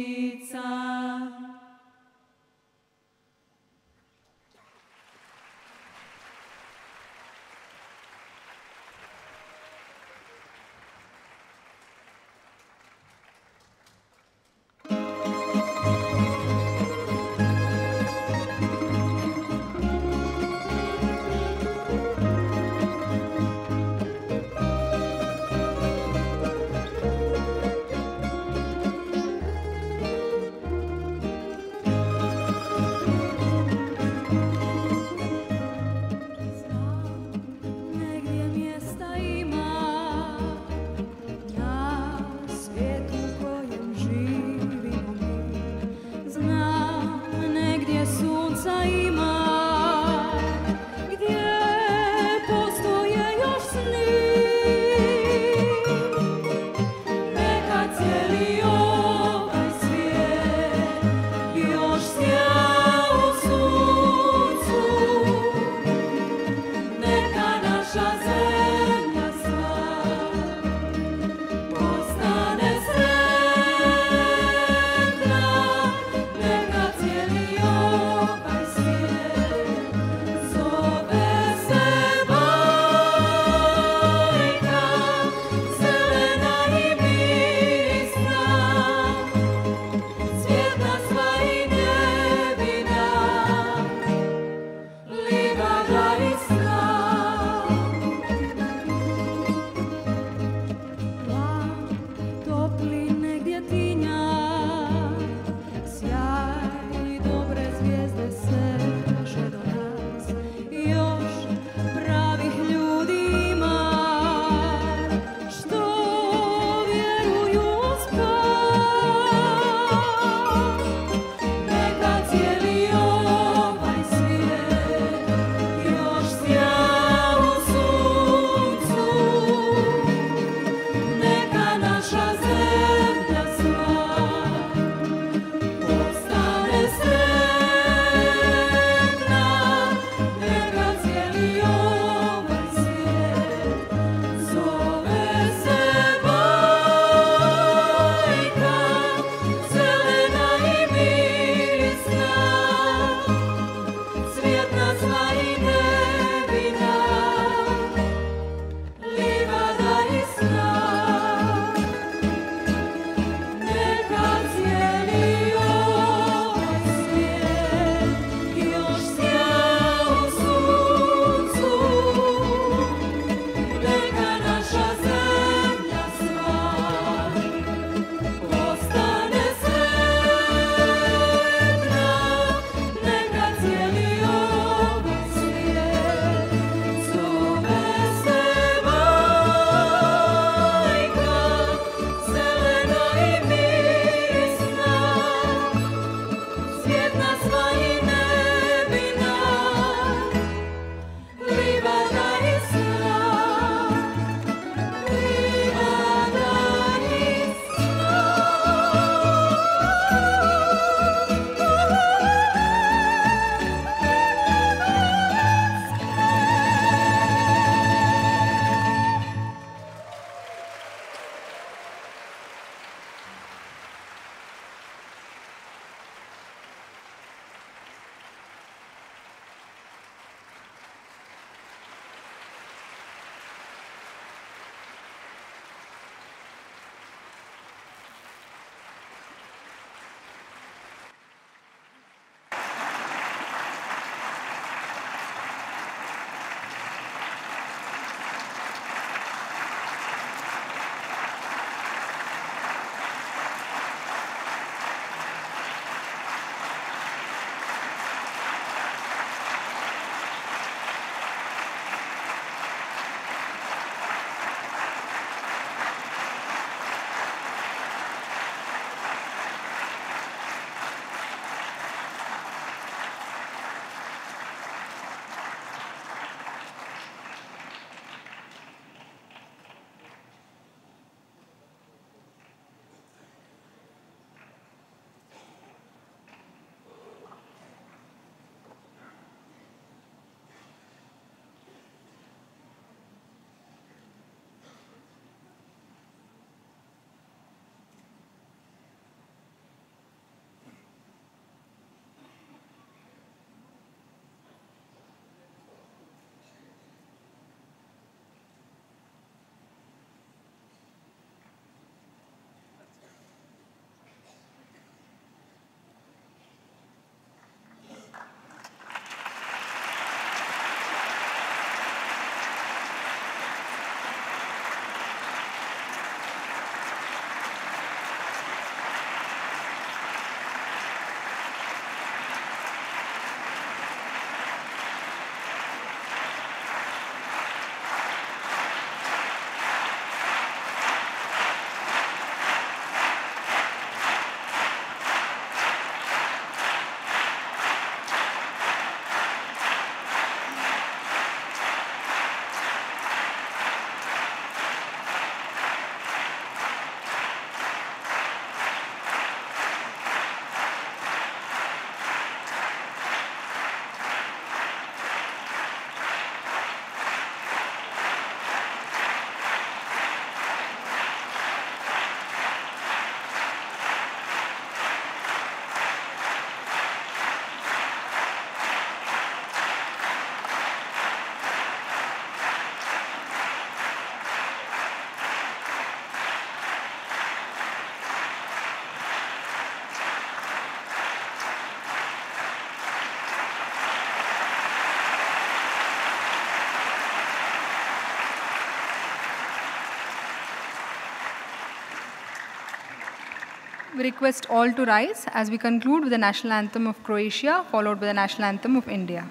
we request all to rise as we conclude with the national anthem of Croatia, followed by the national anthem of India.